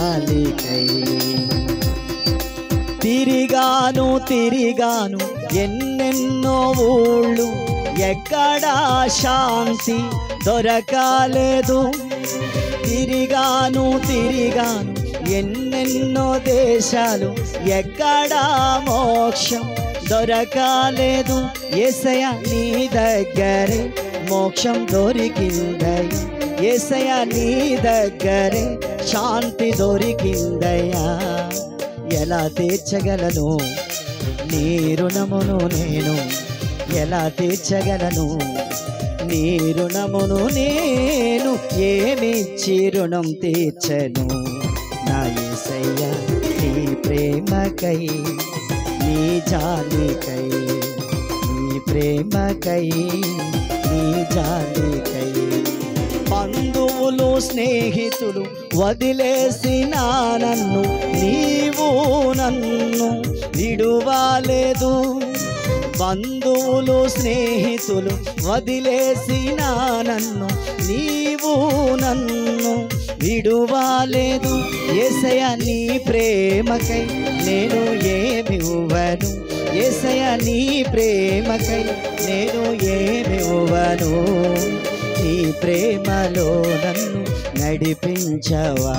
జాలికై. తిరిగాను తిరిగాను ఎన్నెన్నో ఊళ్ళు, ఎక్కడా శాంతి దొరకలేదు. తిరిగాను తిరిగాను ఎన్నెన్నో దేశాలు, ఎక్కడా మోక్షం దొరకలేదు. యేసయ్య నీ దగ్గరే మోక్షం దొరికిందయ్యా, యేసయ్య నీ దగ్గరే శాంతి దొరికిందయ్యా. ఎలా తీర్చగలను నీ రుణమును నేను, ఎలా తీర్చగలను నీ రుణమును నేను, ఏమిచ్చి రుణం తీర్చను. నా యేసయ్య నీ ప్రేమకై, నీ జాలికై, నీ ప్రేమకై, నీ జాలికై. బంధువులు స్నేహితులు వదిలేసిన నన్ను నీవు నన్ను విడువలేదు. బంధువులు స్నేహితులు వదిలేసిన నన్ను నీవు నన్ను విడువలేదు. యేసయ్య నీ ప్రేమకై నేను ఏమివ్వను, యేసయ్య నీ ప్రేమకై నేను ఏమివ్వను. నీ ప్రేమలో నన్ను నడిపించవా,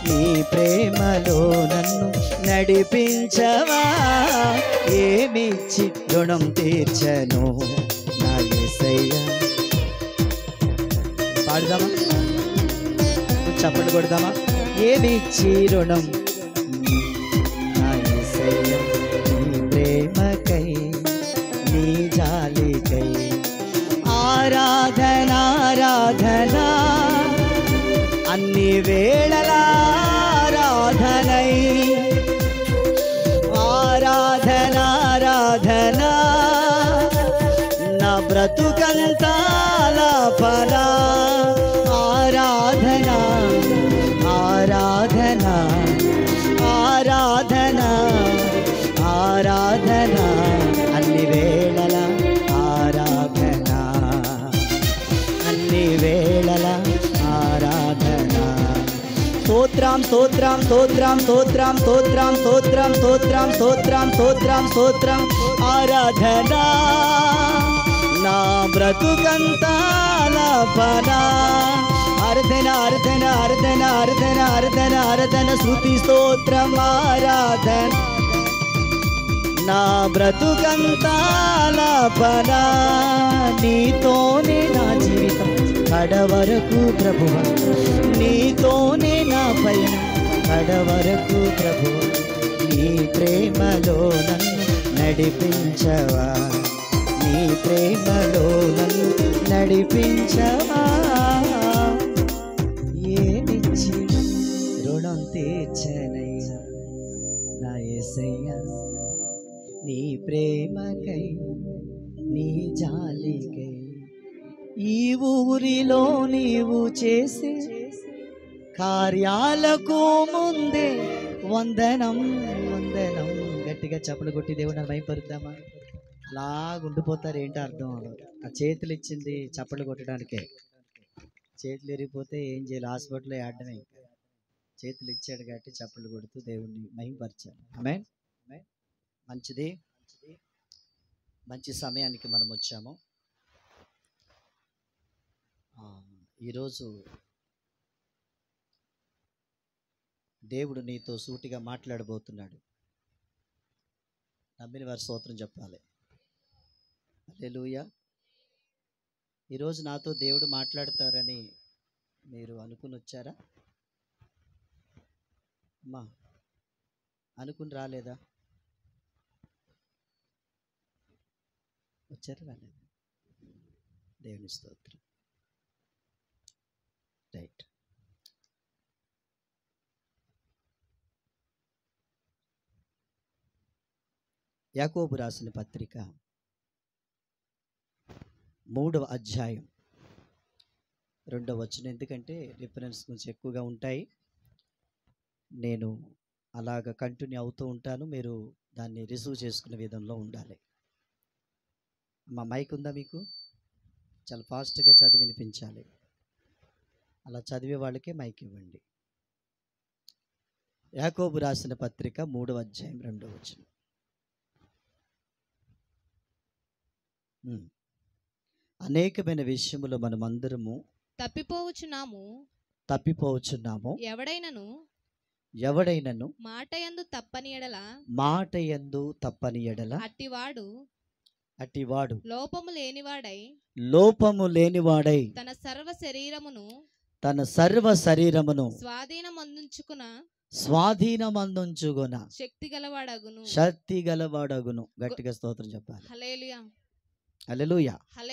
నీ ప్రేమలో నన్ను నడిపించవా. ఏమిచ్చి రుణం తీర్చను నా యేసయ్య. పాడదామా, చప్పట్లు కొడదామా? ఏమిచ్చి రుణం నా యేసయ్య నీ ప్రేమకై, నీ జాలికై. ఆరాధన ఆరాధన అన్ని వేళలా ఆరాధనై, ఆరాధన ఆరాధన నా బ్రతుకంతా లాపన. ఆరాధన ఆరాధన ఆరాధన ఆరాధన అన్ని వేళల ఆరాధన, అన్ని వేళల ఆరాధన. స్తోత్రం స్తోత్రం స్తోత్రం స్తోత్రం స్తోత్రం స్తోత్రం స్తోత్రం స్తోత్రం స్తోత్రం స్తోత్రం. ఆరాధన నా బ్రతుకంతా లాపన. ఆరాధన ఆరాధన ఆరాధన ఆరాధన ఆరాధన ఆరాధన స్తుతి స్తోత్రం ఆరాధన. నా బ్రతుకంతా లాపన. నీతోనే నా జీవితం కడవరకు ప్రభువా, నీతోనే నా పయన కడవరకు ప్రభువా. నీ ప్రేమలో నన్ను నడిపించవా, నీ ప్రేమలో నన్ను నడిపించవా. ఏమిచ్చి రుణం తీర్చనయ్యా నా యేసయ్య నీ ప్రేమకై, నీ జాలికై. ఈ ఊరిలో నీవు చేసే కార్యాలకు ముందే వందనం వందనం. గట్టిగా చప్పలు కొట్టి దేవుని భయపరుద్దామా? అలాగుండిపోతారు, ఏంటో అర్థం అవ్వదు. ఆ చేతులు ఇచ్చింది చప్పలు కొట్టడానికే. చేతులు ఇరిగిపోతే ఏం చేయాలి? హాస్పిటల్లో ఆడడమే. చేతులు ఇచ్చాడు కాబట్టి చప్పలు కొడుతూ దేవుణ్ణి మహిమపరచాలి. ఆమేన్. మంచిది, మంచి సమయానికి మనం వచ్చాము. ఈరోజు దేవుడు నీతో సూటిగా మాట్లాడబోతున్నాడు. నమ్మిన వారి స్తోత్రం చెప్పాలి. హల్లెలూయా. ఈరోజు నాతో దేవుడు మాట్లాడతారని మీరు అనుకుని వచ్చారా? అమ్మా, అనుకుని రాలేదా? వచ్చారు, రాలేదు? దేవుని స్తోత్రం. రైట్. యాకోబు రాసిన పత్రిక 3వ అధ్యాయం 2వ వచనం. ఎందుకంటే రిఫరెన్స్ కొంచెం ఎక్కువగా ఉంటాయి, నేను అలాగ కంటిన్యూ అవుతూ ఉంటాను. మీరు దాన్ని రిసీవ్ చేసుకునే విధంలో ఉండాలి. మా మైక్ ఉందా మీకు? చాలా ఫాస్ట్గా చదివి వినిపించాలి. అలా చదివే వాళ్ళకే మైక్ ఇవ్వండి. యాకోబు రాసిన పత్రిక 3వ అధ్యాయం 2వ వచనం. అనేకమైన విషయములో మనమందరము తప్పిపోవచ్చున్నాము. ఎవడైనను మాట యందు తప్పని ఎడల అట్టివాడు లోపము లేనివాడై తన సర్వ శరీరమును స్వాధీనమందుంచుకొన శక్తి గలవాడగును. గట్టిగా స్తోత్రం చెప్పాలి. హల్లెలూయా.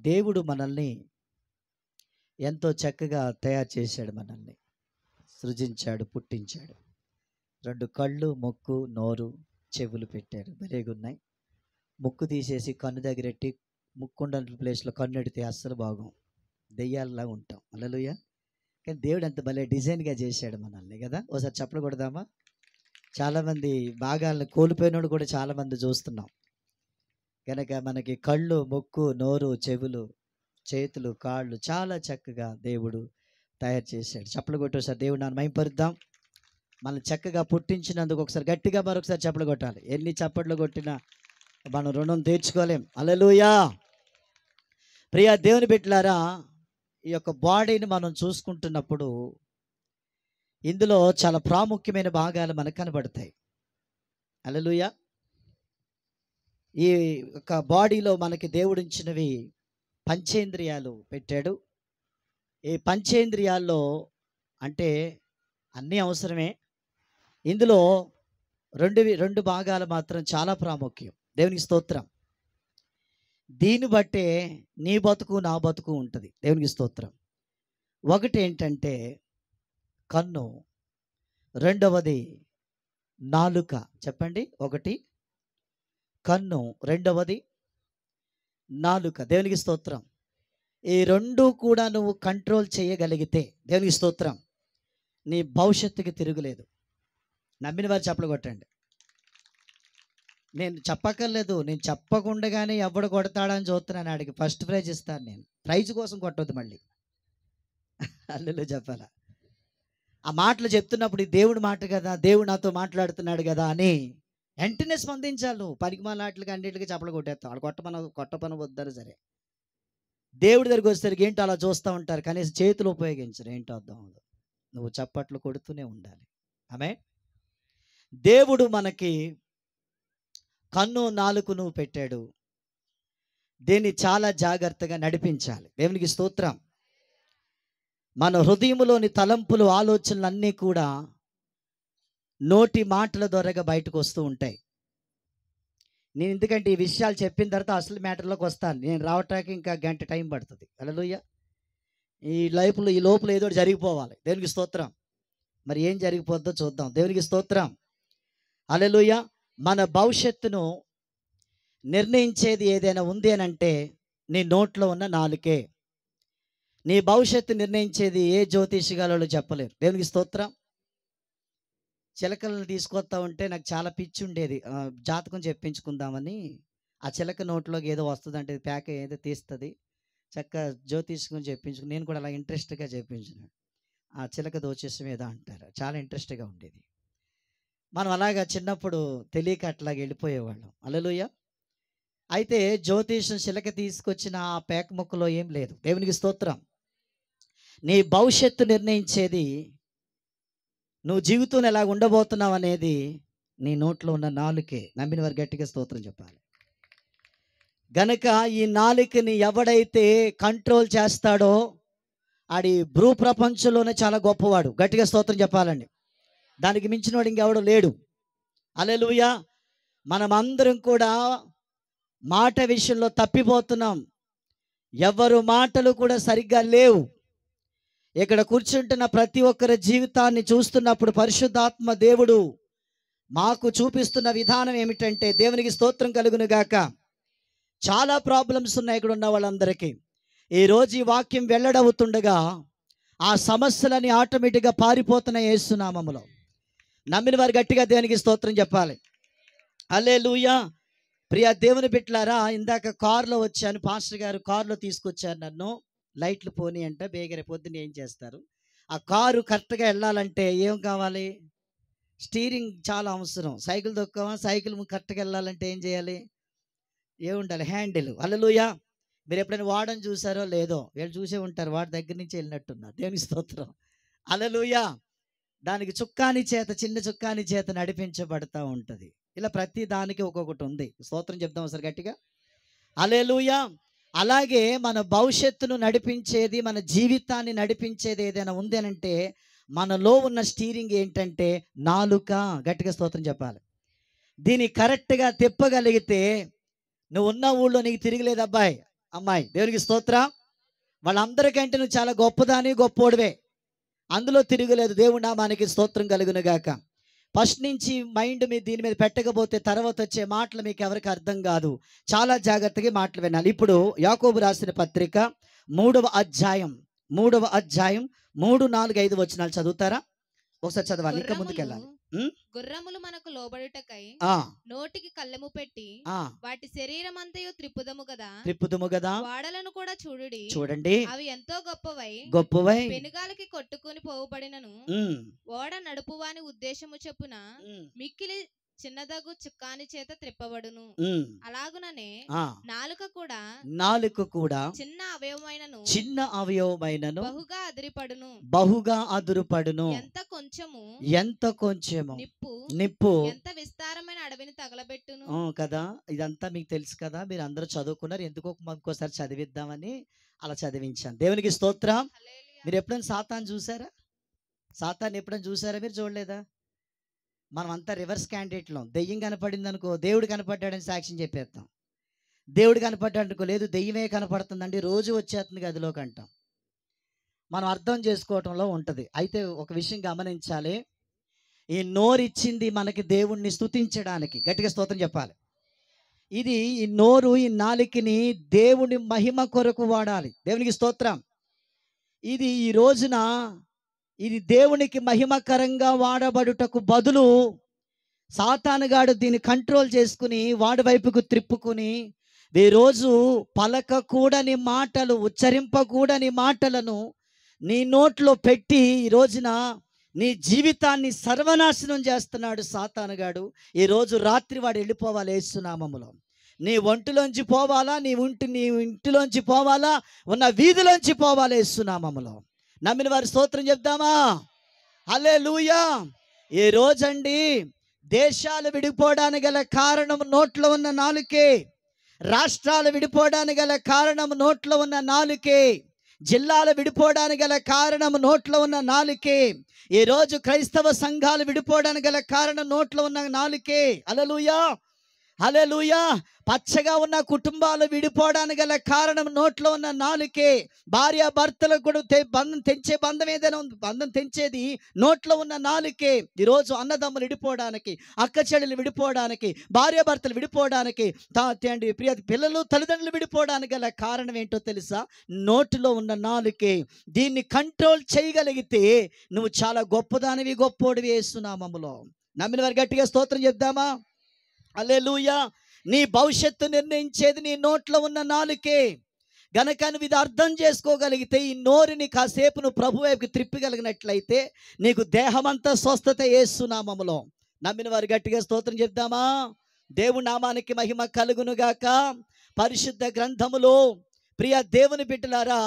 దేవుడు మనల్ని ఎంతో చక్కగా తయారు చేశాడు, మనల్ని సృజించాడు, పుట్టించాడు. 2 కళ్ళు, ముక్కు, నోరు, చెవులు పెట్టాడు. బలేగున్నాయి. ముక్కు తీసేసి కన్ను దగ్గరెట్టి ముక్కుండ ప్లేస్లో కన్ను ఎడితే అస్సలు బాగం, దెయ్యాలలా ఉంటాం. హల్లెలూయా. కానీ దేవుడు అంత భలే డిజైన్గా చేశాడు మనల్ని కదా. ఒకసారి చప్పలు కొడదామా? చాలామంది భాగాలను కోల్పోయినోడు కూడా చాలామంది చూస్తున్నాం. కనుక మనకి కళ్ళు, ముక్కు, నోరు, చెవులు, చేతులు, కాళ్ళు చాలా చక్కగా దేవుడు తయారు చేశాడు. చప్పలు కొట్టేసారి దేవుడు నన్ను మహిమపరుద్దాం. మనం చక్కగా పుట్టించినందుకు ఒకసారి గట్టిగా మరొకసారి చప్పలు కొట్టాలి. ఎన్ని చప్పట్లు కొట్టినా మనం రుణం తీర్చుకోలేం. హల్లెలూయా. ప్రియ దేవుని బిడ్డలారా, ఈ యొక్క బాడీని మనం చూసుకుంటున్నప్పుడు ఇందులో చాలా ప్రాముఖ్యమైన భాగాలు మనకు కనబడతాయి. హల్లెలూయా. ఈ యొక్క బాడీలో మనకి దేవుడిచ్చినవి పంచేంద్రియాలు పెట్టాడు. ఈ పంచేంద్రియాల్లో అంటే అన్నీ అవసరమే. ఇందులో రెండు భాగాలు మాత్రం చాలా ప్రాముఖ్యం. దేవునికి స్తోత్రం. దీన్ని బట్టే నీ బతుకు నా బతుకు ఉంటుంది. దేవునికి స్తోత్రం. ఒకటి ఏంటంటే కన్ను, రెండవది నాలుక. చెప్పండి. ఒకటి కన్ను, రెండవది నాలుక. దేవునికి స్తోత్రం. ఈ 2 కూడా నువ్వు కంట్రోల్ చేయగలిగితే దేవునికి స్తోత్రం, నీ భవిష్యత్తుకి తిరుగులేదు. నమ్మిన వారు చప్పలు కొట్టండి. నేను చెప్పక్కర్లేదు, నేను చెప్పకుండానే ఎవడు కొడతాడని చూస్తున్నాను. ఆడికి ఫస్ట్ ప్రైజ్ ఇస్తాను నేను. ప్రైజ్ కోసం కొట్టొద్దు మళ్ళీ. అల్లెలు చెప్పాలా? ఆ మాటలు చెప్తున్నప్పుడు దేవుడి మాట కదా, దేవుడు నాతో మాట్లాడుతున్నాడు కదా అని వెంటనే స్పందించాలి. పనికిమాలాట్లకి అన్నింటికి చప్పలు కొట్టేస్తాం. వాడు కొట్టపన వద్దారు సరే. దేవుడి దగ్గరికి వచ్చేసరికి ఏంటో అలా చూస్తూ ఉంటారు, కనీసం చేతులు ఉపయోగించరు. ఏంటో అర్థం అవ్వదు. నువ్వు చప్పట్లు కొడుతూనే ఉండాలి. ఆమె దేవుడు మనకి కన్ను, నాలుకను పెట్టాడు. దీన్ని చాలా జాగ్రత్తగా నడిపించాలి. దేవునికి స్తోత్రం. మన హృదయంలోని తలంపులు, ఆలోచనలు అన్నీ కూడా నోటి మాటల ద్వారాగా బయటకు వస్తూ ఉంటాయి. నేను ఎందుకంటే ఈ విషయాలు చెప్పిన తర్వాత అసలు మ్యాటర్లోకి వస్తాను. నేను రావటానికి ఇంకా గంట టైం పడుతుంది. హల్లెలూయా. ఈ లోపల ఏదో జరిగిపోవాలి. దేవునికి స్తోత్రం. మరి ఏం జరిగిపోద్దో చూద్దాం. దేవునికి స్తోత్రం. హల్లెలూయా. మన భవిష్యత్తును నిర్ణయించేది ఏదైనా ఉంది అని అంటే నీ నోట్లో ఉన్న నాలుకే. నీ భవిష్యత్తు నిర్ణయించేది ఏ జ్యోతిషిగాలలో చెప్పలేరు. దేవునికి స్తోత్రం. చిలకలను తీసుకొస్తా ఉంటే నాకు చాలా పిచ్చి ఉండేది. జాతకం చెప్పించుకుందామని ఆ చిలక నోట్లోకి ఏదో వస్తుందంటే ప్యాక్ ఏదో తీస్తుంది, చక్కగా జ్యోతిష్కం చెప్పించుకుని నేను కూడా అలా ఇంట్రెస్ట్గా చెప్పించాను. ఆ చిలక దోచేసం ఏదో అంటారు, చాలా ఇంట్రెస్ట్గా ఉండేది. మనం అలాగా చిన్నప్పుడు తెలియక అట్లాగ వెళ్ళిపోయేవాళ్ళం. హల్లెలూయా. అయితే జ్యోతిషం చిలక తీసుకొచ్చిన ఆ పేక మొక్కలో ఏం లేదు. దేవునికి స్తోత్రం. నీ భవిష్యత్తు నిర్ణయించేది, నువ్వు జీవితంలో ఎలా ఉండబోతున్నావు అనేది నీ నోట్లో ఉన్న నాలుకే. నమ్మిన వారు గట్టిగా స్తోత్రం చెప్పాలి. గనక ఈ నాలుకని ఎవడైతే కంట్రోల్ చేస్తాడో ఆడి భూ ప్రపంచంలోనే చాలా గొప్పవాడు. గట్టిగా స్తోత్రం చెప్పాలండి. దానికి మించినవాడు ఇంకెవడు లేడు. హల్లెలూయా. మనమందరం కూడా మాట విషయంలో తప్పిపోతున్నాం. ఎవరు మాటలు కూడా సరిగ్గా లేవు. ఇక్కడ కూర్చుంటున్న ప్రతి ఒక్కరి జీవితాన్ని చూస్తున్నప్పుడు పరిశుద్ధాత్మ దేవుడు మాకు చూపిస్తున్న విధానం ఏమిటంటే, దేవునికి స్తోత్రం కలుగును గాక, చాలా ప్రాబ్లమ్స్ ఉన్నాయి ఇక్కడ ఉన్న వాళ్ళందరికీ. ఈరోజు ఈ వాక్యం వెల్లడవుతుండగా ఆ సమస్యలని ఆటోమేటిక్గా పారిపోతున్నాయి యేసు నామములో. నమ్మిన వారు గట్టిగా దేవునికి స్తోత్రం చెప్పాలి. హల్లెలూయా. ప్రియ దేవుని బిడ్డలారా, ఇందాక కారులో వచ్చాను, పాస్టర్ గారు కారులో తీసుకొచ్చారు నన్ను. లైట్లు పోనీ అంటే బేగరే పొద్దున్న ఏం చేస్తారు, ఆ కారు కరెక్ట్గా వెళ్ళాలంటే ఏం కావాలి? స్టీరింగ్ చాలా అవసరం. సైకిల్ తొక్కామా, సైకిల్ కరెక్ట్గా వెళ్ళాలంటే ఏం చేయాలి? ఏముండాలి? హ్యాండిల్. హల్లెలూయా. మీరు ఎప్పుడైనా వాడని చూసారో లేదో, వీళ్ళు చూసే ఉంటారు, వాడి దగ్గర నుంచి వెళ్ళినట్టున్నారు. దేవుని స్తోత్రం. హల్లెలూయా. దానికి చుక్కాని చేత, చిన్న చుక్కాని చేత నడిపించబడతా ఉంటుంది. ఇలా ప్రతి దానికి ఒక్కొక్కటి ఉంది. స్తోత్రం చెప్దాం ఒకసారి గట్టిగా. హల్లెలూయా. అలాగే మన భవిష్యత్తును నడిపించేది, మన జీవితాన్ని నడిపించేది ఏదైనా ఉంది అనంటే మనలో ఉన్న స్టీరింగ్ ఏంటంటే నాలుక. గట్టిగా స్తోత్రం చెప్పాలి. దీన్ని కరెక్ట్గా తిప్పగలిగితే నువ్వు ఉన్న ఊళ్ళో నీకు తిరిగిలేదు అబ్బాయి, అమ్మాయి. దేవునికి స్తోత్రం. వాళ్ళందరికంటే నువ్వు చాలా గొప్పదాని, గొప్పోడివే. అందులో తిరుగులేదు. దేవుడి నామానికి స్తోత్రం కలుగును గాక. ఫస్ట్ నుంచి మైండ్ మీద దీని మీద పెట్టకపోతే తర్వాత వచ్చే మాటలు మీకు ఎవరికి అర్థం కాదు. చాలా జాగ్రత్తగా మాటలు వినాలి. ఇప్పుడు యాకోబు రాసిన పత్రిక 3వ అధ్యాయం 3, 4, 5 వచనాలు చదువుతారా? ఒకసారి చదవాలి, ఇంకా ముందుకెళ్ళాలి. గుర్రములు మనకు లోబడుటకై నోటికి కళ్ళెము పెట్టి వాటి శరీరం అంతయు త్రిప్పుదము కదా. వాడలను కూడా చూడండి, అవి ఎంతో గొప్పవై పెనుగాలికి కొట్టుకుని పోబడినను ఓడ నడుపువాని ఉద్దేశము చెప్పున మిక్కిలి చిన్నదగు చుక్కాని చేత త్రిప్పబడును. అలాగుననే నాలుక కూడా చిన్న అవయవమైనను బహుగా అదురుపడును. ఎంత కొంచెము నిప్పు ఎంత విస్తారమైన అడవిని తగలబెట్టును కదా. ఇదంతా మీకు తెలుసు కదా, మీరు అందరూ చదువుకున్నారు. ఎందుకో ఇంకోసారి చదివిద్దామని అలా చదివించాను. దేవునికి స్తోత్రం. మీరు ఎప్పుడైనా సాతాను చూసారా? సాతాన్ని ఎప్పుడైనా చూసారా? మీరు చూడలేదా? మనం అంతా రివర్స్ క్యాండిడేట్లో. దెయ్యం కనపడింది అనుకో, దేవుడు కనపడ్డాడని సాక్ష్యం చెప్పేస్తాం. దేవుడు కనపడ్డాడు అనుకో, లేదు దెయ్యమే కనపడుతుందండి, రోజు వచ్చేస్తుంది గదిలోకి అంటాం. మనం అర్థం చేసుకోవటంలో ఉంటుంది. అయితే ఒక విషయం గమనించాలి. ఈ నోరిచ్చింది మనకి దేవుణ్ణి స్తుతించడానికి. గట్టిగా స్తోత్రం చెప్పాలి. ఇది ఈ నోరు, ఈ నాలికని దేవుని మహిమ కొరకు వాడాలి. దేవునికి స్తోత్రం. ఇది ఈ రోజున ఇది దేవునికి మహిమకరంగా వాడబడుటకు బదులు సాతానుగాడు దీన్ని కంట్రోల్ చేసుకుని వాడి వైపుకు త్రిప్పుకుని ఈరోజు పలకకూడని మాటలు, ఉచ్చరింపకూడని మాటలను నీ నోట్లో పెట్టి ఈ రోజున నీ జీవితాన్ని సర్వనాశనం చేస్తున్నాడు సాతానుగాడు. ఈరోజు రాత్రి వాడు వెళ్ళిపోవాలి యేసు నామములో. నీ ఒంటిలోంచి పోవాలా, నీ ఇంటిలోంచి పోవాలా, ఉన్న వీధిలోంచి పోవాలా యేసు నామములో. నమ్మిన వారి స్తోత్రం చెప్దామా? హల్లెలూయా. ఈ రోజండి దేశాలు విడిపోవడానికి గల కారణం నోట్లో ఉన్న నాలుకే. రాష్ట్రాలు విడిపోవడానికి గల కారణం నోట్లో ఉన్న నాలుకే. జిల్లాలు విడిపోవడానికి గల కారణం నోట్లో ఉన్న నాలుకే. ఈరోజు క్రైస్తవ సంఘాలు విడిపోవడానికి గల కారణం నోట్లో ఉన్న నాలుకే. హల్లెలూయా, హల్లెలూయా. పచ్చగా ఉన్న కుటుంబాలు విడిపోవడానికి గల కారణం నోట్లో ఉన్న నాలుకే. భార్య భర్తలకు కూడా బంధం ఏదైనా ఉంది, బంధం తెంచేది నోట్లో ఉన్న నాలుకే. ఈరోజు అన్నదమ్ములు విడిపోవడానికి, అక్క చెల్లెలు విడిపోవడానికి, భార్య భర్తలు విడిపోవడానికి, ప్రియ పిల్లలు తల్లిదండ్రులు విడిపోవడానికి గల కారణం ఏంటో తెలుసా? నోటిలో ఉన్న నాలుకే. దీన్ని కంట్రోల్ చేయగలిగితే నువ్వు చాలా గొప్పదానివి, గొప్పోడివి యేసు నామములో. నమ్మిన వారు గట్టిగా స్తోత్రం చెప్దామా? హల్లెలూయా. నీ భవిష్యత్తు నిర్ణయించేది నీ నోట్లో ఉన్న నాలుకే. గనక నువ్వు ఇది అర్థం చేసుకోగలిగితే, ఈ నోరుని కాసేపు నువ్వు ప్రభు వైపుకి త్రిప్పగలిగినట్లయితే నీకు దేహమంతా స్వస్థత యేసు నామములో. నమ్మిన వారు గట్టిగా స్తోత్రం చెప్దామా? దేవుని నామానికి మహిమ కలుగునుగాక. పరిశుద్ధ గ్రంథములో ప్రియ దేవుని బిడ్డలారా,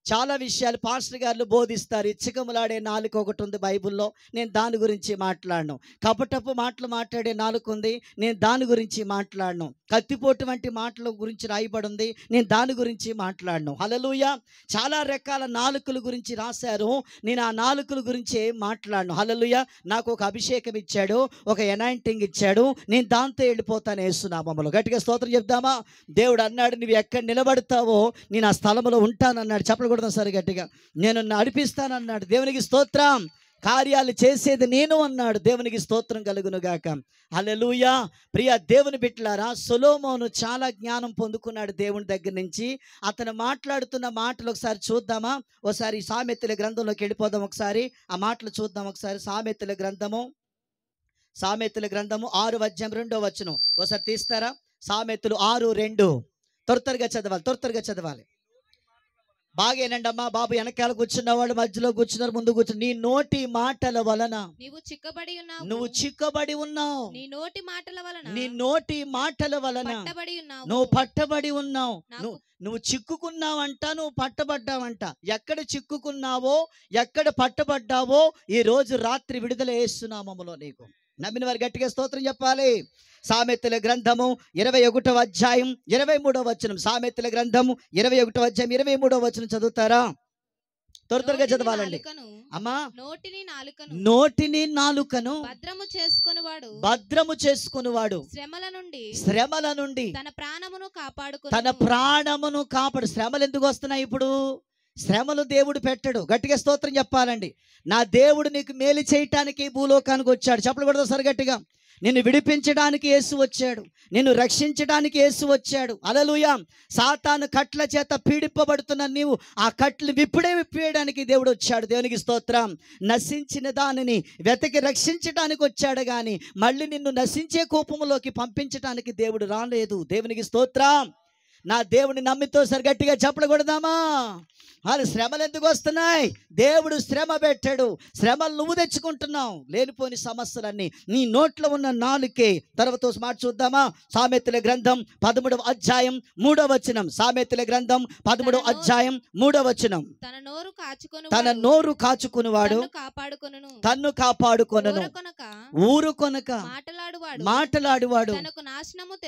చాలా విషయాలు పాస్టర్ గారు బోధిస్తారు. ఇచ్చకములాడే నాలుక ఒకటి ఉంది బైబిల్లో, నేను దాని గురించి మాట్లాడను. కపటపు మాటలు మాట్లాడే నాలుక ఉంది, నేను దాని గురించి మాట్లాడను. కత్తిపోటు వంటి మాటల గురించి రాయబడి ఉంది, నేను దాని గురించి మాట్లాడను. హల్లెలూయా. చాలా రకాల నాలుకల గురించి రాశారు, నేను ఆ నాలుకల గురించి మాట్లాడను. హల్లెలూయా. నాకు ఒక అభిషేకం ఇచ్చాడు, ఒక ఎనాయింటింగ్ ఇచ్చాడు, నేను దాంతో వెళ్ళిపోతాను యేసు నామములో. గట్టిగా స్తోత్రం చెప్దామా? దేవుడు అన్నాడు, నువ్వు ఎక్కడ నిలబడతావో నేను ఆ స్థలంలో ఉంటానన్నాడు. చెప్పకూడదు సరే గట్టిగా. నేను నడిపిస్తానన్నాడు. దేవునికి స్తోత్రం. కార్యాలు చేసేది నేను అన్నాడు. దేవునికి స్తోత్రం కలుగునుగాక. హల్లెలూయా. ప్రియ దేవుని బిడ్డలారా, సొలొమోను చాలా జ్ఞానం పొందుకున్నాడు దేవుని దగ్గర నుంచి. అతను మాట్లాడుతున్న మాటలు ఒకసారి చూద్దామా? ఒకసారి సామెతల గ్రంథంలోకి వెళ్ళిపోదాం. ఒకసారి ఆ మాటలు చూద్దాం. ఒకసారి సామెతల గ్రంథము 6వ అధ్యాయం 2వ వచనం ఒకసారి తీస్తారా? సామెతలు 6:2. త్వరగా చదవాలి. బాగేనండి అమ్మా బాబు, వెనకాల కూర్చున్నవాడు, మధ్యలో కూర్చున్నారు, ముందు కూర్చున్నారు. నీ నోటి మాటల వలన నువ్వు చిక్కబడి ఉన్నావు, నీ నోటి మాటల వలన నువ్వు పట్టబడి ఉన్నావు. నువ్వు చిక్కుకున్నావంట, నువ్వు పట్టబడ్డావంట. ఎక్కడ చిక్కుకున్నావో, ఎక్కడ పట్టబడ్డావో ఈ రోజు రాత్రి విడుదల యేసునామములో నీకు. నమ్మిన వారు గట్టిగా స్తోత్రం చెప్పాలి. సామెతల గ్రంథము 21వ అధ్యాయం 23వ వచనం. సామెతల గ్రంథము 21వ అధ్యాయం 23వ వచనం చదువుతారా? త్వరగా చదవాలండి అమ్మా. నోటిని నాలుకను భద్రము చేసుకునివాడు శ్రమల నుండి తన ప్రాణమును కాపాడు. శ్రమలు ఎందుకు వస్తున్నాయి ఇప్పుడు? శ్రమలు దేవుడు పెట్టడు. గట్టిగా స్తోత్రం చెప్పాలండి. నా దేవుడు నీకు మేలు చేయటానికి భూలోకానికి వచ్చాడు. చెప్పలు కూడా సరి గట్టిగా. నిన్ను విడిపించడానికి యేసు వచ్చాడు, నిన్ను రక్షించడానికి యేసు వచ్చాడు. హల్లెలూయా. సాతాను కట్ల చేత పీడింపబడుతున్న నీవు ఆ కట్లు విప్పేయడానికి దేవుడు వచ్చాడు. దేవునికి స్తోత్రం. నశించిన దానిని వెతకి రక్షించడానికి వచ్చాడు కానీ మళ్ళీ నిన్ను నశించే కోపంలోకి పంపించడానికి దేవుడు రాలేదు. దేవునికి స్తోత్రం. నా దేవుని నమ్మితో సరి గట్టిగా చెప్పకూడదామా? వాళ్ళు శ్రమలు ఎందుకు వస్తున్నాయి? దేవుడు శ్రమ పెట్టాడు. శ్రమలు నువ్వు తెచ్చుకుంటున్నావు. లేనిపోని సమస్యలన్నీ నీ నోట్లో ఉన్న నాలుకే. తర్వాత మాట చూద్దామా? సామెతల గ్రంథం 13వ అధ్యాయం 3వ వచనం. సామెతల గ్రంథం 13వ అధ్యాయం 3వ వచనం. తన నోరు కాచుకునివాడు తన్ను కాపాడుకొనును, ఊరుకొనక మాటలాడువాడు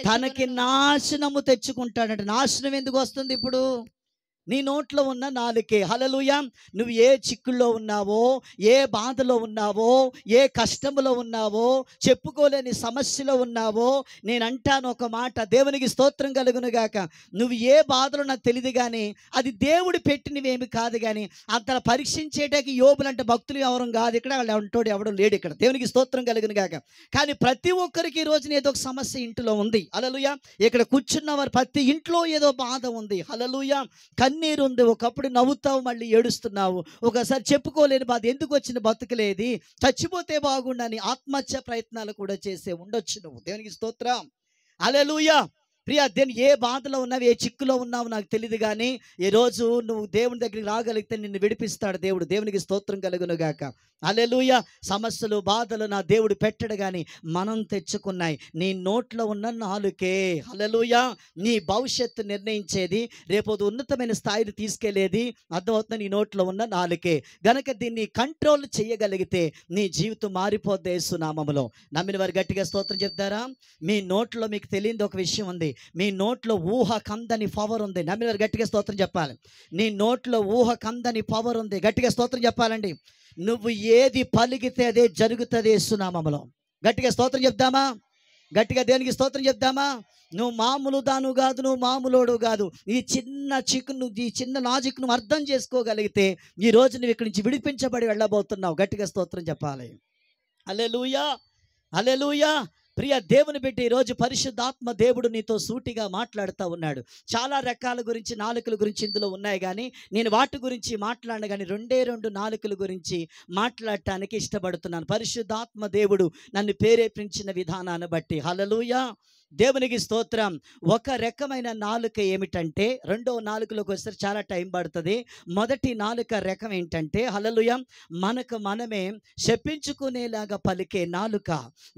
తనకి నాశనము తెచ్చుకుంటాడంట. నాశనం ఎందుకు వస్తుంది ఇప్పుడు? నీ నోట్లో ఉన్న నాలుకే. హల్లెలూయా. నువ్వు ఏ చిక్కుల్లో ఉన్నావో, ఏ బాధలో ఉన్నావో, ఏ కష్టంలో ఉన్నావో, చెప్పుకోలేని సమస్యలో ఉన్నావో, నేను అంటాను ఒక మాట, దేవునికి స్తోత్రం కలుగును గాక. నువ్వు ఏ బాధలో నాకు తెలియదు కానీ అది దేవుడు పెట్టినవేమి కాదు. కానీ అంత పరీక్షించేటానికి యోబులంటే భక్తులు ఎవరు కాదు. ఇక్కడ వాళ్ళు అంటోడు ఎవడు లేడు ఇక్కడ. దేవునికి స్తోత్రం కలుగును గాక. కానీ ప్రతి ఒక్కరికి ఈ రోజున ఏదో ఒక సమస్య ఇంట్లో ఉంది. హల్లెలూయా. ఇక్కడ కూర్చున్న వారు ప్రతి ఇంట్లో ఏదో బాధ ఉంది. హల్లెలూయా. కన్నీరు ఉంది. ఒకప్పుడు నవ్వుతావు, మళ్ళీ ఏడుస్తున్నావు. ఒకసారి చెప్పుకోలేని బాధ. ఎందుకు వచ్చిన బతుకులేది, చచ్చిపోతే బాగుండని ఆత్మహత్య ప్రయత్నాలు కూడా చేసే ఉండొచ్చు నువ్వు. దేవునికి స్తోత్రం. హల్లెలూయా. ప్రియా, దేని ఏ బాధలో ఉన్నావు, ఏ చిక్కులో ఉన్నావు నాకు తెలియదు కానీ ఈరోజు నువ్వు దేవుని దగ్గరికి రాగలిగితే నిన్ను విడిపిస్తాడు దేవుడు. దేవునికి స్తోత్రం కలుగును గాక. హల్లెలూయా. సమస్యలు బాధలు నా దేవుడు పెట్టడు కానీ మనం తెచ్చుకున్నాయి. నీ నోట్లో ఉన్న నాలుకే. హల్లెలూయా. నీ భవిష్యత్తు నిర్ణయించేది, రేపు ఉన్నతమైన స్థాయిని తీసుకెళ్లేది అర్థమవుతుంది నీ నోట్లో ఉన్న నాలుకే. గనక దీన్ని కంట్రోల్ చేయగలిగితే నీ జీవితం మారిపోద్ది యేసు నామములో. నమ్మిన వారు గట్టిగా స్తోత్రం చెప్తారా? మీ నోట్లో మీకు తెలియని ఒక విషయం ఉంది. మీ నోట్లో ఊహ కందని పవర్ ఉంది. నమ్మిన వారు గట్టిగా స్తోత్రం చెప్పాలి. నీ నోట్లో ఊహ కందని పవర్ ఉంది. గట్టిగా స్తోత్రం చెప్పాలండి. నువ్వు ఏది పలికితే అదే జరుగుతుంది యేసు నామములో. గట్టిగా స్తోత్రం చెప్దామా? గట్టిగా దేనికి స్తోత్రం చెప్దామా? నువ్వు మామూలు దాను కాదు, నువ్వు మామూలోడు కాదు. ఈ చిన్న చిక్కును, ఈ చిన్న లాజిక్ నువ్వు అర్థం చేసుకోగలిగితే ఈ రోజు నువ్వు ఇక్కడి నుంచి విడిపించబడి వెళ్ళబోతున్నావు. గట్టిగా స్తోత్రం చెప్పాలి. హల్లెలూయా. హల్లెలూయా. ప్రియ దేవుని బిడ్డ, ఈరోజు పరిశుద్ధాత్మ దేవుడు నీతో సూటిగా మాట్లాడుతూ ఉన్నాడు. చాలా రకాల గురించి, నాలుకల గురించి ఇందులో ఉన్నాయి కానీ నేను వాటి గురించి మాట్లాడను కానీ 2 నాలుకల గురించి మాట్లాడటానికి ఇష్టపడుతున్నాను. పరిశుద్ధాత్మ దేవుడు నన్ను ప్రేరేపించిన విధానాన్ని బట్టి. హల్లెలూయా. దేవునికి స్తోత్రం. ఒక రకమైన నాలుక ఏమిటంటే, రెండవ నాలుకలోకి వస్తే చాలా టైం పడుతుంది. మొదటి నాలుక రకం ఏంటంటే, హల్లెలూయా, మనకు మనమే శపించుకునేలాగా పలికే నాలుక.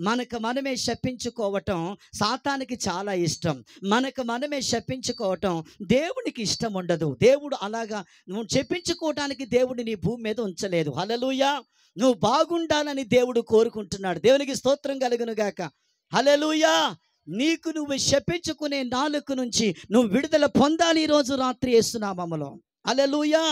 మనకు మనమే శపించుకోవటం సాతానికి చాలా ఇష్టం. మనకు మనమే శపించుకోవటం దేవునికి ఇష్టం ఉండదు. దేవుడు అలాగా నువ్వు చెప్పించుకోవటానికి దేవుడు నీ భూమి మీద ఉంచలేదు. హల్లెలూయా. నువ్వు బాగుండాలని దేవుడు కోరుకుంటున్నాడు. దేవునికి స్తోత్రం కలుగును గాక. హల్లెలూయా. నీకు నువ్వు శపించుకునే నాలుక నుంచి నువ్వు విడుదల పొందాలి ఈరోజు రాత్రి యేసు నామములో. హల్లెలూయా.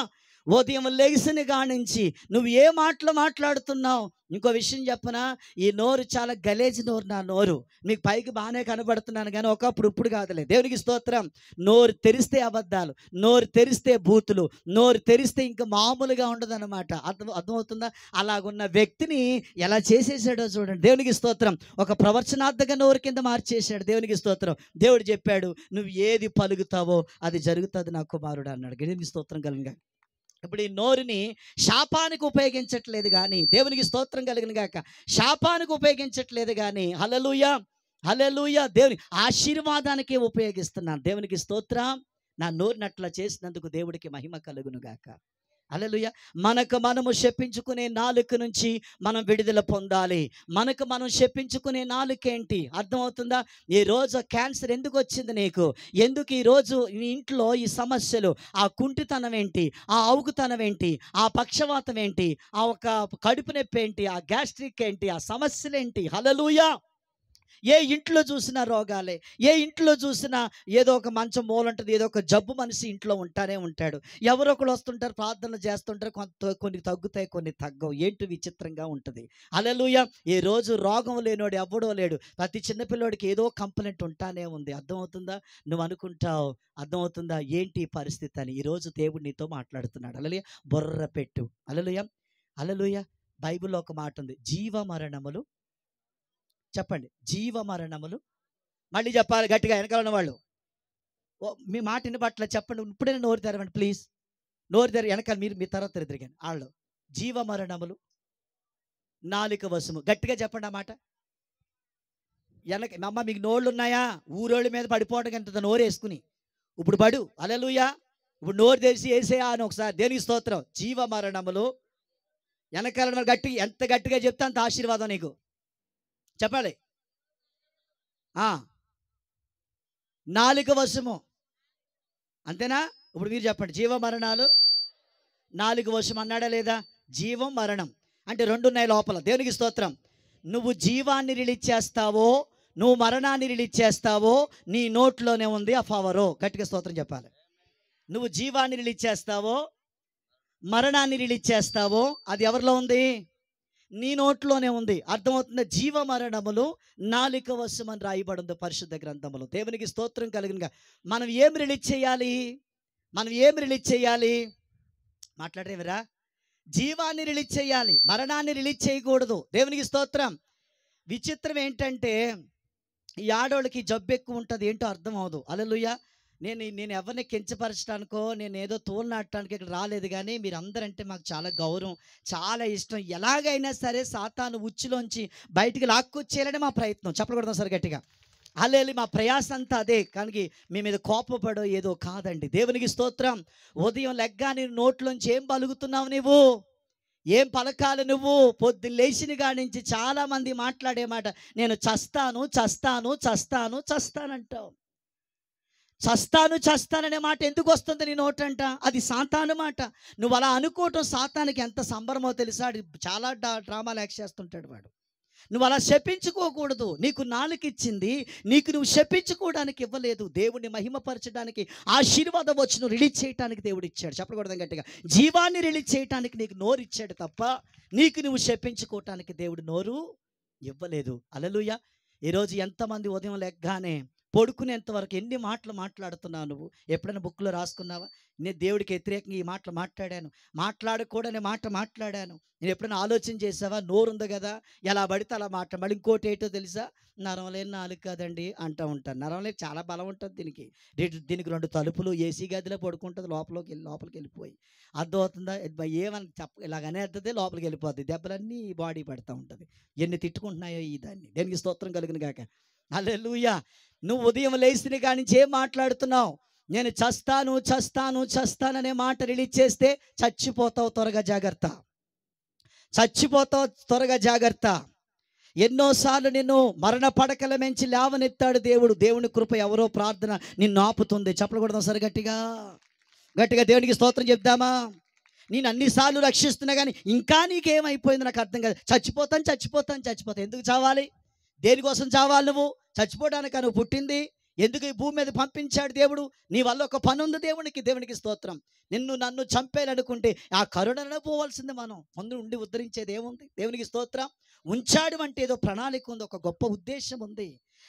ఉదయం లెగిసిన కానించి నువ్వు ఏ మాటలు మాట్లాడుతున్నావు. ఇంకో విషయం చెప్పనా, ఈ నోరు చాలా గలేజీ నోరు. నా నోరు మీకు పైకి బాగానే కనబడుతున్నాను కానీ ఒకప్పుడు ఇప్పుడు కాదులే. దేవునికి స్తోత్రం. నోరు తెరిస్తే అబద్ధాలు, నోరు తెరిస్తే బూతులు, నోరు తెరిస్తే ఇంకా మామూలుగా ఉండదన్నమాట. అర్థమవుతుందా? అలాగున్న వ్యక్తిని ఎలా చేసేసాడో చూడండి. దేవునికి స్తోత్రం. ఒక ప్రవచనార్థక నోరు కింద మార్చేసాడు. దేవునికి స్తోత్రం. దేవుడు చెప్పాడు, నువ్వు ఏది పలుకుతావో అది జరుగుతుంది నా కుమారుడు అన్నాడు. దేవునికి స్తోత్రం కలుగుగా. ఇప్పుడు ఈ నోరుని శాపానికి ఉపయోగించట్లేదు కానీ, దేవునికి స్తోత్రం కలిగిన గాక, శాపానికి ఉపయోగించట్లేదు కానీ, హల్లెలూయా. హల్లెలూయా. దేవుని ఆశీర్వాదానికి ఉపయోగిస్తున్నాను. దేవునికి స్తోత్రం. నా నోరుని అట్లా చేసినందుకు దేవుడికి మహిమ కలుగునుగాక. హల్లెలూయా. మనకు మనము శపించుకునే నాలుక నుంచి మనం విడుదల పొందాలి. మనకు మనం శపించుకునే నాలుక ఏంటి అర్థమవుతుందా? ఈ రోజు క్యాన్సర్ ఎందుకు వచ్చింది నీకు? ఎందుకు ఈరోజు నీ ఇంట్లో ఈ సమస్యలు? ఆ కుంటితనం ఏంటి? ఆ అవుకుతనం ఏంటి? ఆ పక్షవాతం ఏంటి? ఆ ఒక కడుపు నొప్పి ఏంటి? ఆ గ్యాస్ట్రిక్ ఏంటి? ఆ సమస్యలు ఏంటి? హల్లెలూయా. ఏ ఇంట్లో చూసినా రోగాలే, ఏ ఇంట్లో చూసినా ఏదో ఒక మంచం మూలంటుంది, ఏదో ఒక జబ్బు మనిషి ఇంట్లో ఉంటానే ఉంటాడు. ఎవరో ఒకరు వస్తుంటారు, ప్రార్థనలు చేస్తుంటారు, కొన్ని తగ్గుతాయి, కొన్ని తగ్గవు. ఏంటి విచిత్రంగా ఉంటుంది. హల్లెలూయా. ఈ రోజు రోగం లేనోడు ఎవ్వడో లేడు. ప్రతి చిన్నపిల్లోడికి ఏదో కంప్లైంట్ ఉంటానే ఉంది. అర్థమవుతుందా? నువ్వు అనుకుంటావు అర్థమవుతుందా ఏంటి పరిస్థితి అని. ఈరోజు దేవుడు నీతో మాట్లాడుతున్నాడు. హల్లెలూయా. బొర్ర పెట్టు. హల్లెలూయా. హల్లెలూయా. బైబిల్లో ఒక మాట ఉంది, జీవ మరణములు, చెప్పండి, జీవ మరణములు. మళ్ళీ చెప్పాలి గట్టిగా వెనకాల ఉన్న వాళ్ళు. మీ మాట వినబట్ల చెప్పండి. ఇప్పుడే నోరు తెరవండి ప్లీజ్. నోరు తెర వెనకాల మీరు మీ తర్వాత తిరిగాను వాళ్ళు. జీవ మరణములు, నాలుక వశము. గట్టిగా చెప్పండి ఆ మాట. వెనక అమ్మ మీకు నోళ్ళు ఉన్నాయా? ఊరోళ్ళ మీద పడిపోవడం ఎంత నోరు వేసుకుని ఇప్పుడు పడు. హల్లెలూయా. ఇప్పుడు నోరు తెరిచి వేసేయా అని ఒకసారి దేనికి స్తోత్రం. జీవ మరణములు, వెనకాల గట్టి, ఎంత గట్టిగా చెప్తే అంత ఆశీర్వాదం నీకు. చెప్పాలి. నాలుక వశము, అంతేనా? ఇప్పుడు మీరు చెప్పండి. జీవ మరణాలు, నాలుక వశం అన్నాడా లేదా? జీవం మరణం అంటే రెండు ఉన్నాయి లోపల. దేవునికి స్తోత్రం. నువ్వు జీవాన్ని రిలీజ్ చేస్తావో, నువ్వు మరణాన్ని రిలీజ్ చేస్తావో, నీ నోట్లోనే ఉంది ఆ పవరు. గట్టిగా స్తోత్రం చెప్పాలి. నువ్వు జీవాన్ని రిలీజ్ చేస్తావో, మరణాన్ని రిలీజ్ చేస్తావో, అది ఎవరిలో ఉంది? నీ నోట్లోనే ఉంది. అర్థమవుతుంది. జీవ మరణములు నాలుక వశమని రాయబడింది పరిశుద్ధ గ్రంథములో. దేవునికి స్తోత్రం కలిగినగా. మనం ఏం రిలీజ్ చేయాలి? మనం ఏం రిలీజ్ చేయాలి? మాట్లాడేవరా? జీవాన్ని రిలీజ్ చేయాలి, మరణాన్ని రిలీజ్ చేయకూడదు. దేవునికి స్తోత్రం. విచిత్రం ఏంటంటే ఈ ఆడోళ్ళకి జబ్బు ఎక్కువ ఉంటుంది. ఏంటో అర్థం అవదు. హల్లెలూయా. నేను ఎవరిని కించపరచడానికో, నేను ఏదో తోలునాడటానికి ఇక్కడ రాలేదు. కానీ మీరు అందరంటే మాకు చాలా గౌరవం, చాలా ఇష్టం. ఎలాగైనా సరే సాతాను ఉచ్చులోంచి బయటికి లాక్కొచ్చేయాలని మా ప్రయత్నం. చెప్పకూడదు సరే గట్టిగా. హల్లెలూయా. మా ప్రయాస అంతా అదే. కానీ మీ మీద కోపపడో ఏదో కాదండి. దేవునికి స్తోత్రం. ఉదయం లెగ్గానే నోట్లోంచి ఏం పలుకుతున్నావు నువ్వు? ఏం పలకాలి నువ్వు? పొద్దున్న లేచిన కాడి నుంచి చాలామంది మాట్లాడే మాట, నేను చస్తాను చస్తాను చస్తాను చస్తానంటావు. చస్తాననే మాట ఎందుకు వస్తుంది నీ నోటంట? అది సాతాను మాట. నువ్వు అలా అనుకోవటం సాతానికి ఎంత సంబరమో తెలుసా? చాలా డ్రామాలు యాక్ట్ చేస్తుంటాడు వాడు. నువ్వు అలా శపించుకోకూడదు. నీకు నాలుక ఇచ్చింది, నీకు నువ్వు శపించుకోవడానికి ఇవ్వలేదు. దేవుడిని మహిమపరచడానికి, ఆశీర్వాదం వచ్చి రిలీజ్ చేయడానికి దేవుడు ఇచ్చాడు. చెప్పకూడదు గట్టిగా. జీవాన్ని రిలీజ్ చేయడానికి నీకు నోరు ఇచ్చాడు తప్ప నీకు నువ్వు శపించుకోవటానికి దేవుడు నోరు ఇవ్వలేదు. హల్లెలూయా. ఈరోజు ఎంతమంది ఉదయం లెగ్గానే పడుకునేంత వరకు ఎన్ని మాటలు మాట్లాడుతున్నావు నువ్వు? ఎప్పుడైనా బుక్లో రాసుకున్నావా? నేను దేవుడికి వ్యతిరేకంగా ఈ మాటలు మాట్లాడాను, మాట్లాడకూడని మాట మాట్లాడాను. నేను ఎప్పుడైనా ఆలోచన చేసావా? నోరుంది కదా, ఎలా పడితే అలా మళ్ళీ ఇంకోటి ఏంటో తెలుసా? నరం లేని నాలుగు కాదండి అంటూ ఉంటాను. నరం లేని చాలా బలం ఉంటుంది దీనికి 2 తలుపులు, ఏసీ గదిలో పడుకుంటుంది, లోపలికి వెళ్ళిపోయి. అర్థమవుతుందా? ఏమని ఇలాగనే అర్థతే లోపలికి వెళ్ళిపోద్ది. దెబ్బలన్నీ బాడీ పడుతూ ఉంటుంది. ఎన్ని తిట్టుకుంటున్నాయో ఈ దాన్ని. దేనికి స్తోత్రం కలుగును గాక. హల్లెలూయా. నువ్వు ఉదయం లేచిన కాడి నుంచి ఏం మాట్లాడుతున్నావు? నేను చస్తాను చస్తాను చస్తాననే మాట రిలీజ్ చేస్తే చచ్చిపోతావు. త్వరగా జాగ్రత్త. చచ్చిపోతావు. త్వరగా జాగ్రత్త. ఎన్నోసార్లు నిన్ను మరణ పడకల మెంచి లేవనెత్తాడు దేవుడు. దేవుని కృప ఎవరో ప్రార్థన నిన్ను ఆపుతుంది. చెప్పకూడదు సరే గట్టిగా. దేవునికి స్తోత్రం చెప్దామా? నేను అన్నిసార్లు రక్షిస్తున్నా కానీ ఇంకా నీకేమైపోయింది నాకు అర్థం కాదు. చచ్చిపోతాను. ఎందుకు చావాలి? దేనికోసం చావాలి? నువ్వు చచ్చిపోవడానికా నువ్వు పుట్టింది? ఎందుకు ఈ భూమి మీద పంపించాడు దేవుడు? నీ వల్ల ఒక పని ఉంది దేవునికి స్తోత్రం. నన్ను చంపేయాలనుకుంటే ఆ కరుణను పోవాల్సింది. మనం ముందు ఉండి ఉద్ధరించేది ఏముంది? దేవునికి స్తోత్రం. ఉంచాడు అంటే ఏదో ప్రణాళిక ఉంది, ఒక గొప్ప ఉద్దేశం ఉంది.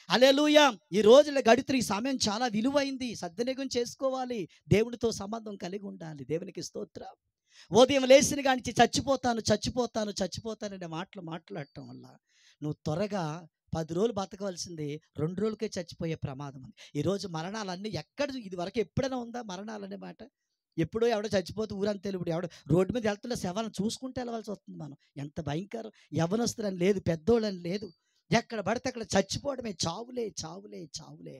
హల్లెలూయా. ఈ రోజుల గడిచిన ఈ సమయం చాలా విలువైంది. సద్వినియోగం చేసుకోవాలి. దేవునితో సంబంధం కలిగి ఉండాలి. దేవునికి స్తోత్రం. ఉదయం లేచిన కానించి చచ్చిపోతాననే మాటలు మాట్లాడటం వల్ల నువ్వు త్వరగా 10 రోజులు బతకవలసింది 2 రోజులకే చచ్చిపోయే ప్రమాదం ఉంది. ఈరోజు మరణాలన్నీ ఇది వరకు ఎప్పుడైనా ఉందా మరణాలనే మాట? ఎప్పుడో ఎవడో చచ్చిపోతే ఊరంతా ఇప్పుడు ఎవడో రోడ్డు మీద వెళ్తున్న శవాలను చూసుకుంటూ వెళ్ళవలసి వస్తుంది మనం. ఎంత భయంకరం. యవ్వనస్తులని లేదు, పెద్దోళ్ళని లేదు, ఎక్కడ పడితే అక్కడ చచ్చిపోవడమే. చావులే.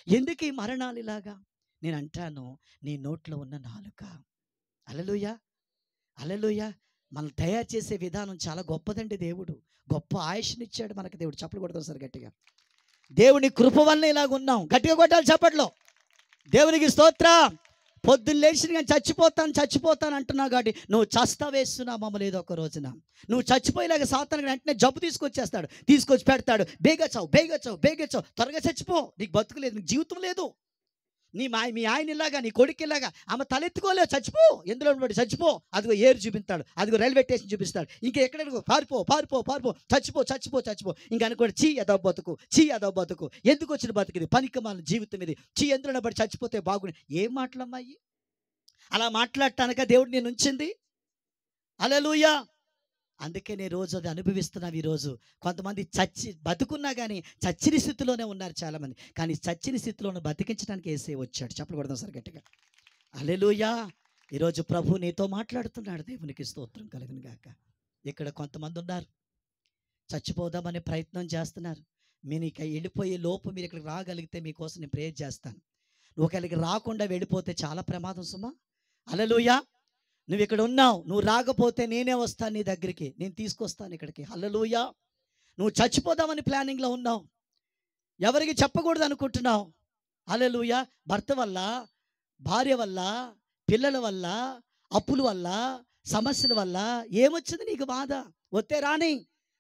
ఎందుకు ఈ మరణాలు ఇలాగా? నేను అంటాను, నీ నోట్లో ఉన్న నాలుక. హల్లెలూయా, హల్లెలూయా. మనం తయారు చేసే విధానం చాలా గొప్పదండి. దేవుడు గొప్ప ఆయుష్నిచ్చాడు మనకు. దేవుడు చప్పట్లు కొడతాం సార్ గట్టిగా. దేవుని కృప వల్ల ఇలాగ ఉన్నాం. గట్టిగా కొట్టాలి చప్పట్లో. దేవునికి స్తోత్రం. పొద్దున్న లేచిన కానీ చచ్చిపోతాను అంటున్నావు కాబట్టి నువ్వు చస్తావేస్తున్నావు మమ్మల్ని ఏదో ఒక రోజున. నువ్వు చచ్చిపోయేలాగా సాతానుడు వెంటనే జబ్బు తీసుకొచ్చి పెడతాడు. బేగా చావు, త్వరగా చచ్చిపో, నీకు బతుకు లేదు, నీకు జీవితం లేదు. మీ ఆయన ఇలాగా, నీ కొడుకు ఇలాగా, ఆమె తలెత్తుకోలేవు, చచ్చిపో, ఎందులో పడి చచ్చిపో. అదిగో ఏరు చూపిస్తాడు, అదిగో రైల్వే స్టేషన్ చూపిస్తాడు, ఇంకా ఎక్కడెక్కడికో పారిపో, చచ్చిపో. ఇంకా అనుకోండి, చీ అదో బతుకు, ఎందుకు వచ్చిన బతుకుది, పనికిమాలిన జీవితం ఇది, చీ ఎందులో పడి చచ్చిపోతే బాగుంది. ఏం మాటలమ్మాయి? అలా మాట్లాడటానిక దేవుడు నేను ఉంచింది? హల్లెలూయా. అందుకే నేను రోజు అది అనుభవిస్తున్నాను. ఈరోజు కొంతమంది బతుకున్నా కానీ చచ్చిన స్థితిలోనే ఉన్నారు చాలామంది. కానీ చచ్చిన స్థితిలో బతికించడానికి యేసే వచ్చాడు. చెప్పలు కొడదాం సార్ గట్టిగా. హల్లెలూయా. ఈరోజు ప్రభు నీతో మాట్లాడుతున్నాడు. దేవునికి స్తోత్రం కలుగును గాక. ఇక్కడ కొంతమంది ఉన్నారు, చచ్చిపోదామనే ప్రయత్నం చేస్తున్నారు. మీరు ఇక వెళ్ళిపోయే లోపు మీరు ఇక్కడికి రాగలిగితే మీకోసం నేను ప్రేయర్ చేస్తాను. నువ్వు ఒకవేళకి రాకుండా వెళ్ళిపోతే చాలా ప్రమాదం సుమా. హల్లెలూయా. నువ్వు ఇక్కడ ఉన్నావు, నువ్వు రాకపోతే నేనే వస్తాను నీ దగ్గరికి, నేను తీసుకొస్తాను ఇక్కడికి. హల్లెలూయా. నువ్వు చచ్చిపోదామని ప్లానింగ్లో ఉన్నావు, ఎవరికి చెప్పకూడదు అనుకుంటున్నావు. హల్లెలూయా. భర్త వల్ల, భార్య వల్ల, పిల్లల వల్ల, అప్పుల వల్ల, సమస్యల వల్ల ఏమొచ్చింది నీకు బాధ? వస్తే రాని.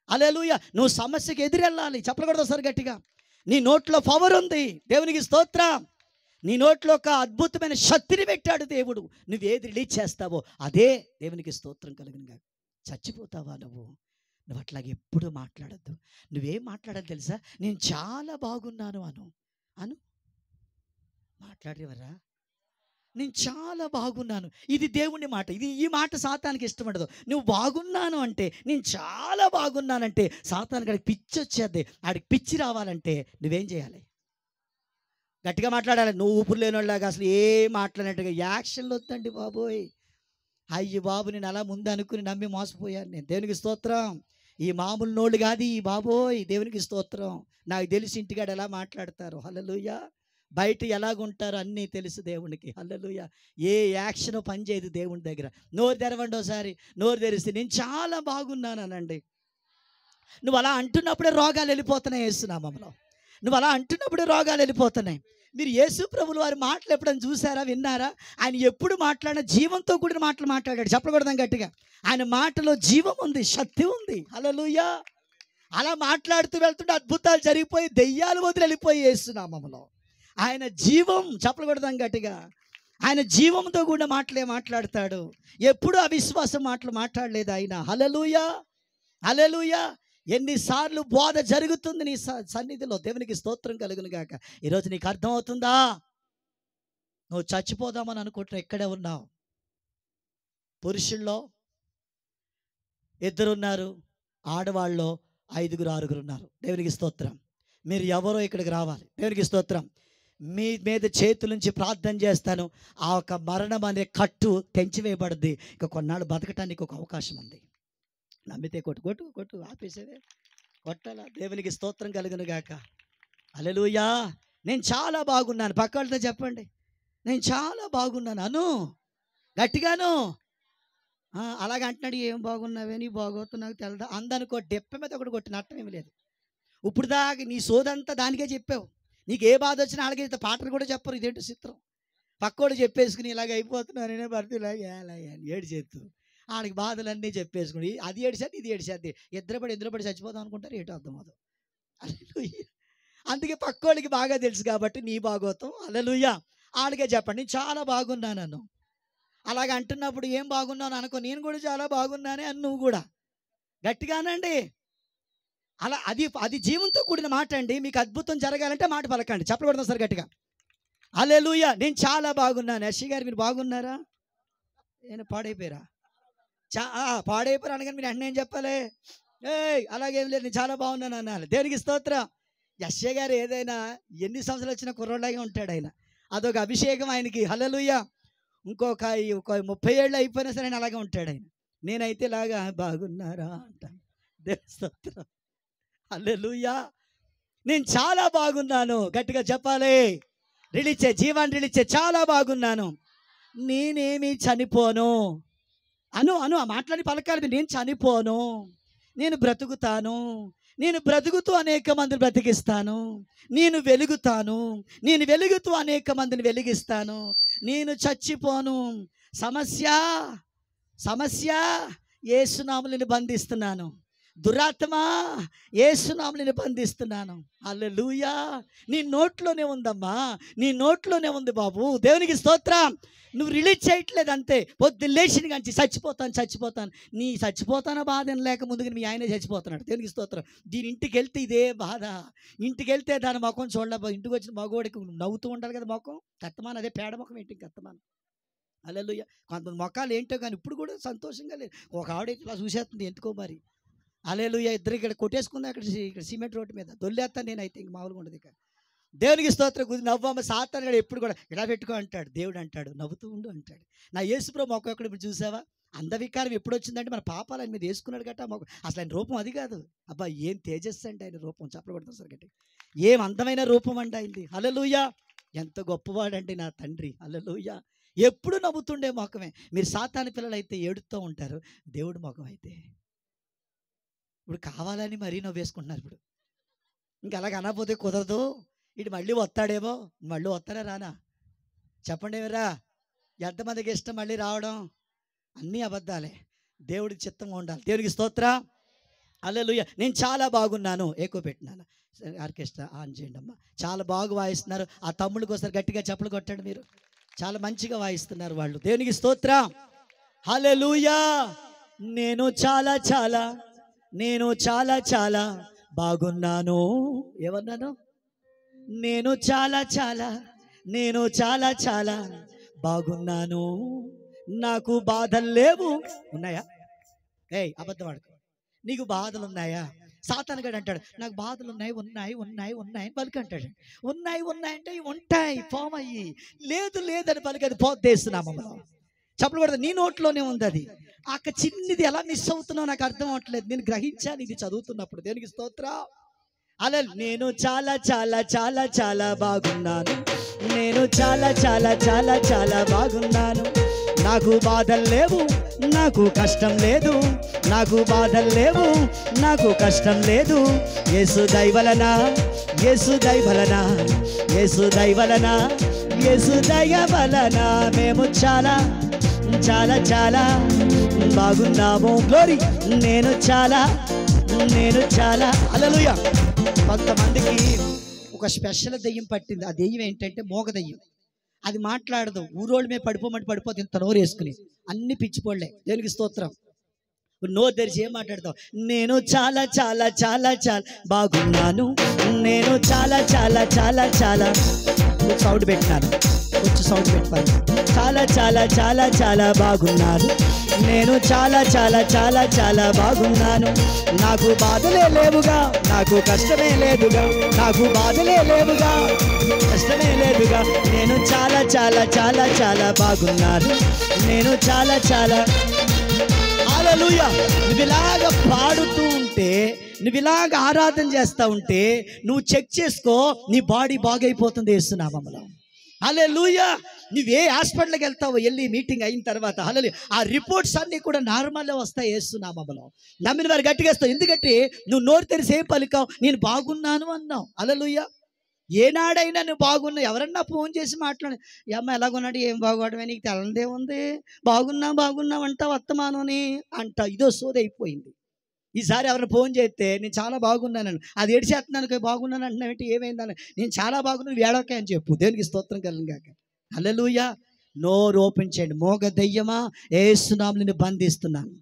హల్లెలూయా. నువ్వు సమస్యకి ఎదురెళ్ళాలి. చెప్పకూడదు సార్ గట్టిగా. నీ నోట్లో పవర్ ఉంది. దేవునికి స్తోత్రం. నీ నోట్లో ఒక అద్భుతమైన శక్తిని పెట్టాడు దేవుడు. నువ్వేది రిలీజ్ చేస్తావో అదే దేవునికి స్తోత్రం కలుగునుగా. చచ్చిపోతావా నువ్వు అట్లాగే ఎప్పుడు మాట్లాడద్దు. నువ్వేం మాట్లాడాలి తెలుసా? నేను చాలా బాగున్నాను అను మాట్లాడేవరా? నేను చాలా బాగున్నాను. ఇది దేవుని మాట. ఈ మాట సాతానికి ఇష్టం ఉండదు. నువ్వు బాగున్నాను అంటే, నేను చాలా బాగున్నానంటే సాతానికి ఆడికి పిచ్చి వచ్చేది. ఆడికి పిచ్చి రావాలంటే నువ్వేం చేయాలి? గట్టిగా మాట్లాడాలి. నువ్వు ఊపిరి లేనిలాగా అసలు ఏం మాట్లాడినట్టుగా యాక్షన్లు వద్దండి బాబోయ్. అయ్యి బాబు, నేను అలా ముందు అనుకుని నమ్మి మోసపోయాను నేను. దేవునికి స్తోత్రం. ఈ మామూలు నోళ్ళు కాదు ఈ బాబోయ్. దేవునికి స్తోత్రం. నాకు తెలిసి ఇంటికాడ ఎలా మాట్లాడతారు. హల్లెలూయా. బయట ఎలాగుంటారో అన్నీ తెలుసు దేవునికి. హల్లెలూయా. ఏ యాక్షన్ పనిచేయదు దేవుని దగ్గర. నోరు తెరవండి ఒకసారి. నోరు తెరిస్తే నేను చాలా బాగున్నాను అనండి. నువ్వు అలా అంటున్నప్పుడే రోగాలు వెళ్ళిపోతున్నాయి యేసునామములో. నువ్వు అలా అంటున్నప్పుడే రోగాలు వెళ్ళిపోతున్నాయి. మీరు యేసు ప్రభులు వారి మాటలు ఎప్పుడైనా చూసారా, విన్నారా? ఆయన ఎప్పుడు మాట్లాడినా జీవంతో కూడిన మాటలు మాట్లాడాడు. చెప్పకూడదాం గట్టిగా. ఆయన మాటలో జీవం ఉంది, శక్తి ఉంది. హల్లెలూయా. అలా మాట్లాడుతూ వెళ్తుంటే అద్భుతాలు జరిగిపోయి దెయ్యాలు వదిలి వెళ్ళిపోయి యేసునామములో. ఆయన జీవం. చెప్పకూడదాం గట్టిగా. ఆయన జీవంతో కూడిన మాటలే మాట్లాడతాడు. ఎప్పుడు అవిశ్వాసం మాటలు మాట్లాడలేదు ఆయన. హల్లెలూయా, హల్లెలూయా. ఎన్నిసార్లు బోధ జరుగుతుంది నీ సన్నిధిలో. దేవునికి స్తోత్రం కలుగును గాక. ఈరోజు నీకు అర్థమవుతుందా? నువ్వు చచ్చిపోదామని అనుకుంటున్నా ఎక్కడే ఉన్నావు. పురుషుల్లో 2 ఉన్నారు, ఆడవాళ్ళలో 5, 6 ఉన్నారు. దేవునికి స్తోత్రం. మీరు ఎవరో ఇక్కడికి రావాలి. దేవునికి స్తోత్రం. మీ మీద చేతుల నుంచి ప్రార్థన చేస్తాను. ఆ ఒక మరణం అనే కట్టు తెంచివేయబడింది. ఇక కొన్నాళ్ళు బతకటానికి ఒక అవకాశం ఉంది. నమ్మితే కొట్టు ఆపేసేదే కొట్టాలా. దేవునికి స్తోత్రం కలుగును గాక. హల్లెలూయా. నేను చాలా బాగున్నాను. పక్క వాళ్ళతో చెప్పండి, నేను చాలా బాగున్నాను అను గట్టిగాను. అలాగ అంటున్నాడు. ఏం బాగున్నావే, నీ బాగోతు నాకు తెలదా అందనుకో. డెప్ప మీద ఒకటి కొట్టిన అర్థం ఏమి లేదు. ఇప్పుడు దాకా నీ సోదంతా దానికే చెప్పావు. నీకు ఏ బాధ వచ్చినా అలాగే పాటలు కూడా చెప్పరు. ఇదేంటి చిత్రం. పక్కోడు చెప్పేసుకుని ఇలాగ అయిపోతున్నాను, నేనే భర్తీ ఇలాగే ఏడు చేస్తూ ఆడికి బాధలన్నీ చెప్పేసుకుని అది ఏడిసేది ఇది ఏడిసేది. ఇద్దరు పడి చచ్చిపోదాం అనుకుంటారు. ఏటో అర్థం అవుతుంది. అందుకే పక్కోడికి బాగా తెలుసు కాబట్టి నీ బాగోతాం. హల్లెలూయా. ఆడికే చెప్పండి, నేను చాలా బాగున్నాను. అలాగ అంటున్నప్పుడు ఏం బాగున్నాను అనుకో. నేను కూడా చాలా బాగున్నానే అని నువ్వు కూడా గట్టిగానండి. అలా అది జీవంతో కూడిన మాట అండి. మీకు అద్భుతం జరగాలంటే మాట పలకండి. చెప్పకూడదు సార్ గట్టిగా. హల్లెలూయా. నేను చాలా బాగున్నాను. యశ్వి గారు మీరు బాగున్నారా? నేను పాడైపోయారా? పాడైపోయారు అనగానే మీరు వెంటనే ఏం చెప్పాలి? అలాగేం లేదు, నేను చాలా బాగున్నాను అనాలి. దేవునికి స్తోత్రం. యశ్య గారు ఏదైనా ఎన్ని సంవత్సరాలు వచ్చినా కుర్రోళ్ళగా ఉంటాడు ఆయన. అదొక అభిషేకం ఆయనకి. హల్లెలూయా. ఇంకొక 30 ఏళ్ళు అయిపోయినా సరే ఆయన అలాగే ఉంటాడు ఆయన. నేనైతే ఇలాగా బాగున్నారా అంటాను. దేవుని స్తోత్రం. హల్లెలూయా. నేను చాలా బాగున్నాను. గట్టిగా చెప్పాలి. రిలీజ్ చేయి, జీవాన్ని రిలీజ్ చేయి. చాలా బాగున్నాను, నేనేమి చనిపోను అను అను ఆ మాట్లాడి పలకాలి. నేను చనిపోను, నేను బ్రతుకుతాను, నేను బ్రతుకుతూ అనేక మందిని బ్రతికిస్తాను, నేను వెలుగుతాను, నేను వెలుగుతూ అనేక మందిని వెలిగిస్తాను, నేను చచ్చిపోను. సమస్య సమస్య యేసునామములో బంధిస్తున్నాను, దురాత్మ యేసునామములో బంధిస్తున్నాను. హల్లెలూయా. నీ నోట్లోనే ఉందమ్మా, నీ నోట్లోనే ఉంది బాబు. దేవునికి స్తోత్రం. నువ్వు రిలీజ్ చేయట్లేదు అంతే. పొద్దున్న లేచిన కానీ చచ్చిపోతాను నీ చచ్చిపోతాన బాధ లేక ముందుగా మీ ఆయనే చచ్చిపోతున్నాడు. దేవునికి స్తోత్రం. దీని ఇంటికి వెళ్తే ఇదే బాధ. ఇంటికి వెళ్తే దాని ముఖం చూడలేకపో. ఇంటికి వచ్చిన మగవాడికి నవ్వుతూ ఉండాలి కదా ముఖం. కత్తమాన అదే పేడ ముఖం ఏంటి కత్తమాన. హల్లెలూయా. కొంతమంది ముఖాలు ఏంటో కానీ ఇప్పుడు కూడా సంతోషంగా లేదు. ఒక ఆవిడ ఇట్లా చూసేస్తుంది ఎందుకో మరి. హల్లెలూయా. ఇద్దరు ఇక్కడ కొట్టేసుకుందా ఇక్కడ సిమెంట్ రోడ్డు మీద దొల్లేస్తాను నేనైతే ఇంక మామూలుగా ఉండదు. ఇక దేవునికి స్తోత్రం. నవ్వమ్మ సాతాను కూడా ఎప్పుడు కూడా ఇలా పెట్టుకో అంటాడు. దేవుడు అంటాడు నవ్వుతూ ఉండు అంటాడు. నా యేసుప్రభు మొక్క ఎక్కడ ఇప్పుడు చూసావా? అంధవికారం ఎప్పుడు వచ్చిందంటే మన పాపాలు ఆయన మీద వేసుకున్నాడు గట్ట మొక్క. అసలు ఆయన రూపం అది కాదు. అబ్బా ఏం తేజస్సు అంటే ఆయన రూపం. చెప్పబడుతుంది సార్ గట్టి. ఏం అందమైన రూపం అండి అయింది. హల్లెలూయా. ఎంత గొప్పవాడండి నా తండ్రి. హల్లెలూయా. ఎప్పుడు నవ్వుతుండే మొక్కమే. మీరు సాతాను పిల్లలు అయితే ఏడుస్తూ ఉంటారు. దేవుడు మొఖం అయితే ఇప్పుడు కావాలని మరీ నవ్వేసుకుంటున్నారు. ఇప్పుడు ఇంకా అలాగ అనకపోతే కుదరదు. ఇటు మళ్ళీ వస్తాడేమో. మళ్ళీ వస్తారా రానా చెప్పండి ఏమరా? ఎంతమందికి ఇష్టం మళ్ళీ రావడం? అన్నీ అబద్ధాలే. దేవుడికి చిత్తంగా ఉండాలి. దేవుడికి స్తోత్రం. హల్లెలూయా. నేను చాలా బాగున్నాను. ఏకో పెట్టినాను. ఆర్కెస్ట్రా ఆన్ చేయండి అమ్మా. చాలా బాగా వాయిస్తున్నారు. ఆ తమ్ముళ్ళకి ఒకసారి గట్టిగా చప్పలు కొట్టండి. మీరు చాలా మంచిగా వాయిస్తున్నారు వాళ్ళు. దేవునికి స్తోత్రం. హల్లెలూయా. నేను చాలా బాగున్నాను. ఏమన్నాను? నేను చాలా బాగున్నాను. నాకు బాధలు లేవు. ఉన్నాయా? అబద్ధం ఆడుకో. నీకు బాధలు ఉన్నాయా? సాతాను గడు అంటాడు నాకు బాధలు ఉన్నాయి పలికి అంటాడు. ఉన్నాయి అంటే ఉంటాయి ఫామ్ అయ్యి. లేదని పలికి అది పోద్దేస్తున్నామమ్మా. చెప్పలు కూడా నీ నోట్లోనే ఉంది అది. అక్క చిన్నది ఎలా మిస్ అవుతున్నావు నాకు అర్థం అవట్లేదు. నేను గ్రహించాను ఇది చదువుతున్నప్పుడు. దేనికి స్తోత్రం. అలా నేను చాలా బాగున్నాను. నేను చాలా బాగున్నాను. నాకు బాధలు లేవు, నాకు కష్టం లేదు. నాకు బాధలు లేవు, నాకు కష్టం లేదు. యేసు దయవలన మేము చాలా బాగున్నాము. గ్లోరీ. నేను చాలా హల్లెలూయా. కొంతమందికి ఒక స్పెషల్ దెయ్యం పట్టింది. ఆ దెయ్యం ఏంటంటే మోగ దెయ్యం. అది మాట్లాడదు. ఊరోళ్ళ మీద పడిపోతే ఇంత నోరు వేసుకుని అన్ని పిచ్చిపోళ్లే. దేవునికి స్తోత్రం. నోరు తెరిచి ఏం మాట్లాడతావు? నేను చాలా బాగున్నాను. నేను చాలా సౌండ్ పెట్టినాను. కొంచెం సౌండ్ పెట్టాను. చాలా బాగున్నాను. నేను చాలా బాగున్నాను. నాకు బాధలే లేవుగా, నాకు కష్టమే లేదుగా. నాకు బాధలే లేవుగా, కష్టమే లేదుగా. నేను చాలా బాగున్నాను. నేను చాలా హల్లెలూయా. నువ్వు ఇలాగ పాడుతూ ఉంటే, నువ్వు ఇలాగ ఆరాధన చేస్తూ ఉంటే నువ్వు చెక్ చేసుకో, నీ బాడీ బాగైపోతుంది యేసునామములో. హల్లెలూయా. నువ్వే హాస్పిటల్కి వెళ్తావు వెళ్ళి మీటింగ్ అయిన తర్వాత హల్లెలూయా, ఆ రిపోర్ట్స్ అన్నీ కూడా నార్మల్గా వస్తాయి యేసునామములో. నమ్మిన వారు గట్టిగా వస్తావు. ఎందుకంటే నువ్వు నోరు తెరిసి ఏం పలికావు? నేను బాగున్నాను అన్నావు. హల్లెలూయా. ఏనాడైనా నువ్వు బాగున్నావు. ఎవరన్నా ఫోన్ చేసి మాట్లాడి అమ్మ ఎలాగున్నాడు, ఏం బాగోవడమే, నీకు తెలందే ఉంది, బాగున్నావు అంటా వర్తమానం అని అంట. ఇదో సోది అయిపోయింది. ఈసారి ఎవరైనా ఫోన్ చేస్తే నేను చాలా బాగున్నాను, అది ఏడిచేస్తున్నాను బాగున్నాను అంటున్నావు, ఏమైందని? నేను చాలా బాగున్నాను ఏడవకే అని చెప్పు. దేవునికి స్తోత్రం కలుగుగాక. హల్లెలూయా. నోరు ఓపెన్ చేయండి. మోగ దెయ్యమా యేసునామములో బంధిస్తున్నాను.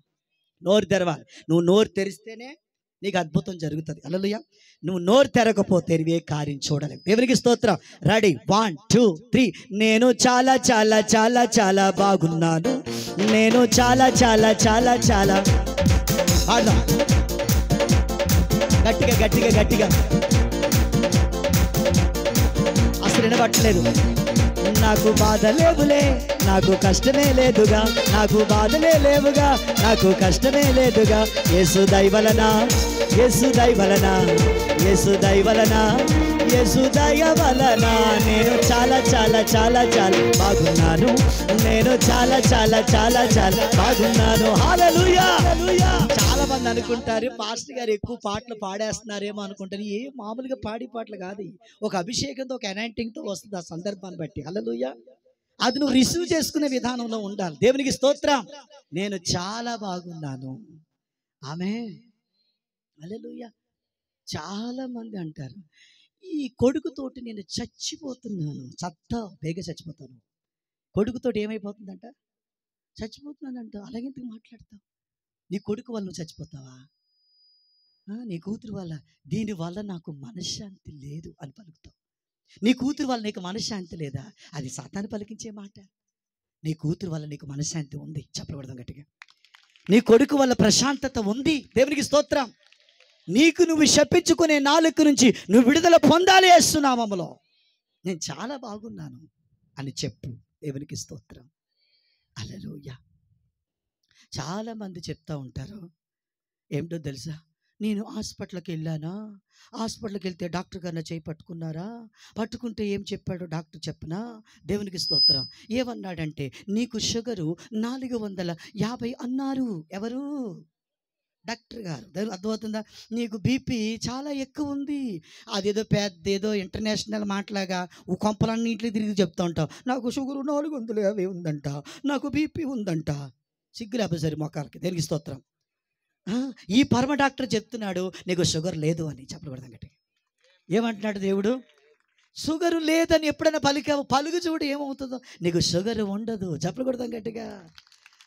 నోరు తెరవాలి. నువ్వు నోరు తెరిస్తేనే నీకు అద్భుతం జరుగుతుంది. హల్లెలూయా. నువ్వు నోరు తెరకపోతే నువ్వే కార్యం చూడలేవు. దేవునికి స్తోత్రం. రెడీ 1 2 3. నేను చాలా బాగున్నాను. నేను చాలా ఆడదాం. గట్టిగా అసలు వినబట్టలేదు. నాకు బాధ లేవులే, నాకు కష్టమే లేదుగా. నాకు బాధలే లేవుగా, నాకు కష్టమే లేదుగా. యేసు దయవలన యేసు దయ వలన నేను చాలా చాలా చాలా చాలా బాగున్నాను. నేను చాలా చాలా చాలా చాలా బాగున్నాను. హల్లెలూయా. చాలా మంది అనుకుంటారు పాస్టర్ గారు ఎక్కువ పాటలు పాడేస్తున్నారేమో అనుకుంటారు. ఏ మామూలుగా పాడి పాటలు కాదు, ఒక అభిషేకంతో ఒక అనాయింటింగ్తో వస్తుంది ఆ సందర్భాన్ని బట్టి. హల్లెలూయా. అది నువ్వు రిసీవ్ చేసుకునే విధానంలో ఉండాలి. దేవునికి స్తోత్రం. నేను చాలా బాగున్నాను. ఆమేన్. హల్లెలూయా. చాలా మంది అంటారు ఈ కొడుకుతోటి నేను చచ్చిపోతున్నాను. బేగ చచ్చిపోతాను. కొడుకుతోటి ఏమైపోతుందంట? చచ్చిపోతున్నానంట. అలాగెందుకు మాట్లాడతావు? నీ కొడుకు వల్ల నువ్వు చచ్చిపోతావా? నీ కూతురు వల్ల, దీనివల్ల నాకు మనశ్శాంతి లేదు అని పలుకుతావు. నీ కూతురు వల్ల నీకు మనశ్శాంతి లేదా? అది సాతాను పలికించే మాట. నీ కూతురు వల్ల నీకు మనశ్శాంతి ఉంది. చెప్పకూడదు గట్టిగా. నీ కొడుకు వల్ల ప్రశాంతత ఉంది. దేవునికి స్తోత్రం. నీకు నువ్వు శపించుకునే నాలుక నుంచి నువ్వు విడుదల పొందాలి యేసు నామములో. నేను చాలా బాగున్నాను అని చెప్పు. దేవునికి స్తోత్రం. హల్లెలూయా. చాలామంది చెప్తూ ఉంటారు, ఏమిటో తెలుసా, నేను హాస్పిటల్కి వెళ్ళానా, హాస్పిటల్కి వెళ్తే డాక్టర్ గారిని చేయి పట్టుకున్నారా, పట్టుకుంటే ఏం చెప్పాడో డాక్టర్ చెప్పనా? దేవునికి స్తోత్రం. ఏమన్నాడంటే నీకు షుగరు 450 అన్నారు. ఎవరు? డాక్టర్ గారు. అర్థమవుతుందా? నీకు బీపీ చాలా ఎక్కువ ఉంది. అదేదో పెద్దేదో ఇంటర్నేషనల్ మాటలాగా కొంపలన్నింటినీ తిరిగి చెప్తూ ఉంటావు. నాకు షుగరు 450 ఉందంట, నాకు బీపీ ఉందంట. సిగ్గు లేకపోతే సరే మొక్కలకి. దేనికి స్తోత్రం. ఈ పరమ డాక్టర్ చెప్తున్నాడు నీకు షుగర్ లేదు అని. చెప్పకూడదు గట్టిగా. ఏమంటున్నాడు దేవుడు? షుగరు లేదని ఎప్పుడైనా పలికావు? పలుగు చూడు ఏమవుతుందో. నీకు షుగర్ ఉండదు. చెప్పకూడదు గట్టిగా.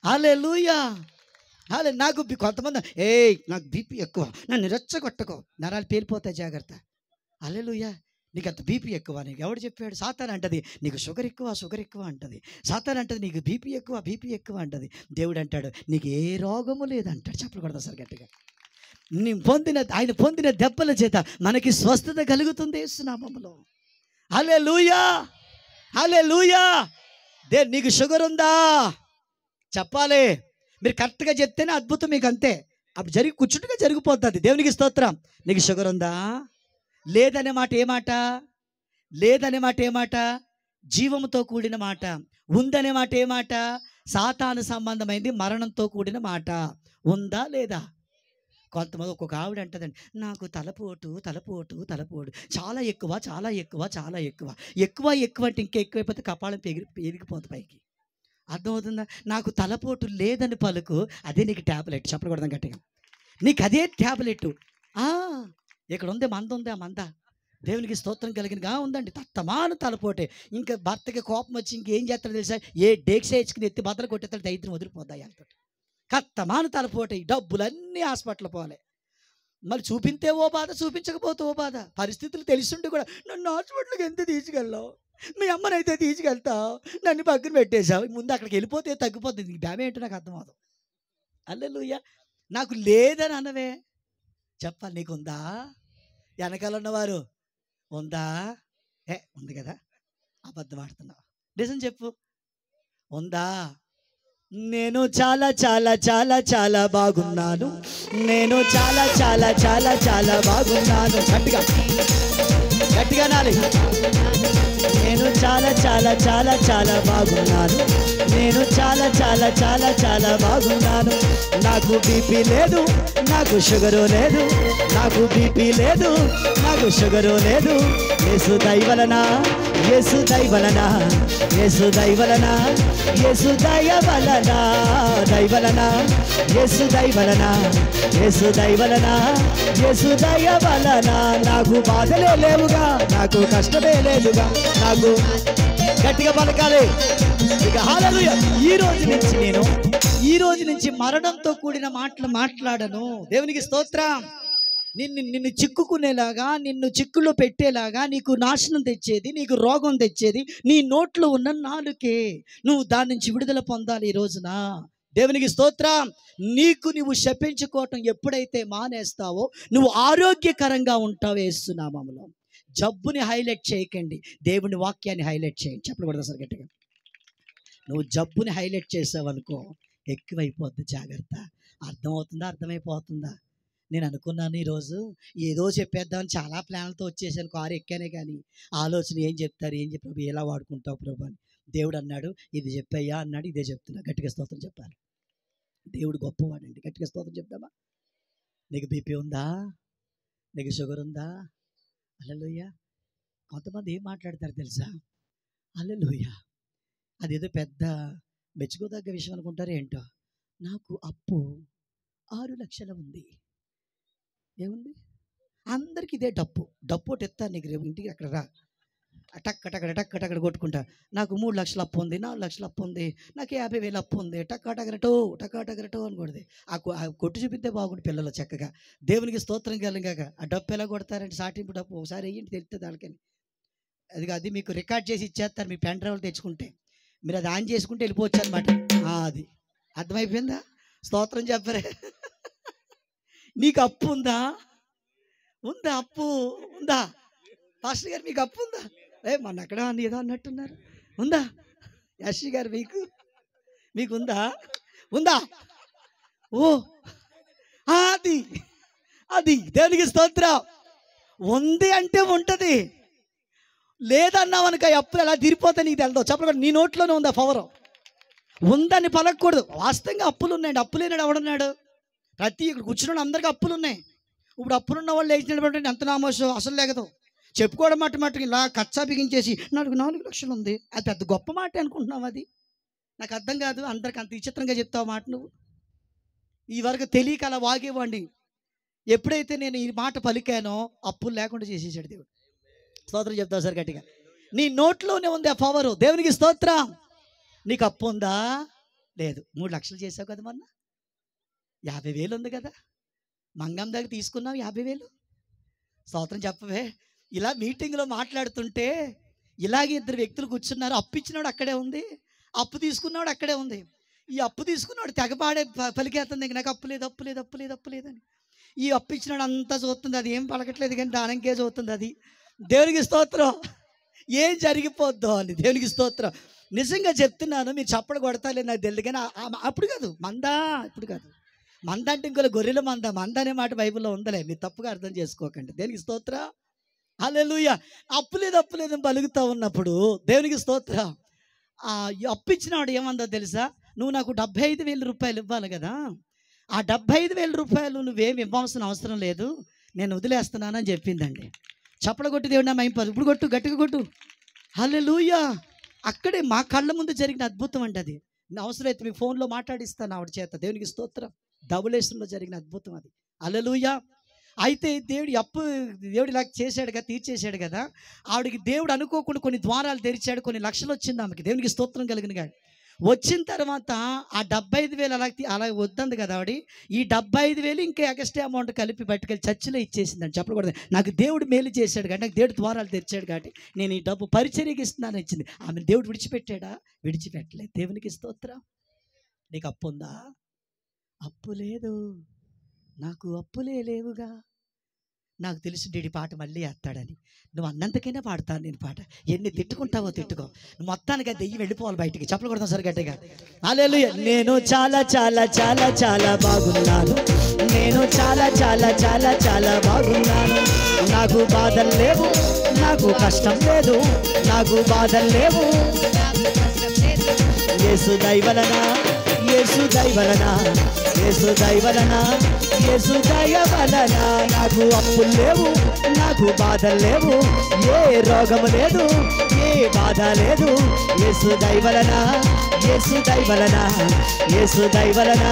హల్లెలూయా. నాకు కొంతమంది నాకు బీపీ ఎక్కువ, నన్ను రెచ్చగొట్టకో, నరాలు పేలిపోతాయి, జాగ్రత్త. హల్లెలూయా. నీకు అంత బీపీ ఎక్కువ. నీకు ఎవడు చెప్పాడు? సాతాను అంటది నీకు షుగర్ ఎక్కువ అంటది. సాతాను అంటది నీకు బీపీ ఎక్కువ అంటది. దేవుడు అంటాడు నీకు ఏ రోగము లేదంటాడు. చెప్పకూడదు సార్ గట్టిగా. ఆయన పొందిన దెబ్బల చేత మనకి స్వస్థత కలుగుతుంది యేసు నామములో. హల్లెలూయా. హల్లెలూయా. నీకు షుగర్ ఉందా చెప్పాలి. మీరు కరెక్ట్గా చెప్తేనే అద్భుతం మీకు, అంతే. అప్పుడు కూర్చుంటుగా జరిగిపోతుంది. దేవునికి స్తోత్రం. నీకు షుగర్ ఉందా? లేదనే మాట ఏ మాట? లేదనే మాట ఏ మాట? జీవముతో కూడిన మాట. ఉందనే మాట ఏ మాట? సాతాను సంబంధమైంది, మరణంతో కూడిన మాట. ఉందా లేదా? కొంతమంది ఒక్కొక్క ఆవిడ అంటదండి నాకు తలపోటు చాలా ఎక్కువ అంటే ఇంకా ఎక్కువైపోతే కపాలం పెరిగిపోతుంది పైకి. అర్థమవుతుందా? నాకు తలపోటు లేదని పలుకు, అదే నీకు ట్యాబ్లెట్. చెప్పకూడదు గట్టిగా. నీకు అదే ట్యాబ్లెట్. ఇక్కడ ఉంది, మంద ఉంది. ఆ మంద దేవునికి స్తోత్రం కలిగినగా ఉందండి. తత్తమాను తలపోటే. ఇంకా భర్తకి కోపం వచ్చి ఇంకేం చేస్తాడో తెలుసా? ఏ డేక్సే ఇచ్చుకుని ఎత్తి బద్దలు కొట్టేస్తాడు. దైత్యం వదిలిపోద్దాయి వాళ్ళతో. కత్తమాను తలపోటే. డబ్బులన్నీ హాస్పిటల్ పోలే. మళ్ళీ చూపింతే ఓ బాధ, చూపించకపోతే ఓ బాధ. పరిస్థితులు తెలిసిండి కూడా నన్ను హాస్పిటల్కి ఎంత తీసుకెళ్ళావు, మీ అమ్మనైతే తీసుకెళ్తావు, నన్ను పక్కన పెట్టేశావు. ముందు అక్కడికి వెళ్ళిపోతే తగ్గిపోతుంది. నీకు డ్యామే ఏంటో నాకు అర్థమవుతుంది. హల్లెలూయా. నాకు లేదని అనవే, చెప్పాలి. నీకు ఉందా? వెనకాల ఉన్నవారు ఉందా? ఉంది కదా, అబద్ధం ఆడుతున్నావు. నిజం చెప్పు. ఉందా? నేను చాలా చాలా చాలా చాలా బాగున్నాను. నేను చాలా చాలా చాలా చాలా బాగున్నాను. గట్టిగా నాలి. నేను చాలా చాలా చాలా చాలా బాగున్నాను. నేను చాలా చాలా చాలా చాలా బాగున్నాను. నాకు బీపీ లేదు, నాకు షుగరు లేదు. నాకు బీపీ లేదు, నాకు షుగరు లేదు. యేసు దయవలన, యేసు దయవలన, యేసు దయవలన, యేసు దయవలన, దయవలన, యేసు దయవలన, యేసు దయవలన, యేసు దయవలన. నాకు బాధలే లేవుగా, నాకు కష్టమే లేదుగా. నాకు గట్టిగా పలకాలి. ఇక హల్లెలూయా. ఈ రోజు నుంచి మరణంతో కూడిన మాటలు మాట్లాడను. దేవునికి స్తోత్రం. నిన్ను చిక్కుకునేలాగా, నిన్ను చిక్కులో పెట్టేలాగా, నీకు నాశనం తెచ్చేది, నీకు రోగం తెచ్చేది నీ నోట్లో ఉన్న నాలుకే. నువ్వు దాని నుంచి విడుదల పొందాలి ఈ రోజున. దేవునికి స్తోత్రం. నువ్వు శపించుకోవటం ఎప్పుడైతే మానేస్తావో నువ్వు ఆరోగ్యకరంగా ఉంటావు యేసు నామములో. జబ్బుని హైలైట్ చేయకండి, దేవుని వాక్యాన్ని హైలైట్ చేయండి. చెప్పకూడదు సార్ గట్టిగా. నువ్వు జబ్బుని హైలైట్ చేసావనుకో ఎక్కువైపోద్ది. జాగ్రత్త. అర్థమవుతుందా? అర్థమైపోతుందా? నేను అనుకున్నాను ఈరోజు ఏదో చెప్పేద్దామని చాలా ప్లాన్లతో వచ్చేసాను, కారు ఎక్కానే కానీ ఆలోచన ఏం చెప్తారు, ఏం చెప్పి ఎలా వాడుకుంటావు ప్రభు అని. దేవుడు అన్నాడు ఇది చెప్పయ్యా అన్నాడు, ఇదే చెప్తున్నా. గట్టిగా స్తోత్రం చెప్పాలి. దేవుడు గొప్పవాడండి. గట్టిగా స్తోత్రం చెప్తామా. నీకు బీపీ ఉందా, నీకు షుగర్ ఉందా? హల్లెలూయా. కొంతమంది ఏం మాట్లాడతారు తెలుసా? హల్లెలూయా. అదేదో పెద్ద మెచ్చుకోదగ్గ విషయం అనుకుంటారు ఏంటో. నాకు అప్పు 6 లక్షలు ఉంది. ఏముంది? అందరికి ఇదే డప్పు. డప్పు ఒకటి ఎత్తాను నీకు, రేపు ఇంటికి అక్కడ రా, టక్కడ కొట్టుకుంటా. నాకు 3 లక్షలు అప్పు ఉంది, 4 లక్షలు అప్పు ఉంది, నాకు 50,000 అప్పు ఉంది, టకాటగరటో అని కొడితే ఆ కొట్టు చూపిస్తే బాగుండు పిల్లలు చక్కగా. దేవునికి స్తోత్రం కలిగాక ఆ డప్పు ఎలా కొడతారంటే సాటింపు డప్పు ఒకసారి వేయండి తెలుస్తుంది వాళ్ళకని. అది మీకు రికార్డ్ చేసి ఇచ్చేస్తారు మీ పెన్ డ్రైవ్లు తెచ్చుకుంటే. మీరు అది ఆన్ చేసుకుంటే వెళ్ళిపోవచ్చు అనమాట. అది అర్థమైపోయిందా? స్తోత్రం చెప్పరే. నీకు అప్పు ఉందా? అప్పు ఉందా? పాస్టర్ గారు మీకు అప్పు ఉందా? మొన్న అక్కడ ఏదో అన్నట్టున్నారు. ఉందా? యశ్వి గారు మీకు ఉందా? ఓ అది దేవునికి స్తోత్రం. ఉంది అంటే ఉంటుంది, లేదన్నావు అనుక అప్పులు ఎలా తీరిపోతే నీకు వెళ్తావు. చెప్పకూడదు, నీ నోట్లోనే ఉందా పవర్. ఉందని పలకూడదు. వాస్తవంగా అప్పులు ఉన్నాయండి. అప్పు లేనాడు ఎవడున్నాడు? ఇక్కడ కూర్చున్న అందరికీ అప్పులు ఉన్నాయి. ఇప్పుడు అప్పులున్న వాళ్ళు లేచినటువంటి ఎంత నామోషం అసలు లేకదు. చెప్పుకోవడం మట్టుకు ఇలా కచ్చా బిగించేసి నాకు 4 లక్షలు ఉంది, అది పెద్ద గొప్ప మాట అనుకుంటున్నావు. అది నాకు అర్థం కాదు. అందరికి అంత విచిత్రంగా చెప్తావు మాట నువ్వు. ఈ వరకు తెలియక అలా వాగేవాడిని. ఎప్పుడైతే నేను ఈ మాట పలికానో అప్పులు లేకుండా చేసేసాడు దేవుడు. స్తోత్రం చెప్తావు సార్ గట్టిగా. నీ నోట్లోనే ఉంది ఆ పవరు. దేవునికి స్తోత్రం. నీకు అప్పు ఉందా? లేదు. 3 లక్షలు చేసావు కదా మొన్న. 50,000 ఉంది కదా, మంగం దగ్గర తీసుకున్నావు 50,000. స్తోత్రం చెప్పవే. ఇలా మీటింగ్లో మాట్లాడుతుంటే ఇలాగే 2 వ్యక్తులు కూర్చున్నారు. అప్పు ఇచ్చినవాడు అక్కడే ఉంది, అప్పు తీసుకున్నవాడు అక్కడే ఉంది. ఈ అప్పు తీసుకున్నవాడు తెగపాడే పలికేస్తుంది, నాకు అప్పు లేదని. ఈ అప్పు ఇచ్చినాడు అంతా చూస్తుంది, అది ఏం పలకట్లేదు కానీ దానికే చూస్తుంది. అది దేవునికి స్తోత్రం. ఏం జరిగిపోద్దో అని. దేవునికి స్తోత్రం. నిజంగా చెప్తున్నాను, మీరు చప్పడ కొడతాలే నాకు తెలియదు కానీ అప్పుడు కాదు ఇప్పుడు కాదు. మంద అంటే ఇంకో గొర్రెల మంద అనే మాట బైబిల్లో ఉందలే, మీరు తప్పుగా అర్థం చేసుకోకండి. దేవునికి స్తోత్రం. హల్లెలూయా. అప్పు లేదు పలుకుతా ఉన్నప్పుడు దేవునికి స్తోత్రం. అప్పు ఇచ్చినవాడు ఏమందో తెలుసా? నువ్వు నాకు 75,000 రూపాయలు ఇవ్వాలి కదా, ఆ 75,000 రూపాయలు నువ్వేమి ఇవ్వాల్సిన అవసరం లేదు, నేను వదిలేస్తున్నానని చెప్పిందండి. చప్పడ కొట్టి దేవుడు నా మైంపారు. ఇప్పుడు కొట్టు, గట్టిగా కొట్టు. హల్లెలూయా. అక్కడే మా కళ్ళ ముందు జరిగిన అద్భుతం అండి అది. అవసరమైతే మీకు ఫోన్లో మాట్లాడిస్తాను ఆవిడ చేత. దేవునికి స్తోత్రం. ధవళేశ్వరంలో జరిగిన అద్భుతం అది. హల్లెలూయా. అయితే దేవుడు ఇలా చేశాడు కదా, తీర్చేశాడు కదా. ఆవిడకి దేవుడు అనుకోకుండా కొన్ని ద్వారాలు తెరిచాడు, కొన్ని లక్షలు వచ్చింది ఆమెకి. దేవునికి స్తోత్రం కలిగిన గాడు. వచ్చిన తర్వాత ఆ 75,000 అలా వద్దంది కదా ఆవిడ. ఈ 75,000 ఇంకా ఎక్స్ట్రా అమౌంట్ కలిపి పట్టుకెళ్ళి చర్చిలో ఇచ్చేసిందని. చెప్పకూడదు. నాకు దేవుడు మేలు చేశాడు కాబట్టి, నాకు దేవుడు ద్వారాలు తెరిచాడు కాబట్టి నేను ఈ డబ్బు పరిచర్యకి ఇస్తున్నాను ఇచ్చింది. ఆమె దేవుడు విడిచిపెట్టాడా? విడిచిపెట్టలేదు. దేవునికి స్తోత్రం. నీకు అప్పు ఉందా? అప్పు లేదు. నాకు అప్పులే లేవుగా. నాకు తెలిసి డీడి పాట మళ్ళీ వేస్తాడని. నువ్వు అన్నంతకైనా పాడతాను నేను పాట. ఎన్ని తిట్టుకుంటావో తిట్టుకో, నువ్వు మొత్తానికి దెయ్యం వెళ్ళిపోవాలి బయటికి. చెప్పలు కొడతాం సరే గట్టిగా. హల్లెలూయా. నేను చాలా చాలా చాలా చాలా బాగున్నాను. నేను చాలా చాలా చాలా చాలా బాగున్నాను. నాకు బాధలు లేవు, నాకు కష్టం లేదు, నాకు బాధలు లేవు. యేసు దయవలన, యేసు దయవలన, యేసు దయవలన, యేసు దయవలన. నాకు అప్పులు లేవు, నాకు బాధలు లేవు, ఏ రోగము లేదు, ఏ బాధ లేదు. యేసు దయవలన, యేసు దయవలన, యేసు దయవలన,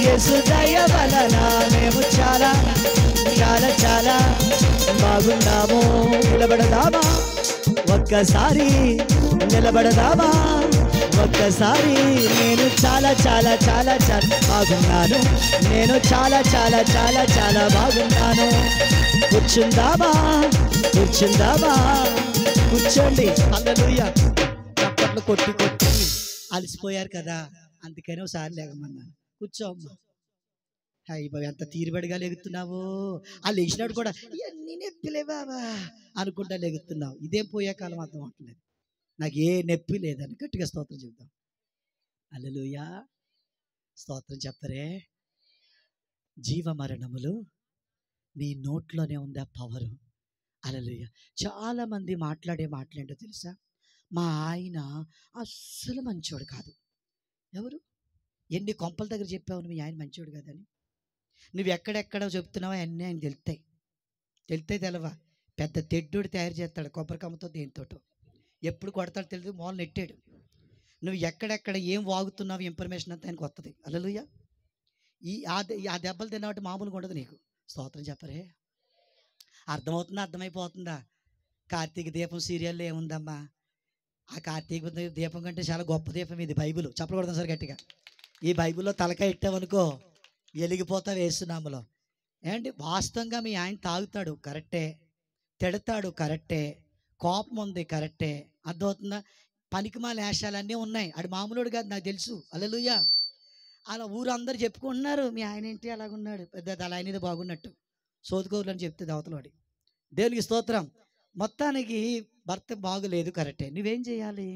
యేసు దయవలన. మేము చాలా చాలా చాలా బాగున్నాము. నిలబడదామా ఒక్కసారి? నిలబడదామా ఒక్కసారి? నేను చాలా చాలా చాలా చాలా బాగున్నాను. నేను చాలా చాలా చాలా చాలా బాగున్నాను. కూర్చుందామా కూర్చోండి. హల్లెలూయా. చప్పట్లు కొట్టి అలసిపోయారు కదా, అందుకని ఒకసారి లేకమన్నా. కూర్చోమ్మా. హాయ్ బాబు, ఎంత తీరుబడిగా లెగుతున్నావు. ఆ లేచినాడు కూడా ఎన్ని నొప్పిలే బాబా అనుకుంటా లెగుతున్నావు. ఇదేం పోయే కాలం అర్థం అవట్లేదు. నాకు ఏ నొప్పి లేదని గట్టిగా స్తోత్రం చెప్తాం. హల్లెలూయా. స్తోత్రం చెప్పరే. జీవ మరణములు నీ నోట్లోనే ఉంది ఆ పవరు. హల్లెలూయా. చాలామంది మాట్లాడే మాటలేంటో తెలుసా? మా ఆయన అస్సలు మంచోడు కాదు. ఎవరు? ఎన్ని కొంపల దగ్గర చెప్పావు మీ ఆయన మంచోడు కాదని? నువ్వు ఎక్కడెక్కడ చెప్తున్నావో అన్నీ ఆయన తెలుస్తాయి తెలవా? పెద్ద తెడ్డోడు తయారు చేస్తాడు కొబ్బరికమ్మతో దేనితోటో. ఎప్పుడు కొడతాడు తెలియదు, మూల నెట్టాడు. నువ్వు ఎక్కడెక్కడ ఏం వాగుతున్నావు ఇన్ఫర్మేషన్ అంతా ఆయనకు వస్తుంది. హల్లెలూయా. ఆ దెబ్బలు తిన్నవాటి మామూలుగా ఉండదు నీకు. స్తోత్రం చెప్పరే. అర్థమవుతుందా? అర్థమైపోతుందా? కార్తీక దీపం సీరియల్లో ఏముందమ్మా? ఆ కార్తీక దీపం కంటే చాలా గొప్ప దీపం ఇది బైబిల్. చెప్పకూడదు సార్ గట్టిగా. ఈ బైబిల్లో తలకాయ ఇట్టావనుకో వెలిగిపోతావు యేసునామములో. ఏంటి వాస్తవంగా మీ ఆయన తాగుతాడు కరెక్టే, తిడతాడు కరెక్టే, కోపం ఉంది కరెక్టే, అర్థమవుతుందా? పనికిమాల వేషాలన్నీ ఉన్నాయి. ఆడు మామూలుడు కాదు, నాకు తెలుసు. హల్లెలూయా. అలా ఊరందరూ చెప్పుకుంటున్నారు మీ ఆయన ఏంటి అలాగున్నాడు, పెద్ద అలా ఆయన బాగున్నట్టు సోదుకోరులు అని చెప్తుంది అవతలవాడి. దేవునికి స్తోత్రం. మొత్తానికి భర్త బాగులేదు కరెక్టే. నువ్వేం చేయాలి?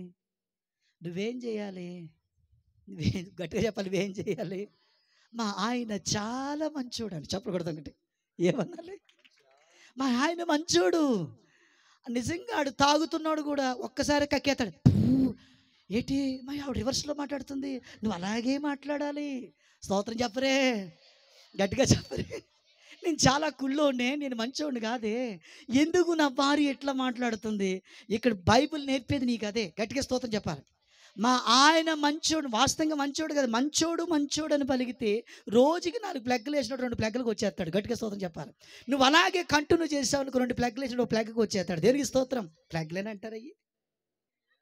గట్టిగా చెప్పాలి. నువ్వేం చేయాలి? మా ఆయన చాలా మంచోడు అని చెప్పకూడదు. ఒకటి ఏమన్నాలి? మా ఆయన మంచోడు. నిజంగా ఆడు తాగుతున్నాడు కూడా ఒక్కసారి కక్కేస్తాడు. ఏంటి మా ఆవిడ రివర్స్లో మాట్లాడుతుంది, నువ్వు అలాగే మాట్లాడాలి. స్తోత్రం చెప్పరే, గట్టిగా చెప్పరే. నేను చాలా కుళ్ళోనే, నేను మంచోడిని కాదే. ఎందుకు నా భార్య ఎట్లా మాట్లాడుతుంది? ఇక్కడ బైబిల్ నేర్పేది నీకు అదే. గట్టిగా స్తోత్రం చెప్పాలి. మా ఆయన మంచోడు, వాస్తవంగా మంచోడు కదా. మంచోడు అని పలికితే రోజుకి 4 ప్లగ్గులు వేసినట్టు 2 ప్లగ్గులకు వచ్చేస్తాడు. గట్టిగా స్తోత్రం చెప్పాలి. నువ్వు అలాగే కంటిన్యూ చేసావు అనుకో 2 ప్లగ్గులు వేసినట్టు 1 ప్లగ్గుకు వచ్చేస్తాడు. దేనికి స్తోత్రం. ప్లగ్గులని అంటారు అయ్యి,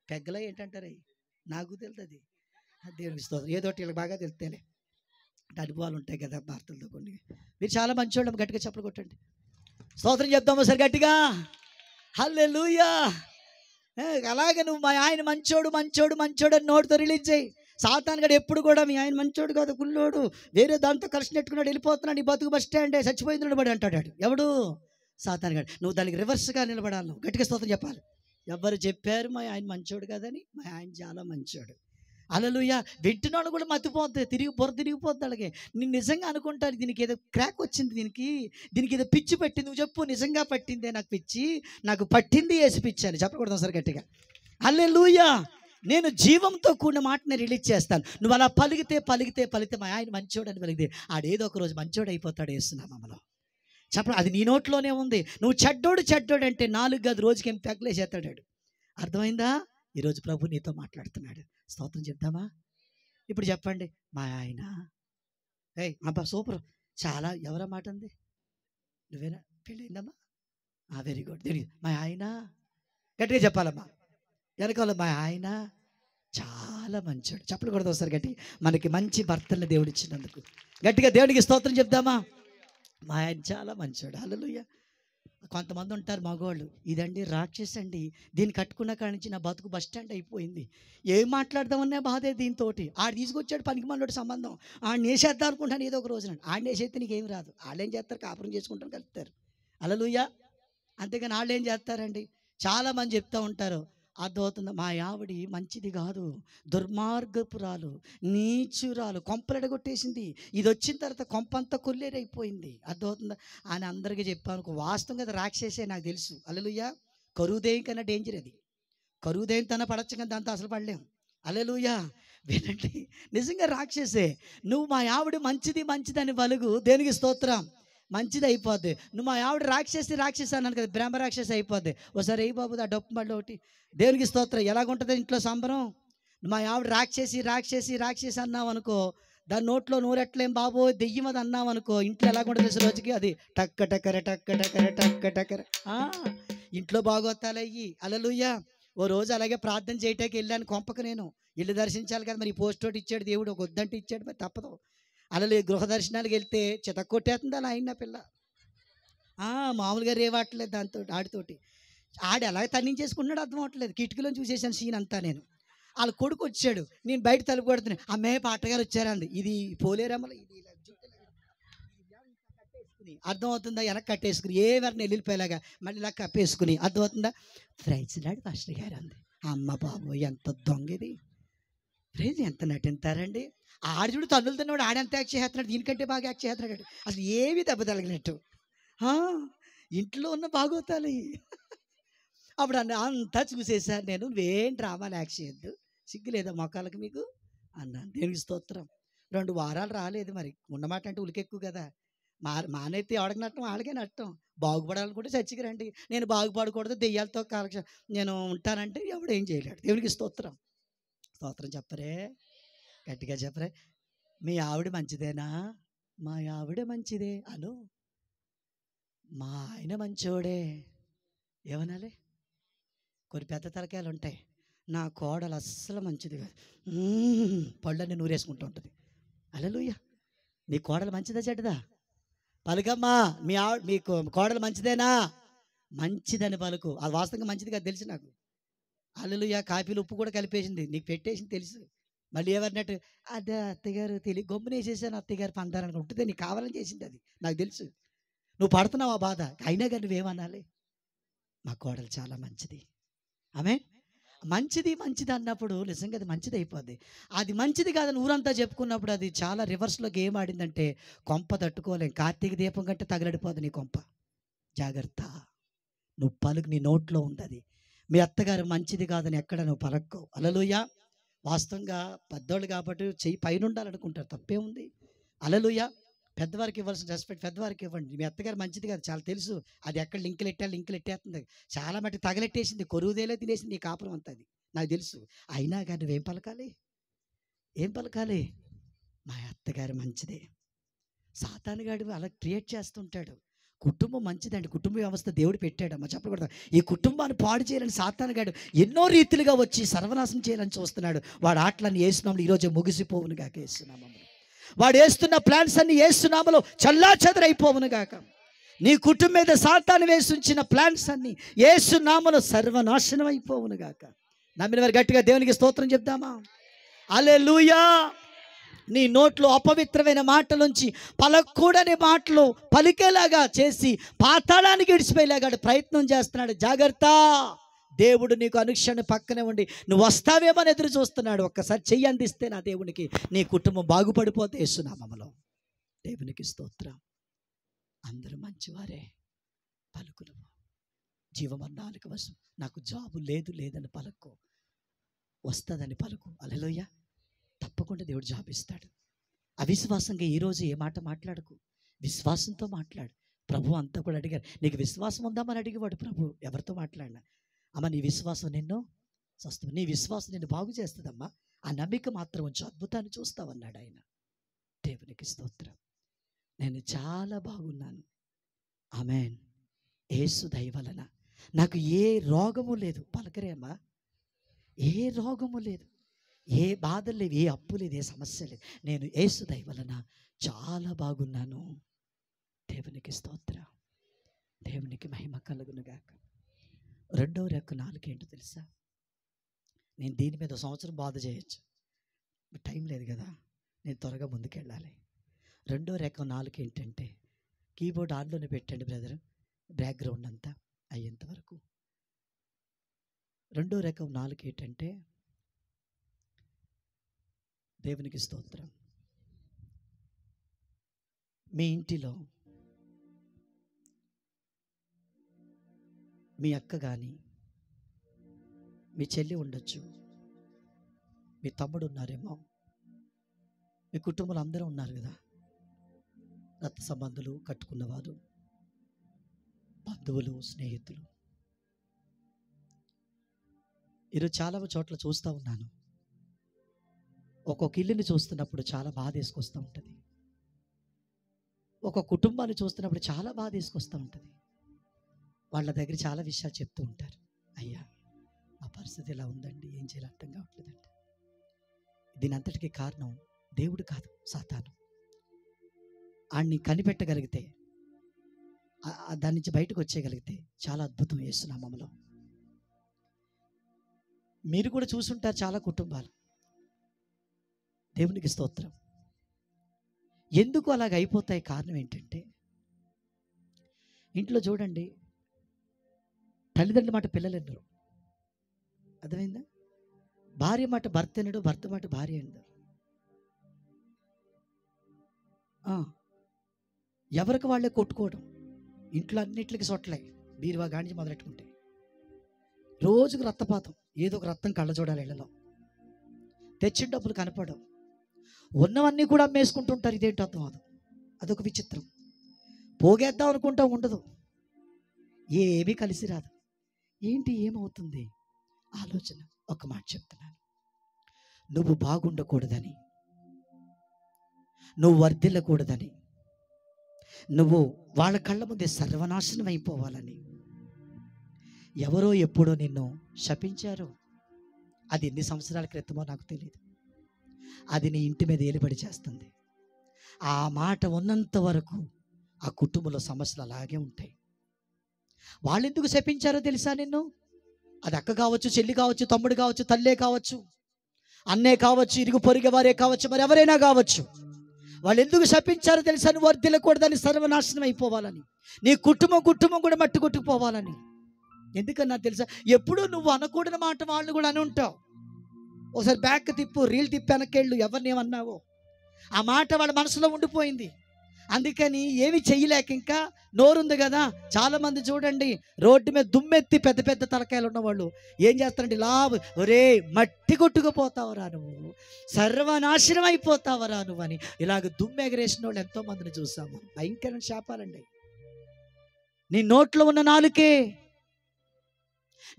పెగ్గలా ఏంటంటారు అయ్యి, నాకు తెలుస్తుంది. దేవునికి స్తోత్రం. ఏదో వీళ్ళకి బాగా తెలుస్తేనే అనుభవాలు ఉంటాయి కదా భర్తలతో కొన్ని. మీరు చాలా మంచోళ్ళు, గట్టిగా చప్పలు కొట్టండి. స్తోత్రం చెప్తాము సార్ గట్టిగా. హల్లెలూయా. అలాగే నువ్వు మా ఆయన మంచోడు అని నోటితో రిలీజ్ చేయి. సాతాను గడు ఎప్పుడు కూడా మీ ఆయన మంచోడు కాదు, కుళ్ళోడు, వేరే దాంతో కలిసి నెట్టుకున్నాడు, వెళ్ళిపోతున్నాడు, నీ బతుకు బస్ స్టాండే, చచ్చిపోయింది నిలబడి అంటాడు. ఎవడు? సాతాను గడు. నువ్వు దానికి రివర్స్గా నిలబడాలి. నువ్వు గట్టిగా స్తోత్రం చెప్పాలి. ఎవరు చెప్పారు మా ఆయన మంచోడు కాదని? మా ఆయన చాలా మంచోడు. హల్లెలూయా. వింటున్నాడు కూడా మతిపోద్ది, బుర్ర తిరిగిపోద్ది. అలాగే నేను నిజంగా అనుకుంటాను దీనికి ఏదో క్రాక్ వచ్చింది, దీనికి ఏదో పిచ్చి పట్టింది. నువ్వు చెప్పు, నిజంగా పట్టిందే నాకు పిచ్చి, నాకు పట్టింది యేసు పిచ్చి అని చెప్పకూడదు సార్ గట్టిగా. హల్లెలూయా. నేను జీవంతో కూడిన మాటని రిలీజ్ చేస్తాను. నువ్వు అలా పలిగితే మా ఆయన మంచోడు అని పలిగితే ఆడేదో ఒక రోజు మంచోడు అయిపోతాడు యేసునామములో. చెప్పడం అది నీ నోట్లోనే ఉంది. నువ్వు చెడ్డోడు అంటే 4 గది రోజుకి ఏం పెగ్గలేసేస్తాడు. అర్థమైందా? ఈరోజు ప్రభు నీతో మాట్లాడుతున్నాడు. స్తోత్రం చెప్తామా? ఇప్పుడు చెప్పండి. మా ఆయన అబ్బా సూపర్, చాలా ఎవరా మాట ఉంది? నువ్వేనా? పెళ్ళయిందమ్మా? Very good. తెలియదు. మా ఆయన గట్టిగా చెప్పాలమ్మా. వెనకాల మా ఆయన చాలా మంచోడు. చెప్పకూడదు ఒకసారి గట్టి. మనకి మంచి భర్తల్ని దేవుడు ఇచ్చినందుకు గట్టిగా దేవుడికి స్తోత్రం చెప్దామా? మా ఆయన చాలా మంచోడు. హల్లెలూయా. కొంతమంది ఉంటారు మగవాళ్ళు, ఇదండి రాక్షసి అండి, దీన్ని కట్టుకున్న కాడి నుంచి నా బతుకు బస్ స్టాండ్ అయిపోయింది, ఏం మాట్లాడదామన్నా బాధే దీంతో. ఆడు తీసుకొచ్చాడు పనికి మనోడి సంబంధం, ఆడిని వేసేద్దాం అనుకుంటాను ఏదో ఒక రోజున. ఆడిని వేసేస్తే నీకేం రాదు. వాళ్ళు ఏం చేస్తారు? కాపురం చేసుకుంటాను కలుపుతారు. హల్లెలూయా. అంతేగాని వాళ్ళు ఏం చేస్తారండి? చాలామంది చెప్తూ ఉంటారు, అర్థమవుతుంది, మా ఆవిడి మంచిది కాదు, దుర్మార్గపురాలు, నీచురాలు, కొంపలెడగొట్టేసింది, ఇది వచ్చిన తర్వాత కొంపంతా కొల్లేరైపోయింది. అర్థమవుతుందా అని అందరికీ చెప్పాను. వాస్తవం కదా, రాక్షసే, నాకు తెలుసు. హల్లెలూయా. కరువుదేయం కన్నా డేంజర్ అది. కరువుదేయం తన పడచ్చు కానీ దాంతో అసలు పడలేం. హల్లెలూయా. వినండి, నిజంగా రాక్షసే. నువ్వు మా ఆవిడ మంచిదని పలుగు, దేనికి స్తోత్రం, మంచిది అయిపోద్ది. నువ్వు మా ఆవిడ రాక్షసి అన్నాను కదా, బ్రహ్మ రాక్షసి అయిపోద్ది. ఒకసారి అయ్యి బాబు ఆ డప్పు మళ్ళీ ఒకటి. దేవునికి స్తోత్రం. ఎలాగుంటుంది ఇంట్లో సంబరం? మా ఆవిడ రాక్షసి అన్నావు అనుకో, దాని నోట్లో నూరెట్లేం బాబో దెయ్యం అది అన్నావు అనుకో, ఇంట్లో ఎలాగుంటుంది రోజుకి? అది టక్క టక్కర. ఇంట్లో బాగోతాలయ్యి. హల్లెలూయా. ఓ రోజు అలాగే ప్రార్థన చేయటానికి వెళ్ళాను కొంపకు. నేను ఇల్లు దర్శించాలి కదా, మరి ఈ పోస్ట్ ఒకటి ఇచ్చాడు దేవుడు, ఒక వద్దంటే ఇచ్చాడు, మరి తప్పదు. అలా గృహ దర్శనాలకు వెళ్తే చితక్కొట్టేస్తుంది అలా ఆయన పిల్ల. మామూలుగా రేవాట్లేదు దాంతో, ఆడితోటి. ఆడు ఎలా తన్నించేసుకుంటున్నాడు అర్థం అవ్వట్లేదు. కిటికీలో చూసేసాను సీన్ అంతా. నేను వాళ్ళ కొడుకు వచ్చాడు, నేను బయట తలుపు కొడుతున్నాను, అమ్మే పాటగారు వచ్చారంది. ఇది పోలేరమ్మలో ఇది కట్టేసుకుని, అర్థమవుతుందా, వెనక్కి కట్టేసుకుని ఎవరిని వెళ్ళిపోయేలాగా మళ్ళీ ఇలా కప్పేసుకుని, అర్థమవుతుందా, ప్రైజ్ లాడు పాస్టర్ గారు అంది. అమ్మ బాబు ఎంత దొంగది, ప్రైజ్ ఎంత నటింతారండి. ఆడుచుడు తన్నులు తిన్నాడు, ఆడెంత యాక్ట్ చేస్తున్నాడు, దీనికంటే బాగా యాక్ట్ చేస్తున్నాడు. అసలు ఏవి దెబ్బ తగిలినట్టు. ఆ, ఇంట్లో ఉన్న బాగోతాలు అప్పుడు అంతా చూసేసాను నేను. నువ్వేం డ్రామాలు యాక్ట్ చేయొద్దు, సిగ్గు లేదా మొక్కలకి మీకు అన్నాను. దేవునికి స్తోత్రం. 2 వారాలు రాలేదు. మరి ఉన్నమాట అంటే ఉలికెక్కువ కదా. మానైతే ఎవడికి నట్టం వాళ్ళకే నట్టం. బాగుపడాలనుకుంటే చచ్చికి రండి. నేను బాగుపడకూడదు, దెయ్యాలతో నేను ఉంటానంటే ఎవడు ఏం చేయలేడు. దేవునికి స్తోత్రం. స్తోత్రం చెప్పరే, గట్టిగా చెప్పరే. మీ ఆవిడ మంచిదేనా? మా ఆవిడ మంచిదే అను. మా ఆయన మంచోడే ఏమనాలి? కొన్ని పెద్ద తలకాయలు ఉంటాయి. నా కోడలు అస్సలు మంచిది కాదు, పళ్ళని నూరేసుకుంటూ ఉంటుంది. హల్లెలూయా. మీ కోడలు మంచిదా చెడ్డదా? పలుకమ్మా. మీకు కోడలు మంచిదేనా? మంచిదని పలుకు. అది వాస్తవంగా మంచిది కాదు తెలుసు నాకు. హల్లెలూయా. కాఫీలు ఉప్పు కూడా కలిపేసింది, నీకు పెట్టేసింది తెలుసు. మళ్ళీ ఎవరినట్టు అదే అత్తగారు తెలియ గమ్మునేసేసాను అత్తగారు పందారని ఉంటుంది. నీకు కావాలని చేసింది, అది నాకు తెలుసు. నువ్వు పడుతున్నావు ఆ బాధ. అయినా కానీ నువ్వేమనాలి? మా కోడలు చాలా మంచిది. ఆమె మంచిది మంచిది అన్నప్పుడు నిజంగా అది మంచిది అయిపోద్ది. అది మంచిది కాదని ఊరంతా చెప్పుకున్నప్పుడు అది చాలా రివర్స్లో గేమ్ ఆడిందంటే కొంప తట్టుకోలేం. కార్తీక దీపం కంటే తగలడిపోదు నీ కొంప. జాగ్రత్త. నువ్వు పలుకు, నీ నోట్లో ఉంది. మీ అత్తగారు మంచిది కాదని ఎక్కడ నువ్వు పలక్కవు. హల్లెలూయా. వాస్తవంగా పెద్దోళ్ళు కాబట్టి చెయ్యి పైన ఉండాలనుకుంటారు, తప్పే ఉంది. హల్లెలూయా. పెద్దవారికి ఇవ్వాల్సిన రెస్పెక్ట్ పెద్దవారికి ఇవ్వండి. మీ అత్తగారు మంచిది కాదు చాలా తెలుసు. అది ఎక్కడ లింకులు ఎట్టేస్తుంది. చాలా మట్టి తగలెట్టేసింది, కొరువుదేలే తినేసింది నీ కాపురం అంతా, అది నాకు తెలుసు. అయినా కానీ నువ్వేం పలకాలి? ఏం పలకాలి? మా అత్తగారు మంచిదే. సాతానుగాడు అలా క్రియేట్ చేస్తుంటాడు. కుటుంబం మంచిదండి, కుటుంబ వ్యవస్థ దేవుడు పెట్టాడమ్మా. చెప్పకూడదు. ఈ కుటుంబాన్ని పాడు చేయాలని సాతానుగాడు ఎన్నో రీతిలుగా వచ్చి సర్వనాశనం చేయాలని చూస్తున్నాడు. వాడు ఆటలన్నీ వేస్తున్నాము ఈరోజు ముగిసిపోవును గాక వేస్తున్నాము. వాడు వేస్తున్న ప్లాన్స్ అన్ని ఏసునామలో చల్లా చెదరైపోవును గాక. నీ కుటుంబం మీద సాతాను వేసి ఉంచిన ప్లాన్స్ అన్ని ఏసునామలో సర్వనాశనం అయిపోవును గాక. నమ్మిన వారు గట్టిగా దేవునికి స్తోత్రం చెప్దామా? హల్లెలూయా. నీ నోట్లో అపవిత్రమైన మాటలుంచి పలకూడని మాటలు పలికేలాగా చేసి పాతాళానికి ఇడిచిపోయేలాగా ప్రయత్నం చేస్తున్నాడు. జాగ్రత్త. దేవుడు నీకు అనుక్షణం పక్కనే ఉండి నువ్వు వస్తావేమని ఎదురు చూస్తున్నాడు. ఒక్కసారి చెయ్యి అందిస్తే నా దేవునికి నీ కుటుంబం బాగుపడిపోతే యేసునామములో. దేవునికి స్తోత్రం. అందరూ మంచివారే పలుకు. నువ్వు జీవమరణాలకు వశం. నాకు జాబు లేదని పలుకు, వస్తుందని పలుకు. హల్లెలూయా. తప్పకుండా దేవుడు జాబ్ ఇస్తాడు. అవిశ్వాసంగా ఈరోజు ఏ మాట మాట్లాడకు, విశ్వాసంతో మాట్లాడు. ప్రభు అంతా కూడా అడిగారు, నీకు విశ్వాసం ఉందామని అడిగేవాడు ప్రభు. ఎవరితో మాట్లాడినా, అమ్మ నీ విశ్వాసం నిన్ను స్వస్థం, నీ విశ్వాసం నిన్ను బాగు చేస్తుందమ్మా, ఆ నమ్మిక మాత్రం ఉంచు, అద్భుతాన్ని చూస్తావన్నాడు ఆయన. దేవునికి స్తోత్రం. నేను చాలా బాగున్నాను. ఆమేన్. యేసు దయ వలన నాకు ఏ రోగము లేదు. పలకరే అమ్మా. ఏ రోగము లేదు, ఏ బాధలు లేవు, ఏ అప్పు లేదు, ఏ సమస్య లేదు. నేను యేసు దయ వలన చాలా బాగున్నాను. దేవునికి స్తోత్రం. దేవునికి మహిమ కలుగునుగాక. 2వ రెక్క 4 ఏంటో తెలుసా? నేను దీని మీద సంవత్సరం బాధ చేయొచ్చు, టైం లేదు కదా, నేను త్వరగా ముందుకెళ్ళాలి. 2వ రెక్క 4 ఏంటంటే, కీబోర్డ్ ఆన్లోనే పెట్టండి బ్రదర్, బ్యాక్గ్రౌండ్ అంతా అయ్యేంత వరకు. 2వ రెక్క 4 ఏంటంటే, దేవునికి స్తోత్రం. మీ ఇంటిలో మీ అక్క కానీ మీ చెల్లి ఉండొచ్చు, మీ తమ్ముడు ఉన్నారేమో, మీ కుటుంబంలో అందరూ ఉన్నారు కదా, రక్త సంబంధులు, కట్టుకున్నవారు, బంధువులు, స్నేహితులు. ఈరోజు చాలా చోట్ల చూస్తూ ఉన్నాను, ఒక్కొక్క ఇల్లుని చూస్తున్నప్పుడు చాలా బాధ వేసుకొస్తూ ఉంటుంది, ఒక కుటుంబాన్ని చూస్తున్నప్పుడు చాలా బాధ వేసుకొస్తూ ఉంటుంది. వాళ్ళ దగ్గర చాలా విషయాలు చెప్తూ ఉంటారు. అయ్యా ఆ పరిస్థితి ఇలా ఉందండి, ఏం చేయాలి అర్థం కావట్లేదంట. దీని అంతటికీ కారణం దేవుడు కాదు, సాతాను. ఆడిని కనిపెట్టగలిగితే, దాని నుంచి బయటకు వచ్చేయగలిగితే చాలా అద్భుతం యేసు నామములో. మీరు కూడా చూసుంటారు చాలా కుటుంబాలు. దేవునికి స్తోత్రం. ఎందుకు అలాగ అయిపోతాయి? కారణం ఏంటంటే, ఇంట్లో చూడండి, తల్లిదండ్రుల మాట పిల్లలు ఎన్నరు, అర్థమైందా? భార్య మాట భర్త ఎన్నడు, భర్త మాట భార్య ఎన్నడు. ఎవరికి వాళ్ళే కొట్టుకోవడం, ఇంట్లో అన్నిటికి సొట్లే, బీరువా గాంచి మొదలెట్టుకుంటే రోజుకు రక్తపాతం, ఏదో ఒక రక్తం కళ్ళ చూడాలి ఇళ్ళలో. తెచ్చిన డబ్బులు కనపడవు, ఉన్నవన్నీ కూడా అమ్మేసుకుంటుంటారు. ఇదేంటి అర్థం అదు, అదొక విచిత్రం. పోగేద్దాం అనుకుంటా ఉండదు, ఏమీ కలిసి రాదు. ఏంటి ఏమవుతుంది ఆలోచన. ఒక మాట చెప్తున్నాను, నువ్వు బాగుండకూడదని, నువ్వు వర్ధిల్లకూడదని, నువ్వు వాళ్ళ కళ్ళ ముందే సర్వనాశనం అయిపోవాలని ఎవరో ఎప్పుడో నిన్ను శపించారు. అది ఎన్ని సంవత్సరాల క్రితమో నాకు తెలియదు. అది నీ ఇంటి మీద ఏలుబడి చేస్తుంది. ఆ మాట ఉన్నంత వరకు ఆ కుటుంబంలో సమస్యలు అలాగే ఉంటాయి. వాళ్ళు ఎందుకు శపించారో తెలుసా నిన్ను? అది అక్క కావచ్చు, చెల్లి కావచ్చు, తమ్ముడు కావచ్చు, తల్లే కావచ్చు, అన్నే కావచ్చు, ఇరుగు పొరుగు వారే కావచ్చు, మరి ఎవరైనా కావచ్చు. వాళ్ళు ఎందుకు శపించారో తెలుసా? నువ్వు వర్ధిల్లకూడదని, సర్వనాశనం అయిపోవాలని, నీ కుటుంబం కూడా మట్టి కొట్టుకుపోవాలని. ఎందుకన్నా తెలుసా? ఎప్పుడూ నువ్వు అనకూడని మాట వాళ్ళు కూడా అని ఉంటావు. ఒకసారి బ్యాక్ తిప్పు, రీల్ తిప్పి వెనకెళ్ళు, ఎవరిని ఏమన్నావో ఆ మాట వాళ్ళ మనసులో ఉండిపోయింది. అందుకని ఏమి చెయ్యలేక ఇంకా నోరుంది కదా. చాలామంది చూడండి, రోడ్డు మీద దుమ్మెత్తి పెద్ద పెద్ద తలకాయలు ఉన్నవాళ్ళు ఏం చేస్తారంటే, ఇలా ఒరే మట్టి కొట్టుకుపోతావరా నువ్వు, సర్వనాశనం అయిపోతావరా నువ్వు అని ఇలాగ దుమ్మెగరేసిన వాళ్ళు ఎంతోమందిని చూసాము. భయంకరమైన శాపాలండి. నీ నోట్లో ఉన్న నాలుకే,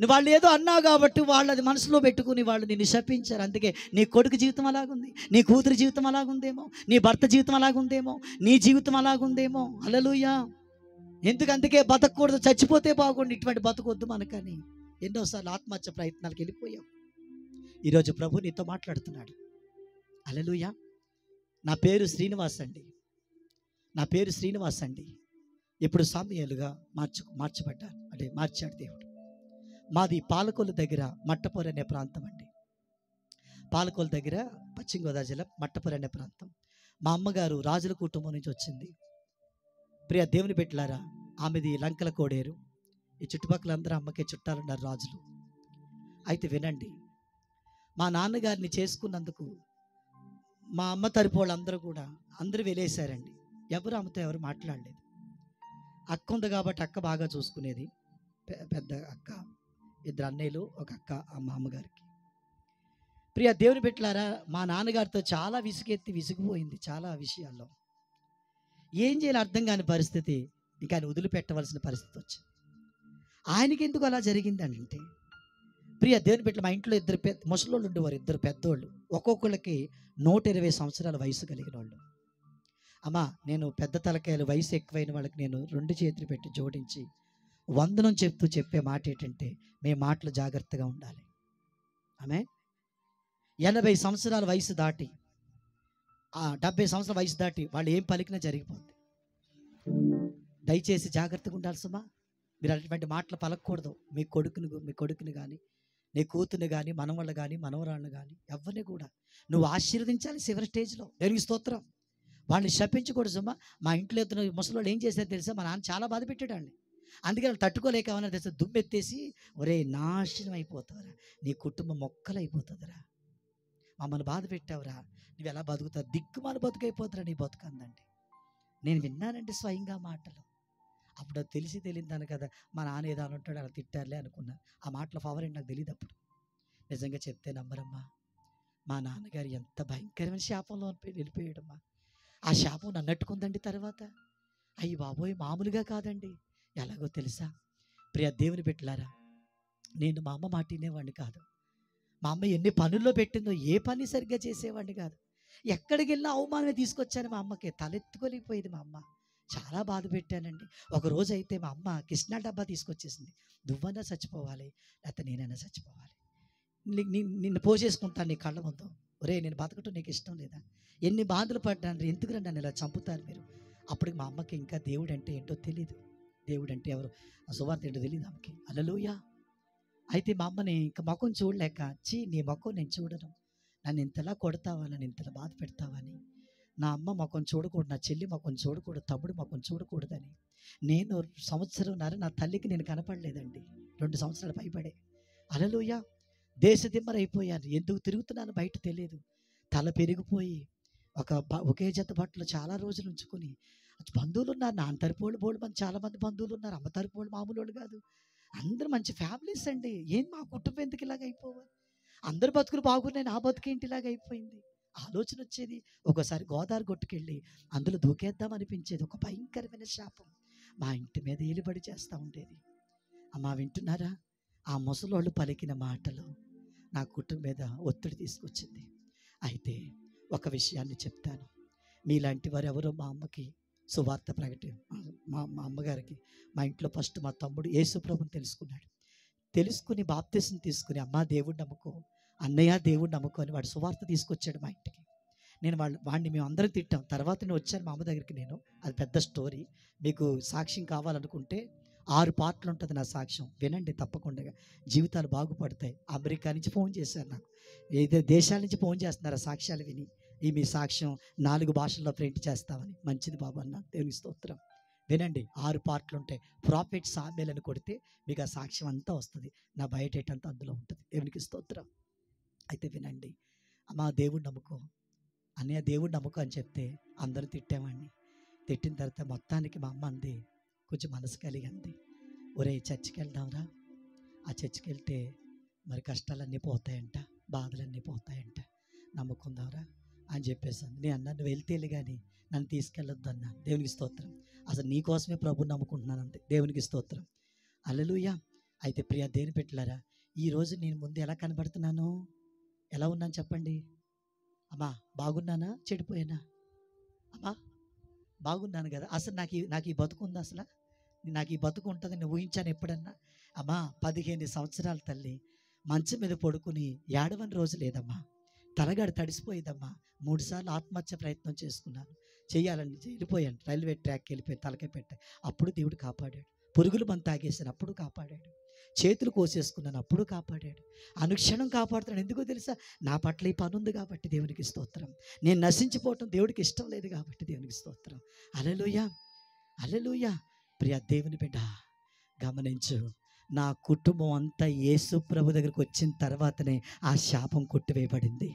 నువ్వు వాళ్ళు ఏదో అన్నావు కాబట్టి వాళ్ళు అది మనసులో పెట్టుకుని వాళ్ళు నిన్ను శపించారు. అందుకే నీ కొడుకు జీవితం అలాగుంది, నీ కూతురు జీవితం అలాగుందేమో, నీ భర్త జీవితం అలాగుందేమో, నీ జీవితం అలాగుందేమో. హల్లెలూయా. అందుకే బతకూడదు, చచ్చిపోతే బాగుండు, ఇటువంటి బతకొద్దు మనకని ఎన్నోసార్లు ఆత్మహత్య ప్రయత్నాలకు వెళ్ళిపోయాం. ఈరోజు ప్రభు నీతో మాట్లాడుతున్నాడు. హల్లెలూయా. నా పేరు శ్రీనివాస్ అండి. ఇప్పుడు సామ్యూయేలుగా మార్చబడ్డాను, అంటే మార్చాడు దేవుడు. మాది పాలకొల్లు దగ్గర మట్టపూర్ అనే ప్రాంతం అండి. పాలకొల్లు దగ్గర పశ్చిమ గోదావరి జిల్లా మట్టపూర్ అనే ప్రాంతం. మా అమ్మగారు రాజుల కుటుంబం నుంచి వచ్చింది. ప్రియ దేవుని బిడ్డలారా, ఆమెది లంకల కోడేరు. ఈ చుట్టుపక్కల అందరూ అమ్మకే చుట్టాలున్నారు, రాజులు. అయితే వినండి, మా నాన్నగారిని చేసుకున్నందుకు మా అమ్మ తరపు వాళ్ళందరూ కూడా అందరూ వెలేశారండి. ఎవరు అమ్మతో ఎవరు మాట్లాడలేదు. అక్క ఉంది కాబట్టి అక్క బాగా చూసుకునేది, పెద్ద అక్క, ఇద్దరు అన్నయ్యలు, ఒక అక్క మా అమ్మగారికి. ప్రియ దేవుని బిడ్డలారా, మా నాన్నగారితో చాలా విసిగిపోయింది చాలా విషయాల్లో. ఏం చేయాలి అర్థం కాని పరిస్థితి, ఇంకా ఆయన వదిలిపెట్టవలసిన పరిస్థితి వచ్చింది. ఆయనకి ఎందుకు అలా జరిగిందంటే, ప్రియ దేవుని బిడ్డలు, మా ఇంట్లో ఇద్దరు ముసలోళ్ళు ఉండేవారు, ఇద్దరు పెద్దోళ్ళు, ఒక్కొక్కళ్ళకి 120 సంవత్సరాల వయసు కలిగిన వాళ్ళు. అమ్మా, నేను పెద్ద తలకాయలు వయసు ఎక్కువైన వాళ్ళకి నేను 2 చేతులు పెట్టి జోడించి వందనం చెప్తూ చెప్పే మాట ఏంటంటే, మేము మాటలు జాగ్రత్తగా ఉండాలి. ఆమె 80 సంవత్సరాల వయసు దాటి, 70 సంవత్సరాల వయసు దాటి వాళ్ళు ఏం పలికినా జరిగిపోద్ది. దయచేసి జాగ్రత్తగా ఉండాలి సుమా. మీరు అటువంటి మాటలు పలకూడదు. మీ కొడుకుని కానీ, నీ కూతుర్ని కానీ, మనవాళ్ళు కానీ, మనవరాళ్ళని కానీ, ఎవరిని కూడా నువ్వు ఆశీర్వదించాలి చివరి స్టేజ్లో. దేవునికి స్తోత్రం. వాళ్ళని శపించకూడదు సుమా. మా ఇంట్లో ఇద్దరు ముసలోళ్ళు ఏం చేశారు తెలుసా? మా నాన్న చాలా బాధ పెట్టాడు. అందుకే వాళ్ళు తట్టుకోలేక ఏమన్నా తెలుసా, దుమ్మెత్తేసి, ఒరే నాశనం అయిపోతావురా, నీ కుటుంబం మొక్కలు అయిపోతుందిరా, మమ్మల్ని బాధ పెట్టావురా, నువ్వు ఎలా బతుకుతావు, దిక్కుమాల బతుకైపోతురా నీ బతుకందండి. నేను విన్నానండి స్వయంగా మాటలు. అప్పుడు అది తెలియదాను కదా, మా నాన్న ఏదో అని ఉంటాడు, అలా తిట్టారులే అనుకున్నాను. ఆ మాటల పవర్ ఏంటి నాకు తెలియదు అప్పుడు. నిజంగా చెప్తే నమ్మరమ్మా, మా నాన్నగారు ఎంత భయంకరమైన శాపంలో వెళ్ళిపోయాడమ్మా. ఆ శాపం నన్ను అట్టుకుందండి. తర్వాత అయ్యి బాబోయ్, మామూలుగా కాదండి. ఎలాగో తెలుసా ప్రియ దేవుని బిడ్డలారా, నేను మా అమ్మ మాట వినేవాడిని కాదు. మా అమ్మ ఎన్ని పనుల్లో పెట్టిందో ఏ పని సరిగ్గా చేసేవాడిని కాదు. ఎక్కడికి వెళ్ళినా అవమానమే తీసుకొచ్చాను. మా అమ్మకి తలెత్తుకోలేకపోయేది. మా అమ్మ చాలా బాధ పెట్టానండి. ఒకరోజు అయితే మా అమ్మ కృష్ణా డబ్బా తీసుకొచ్చేసింది. నువ్వన్నా చచ్చిపోవాలి, లేకపోతే నేనైనా చచ్చిపోవాలి, నిన్ను పోసేసుకుంటాను నీ కళ్ళ ముందు. ఒరే, నేను బతకటం నీకు ఇష్టం లేదా? ఎన్ని బాధలు పడ్డాను, ఎందుకురా నన్ను ఇలా చంపుతారు మీరు? అప్పటికి మా అమ్మకి ఇంకా దేవుడు అంటే ఏంటో తెలియదు. దేవుడు అంటే ఎవరు, ఆ సువార్త ఏంటో తెలియదు ఆమెకి. హల్లెలూయా. అయితే మా అమ్మని ఇంకా ముఖం చూడలేక, నీ ముఖం నేను చూడను, నన్ను ఇంతలా కొడతావా, నన్ను ఇంతలా బాధ పెడతావని, నా అమ్మ ముఖం చూడకూడదు, నా చెల్లి ముఖం చూడకూడదు, తమ్ముడు ముఖం చూడకూడదని నేను సంవత్సరంన్నర నా తల్లికి నేను కనపడలేదండి. 2 సంవత్సరాలు పైబడే. హల్లెలూయా. దేశదిమ్మరైపోయాను. ఎందుకు తిరుగుతున్నాను బయట తెలియదు. తల పెరిగిపోయి ఒకే జత బట్టలు చాలా రోజులు ఉంచుకొని బంధువులు ఉన్నారు. నాన్న తరపు వాళ్ళు బోళ్ళు మంది, చాలామంది బంధువులు ఉన్నారు. అమ్మ తరపు వాళ్ళు మామూలు వాళ్ళు కాదు, అందరూ మంచి ఫ్యామిలీస్ అండి. ఏం మా కుటుంబం ఎందుకు ఇలాగ అయిపోవాలి? అందరు బతుకులు బాగున్నాయి, నా బతుకేంటి ఇలాగ అయిపోయింది? ఆలోచన వచ్చేది. ఒకసారి గోదావరి గొట్టుకెళ్ళి అందులో దూకేద్దాం అనిపించేది. ఒక భయంకరమైన శాపం మా ఇంటి మీద ఏలుబడి చేస్తూ ఉండేది. అమ్మా వింటున్నారా? ఆ ముసలోళ్ళు పలికిన మాటలు నా కుటుంబం మీద ఒత్తిడి తీసుకొచ్చింది. అయితే ఒక విషయాన్ని చెప్తాను. మీలాంటి వారు ఎవరో మా అమ్మకి సువార్త మా అమ్మగారికి, మా ఇంట్లో ఫస్ట్ మా తమ్ముడు యేసుప్రభుని తెలుసుకున్నాడు. తెలుసుకుని బాప్తిసం తీసుకుని, అమ్మ దేవుడు నమ్ముకో, అన్నయ్య దేవుడు నమ్ముకో అని వాడు సువార్త తీసుకొచ్చాడు మా ఇంటికి. నేను వాడిని మేము అందరం తిట్టాం. తర్వాత నేను వచ్చాను మా అమ్మ దగ్గరికి. నేను అది పెద్ద స్టోరీ, మీకు సాక్ష్యం కావాలనుకుంటే 6 పార్ట్లు ఉంటుంది నా సాక్ష్యం, వినండి తప్పకుండా. జీవితాలు బాగుపడతాయి. అమెరికా నుంచి ఫోన్ చేశారు నాకు, ఏదో దేశాల నుంచి ఫోన్ చేస్తున్నారు. ఆ సాక్ష్యాలు విని ఈ మీ సాక్ష్యం 4 భాషల్లో ప్రింట్ చేస్తామని. మంచిది బాబు అన్న, దేవునికి స్తోత్రం. వినండి, 6 పార్ట్లు ఉంటాయి. ప్రాఫిట్ సామేల్ అని కొడితే మీకు ఆ సాక్ష్యం అంతా వస్తుంది. నా బయోడేటా అంతా అందులో ఉంటుంది. దేవునికి స్తోత్రం. అయితే వినండి, అమ్మా దేవుడు నమ్ముకో, అన్నయ్య దేవుడు నమ్ముకో అని చెప్తే అందరూ తిట్టామండి. తిట్టిన తర్వాత మొత్తానికి మా అమ్మ అంది, కొంచెం మనసు కలిగింది, ఒరే చర్చికి వెళ్దాంరా, ఆ చర్చికి వెళ్తే మరి కష్టాలన్నీ పోతాయంట, బాధలన్నీ పోతాయంట, నమ్ముకుందాంరా అని చెప్పేసాను. నేను అన్నా, నువ్వు వెళ్తేలే కానీ నన్ను తీసుకెళ్ళొద్దు అన్నా. దేవునికి స్తోత్రం. అసలు నీకోసమే ప్రభుని నమ్ముకుంటున్నాను అంతే. దేవునికి స్తోత్రం. హల్లెలూయా. అయితే ప్రియ దేని పెట్టలారా, ఈరోజు నేను ముందు ఎలా కనబడుతున్నాను, ఎలా ఉన్నాను చెప్పండి. అమ్మా బాగున్నానా, చెడిపోయానా? అమ్మా బాగున్నాను కదా. అసలు నాకు ఈ బతుకు ఉందా? అసలు నాకు ఈ బతుకు ఉంటుందని నేను ఊహించాను ఎప్పుడన్నా? అమ్మా 15 సంవత్సరాల తల్లి మంచం మీద పడుకుని ఏడవని రోజు లేదమ్మా. తలగాడు తడిసిపోయేదమ్మా. 3 సార్లు ఆత్మహత్య ప్రయత్నం చేసుకున్నాను, చెయ్యాలని వెళ్ళిపోయాను. రైల్వే ట్రాక్కి వెళ్ళిపోయి తలకే పెట్టాను. అప్పుడు దేవుడు కాపాడాడు. పురుగులు మందు తాగేసాను, అప్పుడు కాపాడాడు. చేతులు కోసేసుకున్నాను, అప్పుడు కాపాడాడు. అనుక్షణం కాపాడుతున్నాడు. ఎందుకో తెలుసా? నా పట్ల ఈ పని ఉంది కాబట్టి దేవునికి స్తోత్రం. నేను నశించిపోవటం దేవుడికి ఇష్టం లేదు కాబట్టి దేవునికి స్తోత్రం. హల్లెలూయా, హల్లెలూయా. ప్రియ దేవుని బిడ్డ గమనించు, నా కుటుంబం అంతా యేసు ప్రభు దగ్గరికి వచ్చిన తర్వాతనే ఆ శాపం కొట్టివేయబడింది.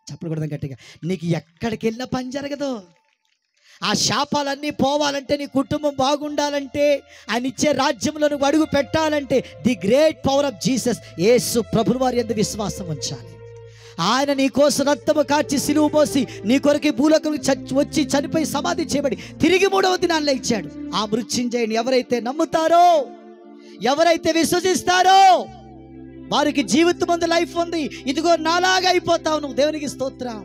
చప్పుడు కూడా గట్టిగా. నీకు ఎక్కడికి వెళ్ళినా పని జరగదు. ఆ శాపాలన్నీ పోవాలంటే, నీ కుటుంబం బాగుండాలంటే, ఆయన ఇచ్చే రాజ్యంలో నువ్వు అడుగు పెట్టాలంటే, the great power of Jesus, Yesu ప్రభువు వారి యందు విశ్వాసం ఉంచాలి. ఆయన నీ కోసం రక్తము కార్చి సిలువ మోసి నీ కొరకు భూలోకం వచ్చి చనిపోయి సమాధి చేయబడి తిరిగి 3వ దినాల్లో ఇచ్చాడు. ఆ మృత్యుంజయుని ఎవరైతే నమ్ముతారో, ఎవరైతే విశ్వసిస్తారో వారికి జీవితం ముందు లైఫ్ ఉంది. ఇదిగో నాలాగా అయిపోతావు నువ్వు. దేవునికి స్తోత్రం.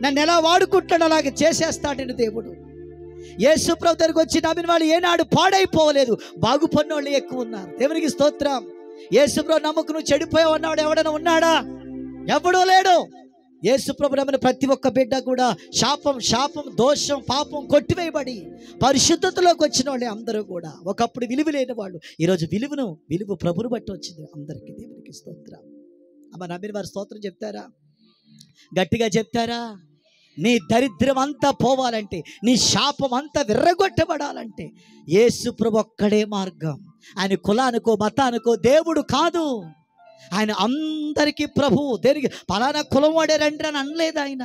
నన్ను ఎలా వాడుకుంటాడు అలాగే చేసేస్తాడు దేవుడు. యేసు ప్రభు దగ్గరికి వచ్చి నమ్మిన వాళ్ళు ఏనాడు పాడైపోలేదు, బాగుపడినోళ్ళు ఎక్కువ ఉన్నారు. దేవునికి స్తోత్రం. యేసు ప్రభు నమ్మకు నువ్వు చెడిపోయావు అన్నాడు ఎవడైనా ఉన్నాడా? ఎవడూ లేడు. యేసు ప్రభు నమ్మిన ప్రతి ఒక్క బిడ్డ కూడా శాపం దోషం పాపం కొట్టివేయబడి పరిశుద్ధతలోకి వచ్చిన వాళ్ళే అందరూ కూడా. ఒకప్పుడు విలువ లేని వాళ్ళు ఈరోజు విలువ ప్రభుని బట్టి వచ్చింది అందరికీ. దేవునికి స్తోత్రం. అమ్మ నమ్మిన వారు స్తోత్రం చెప్తారా? గట్టిగా చెప్తారా? నీ దరిద్రం అంతా పోవాలంటే, నీ శాపం అంతా విర్రగొట్టబడాలంటే యేసు ప్రభు ఒక్కడే మార్గం. ఆయన కులానికో మతానికో దేవుడు కాదు. ఆయన అందరికీ ప్రభువు. దేనికి పలానా కులం వాడే రండి అని అనలేదు ఆయన.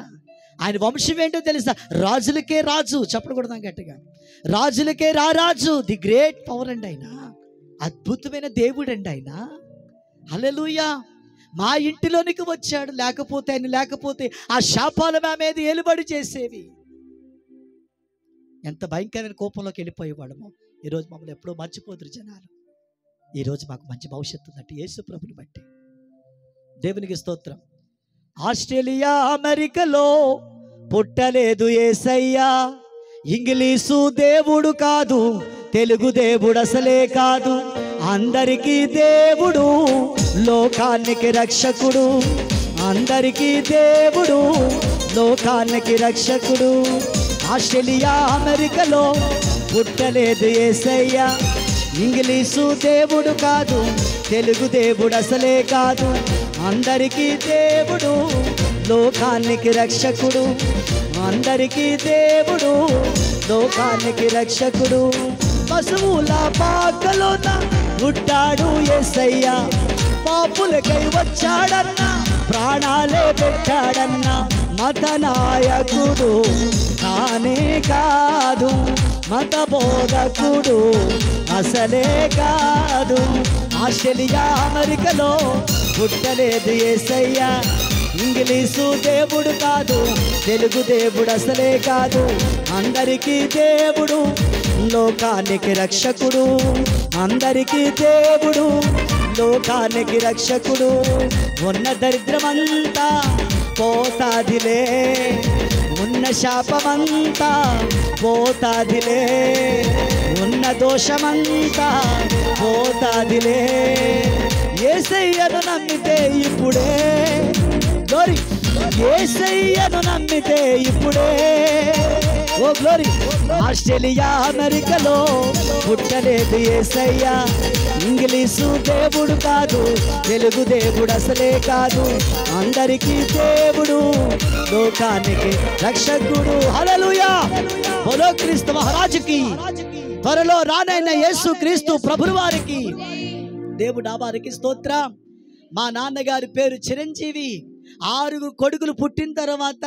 ఆయన వంశం ఏంటో తెలుసా? రాజులకే రాజు. చెప్పకూడదాం గట్టిగా. రాజులకే రారాజు. ది గ్రేట్ పవర్ అండి ఆయన. అద్భుతమైన దేవుడు అండి ఆయన. హల్లెలూయా. మా ఇంటిలోనికి వచ్చాడు. లేకపోతే ఆ శాపాల మా మీద ఏలుబడి చేసేవి. ఎంత భయంకరమైన కోపంలోకి వెళ్ళిపోయేవాళ్ళము. ఈరోజు మమ్మల్ని ఎప్పుడో మర్చిపోతురు జనాలు. ఈరోజు మాకు మంచి భవిష్యత్తు ఉందంటే యేసు ప్రభుని బట్టి. దేవునికి స్తోత్రం. ఆస్ట్రేలియా అమెరికాలో పుట్టలేదు యేసయ్యా. ఇంగ్లీషు దేవుడు కాదు, తెలుగు దేవుడు అసలే కాదు. అందరికీ దేవుడు, లోకానికి రక్షకుడు. అందరికీ దేవుడు, లోకానికి రక్షకుడు. ఆస్ట్రేలియా అమెరికాలో పుట్టలేదు యేసయ్యా. ఇంగ్లీషు దేవుడు కాదు, తెలుగు దేవుడు అసలే కాదు. అందరికీ దేవుడు, లోకానికి రక్షకుడు. అందరికీ దేవుడు, లోకానికి రక్షకుడు. పశువుల పాకలోన పుట్టాడు యేసయ్యా. పాపులకై వచ్చాడన్నా, ప్రాణాలే పెట్టాడన్నా. మత నాయకుడు కానే కాదు, మత బోధకుడు అసలే కాదు. ఆస్ట్రేలియా అమెరికాలో పుట్టలేదు యేసయ్య. ఇంగ్లీషు దేవుడు కాదు, తెలుగు దేవుడు అసలే కాదు. అందరికీ దేవుడు, లోకానికి రక్షకుడు. అందరికీ దేవుడు, లోకానికి రక్షకుడు. ఉన్న దరిద్రమంతా పోతాదిలే, ఉన్న శాపమంతా పోతాదిలే, ఉన్న దోషమంతా పోతాదిలే. యేసయ్యను నమ్మితే ఇప్పుడే, గ్లోరీ, యేసయ్యను నమ్మితే ఇప్పుడే, ఓ గ్లోరీ. ఆస్ట్రేలియా అమెరికాలో పుట్టలేదు యేసయ్య. ఇంగ్లీషు దేవుడు కాదు, తెలుగు దేవుడు అసలే కాదు. అందరికీ దేవుడు, లోకానికి రక్షకుడు. హల్లెలూయా, బోలో క్రీస్తు మహారాజుకి, త్వరలో రానైన యేసు క్రీస్తు ప్రభువు వారికి. దేవుడు వారికి స్తోత్రం. మా నాన్నగారి పేరు చిరంజీవి. 6 కొడుకులు పుట్టిన తర్వాత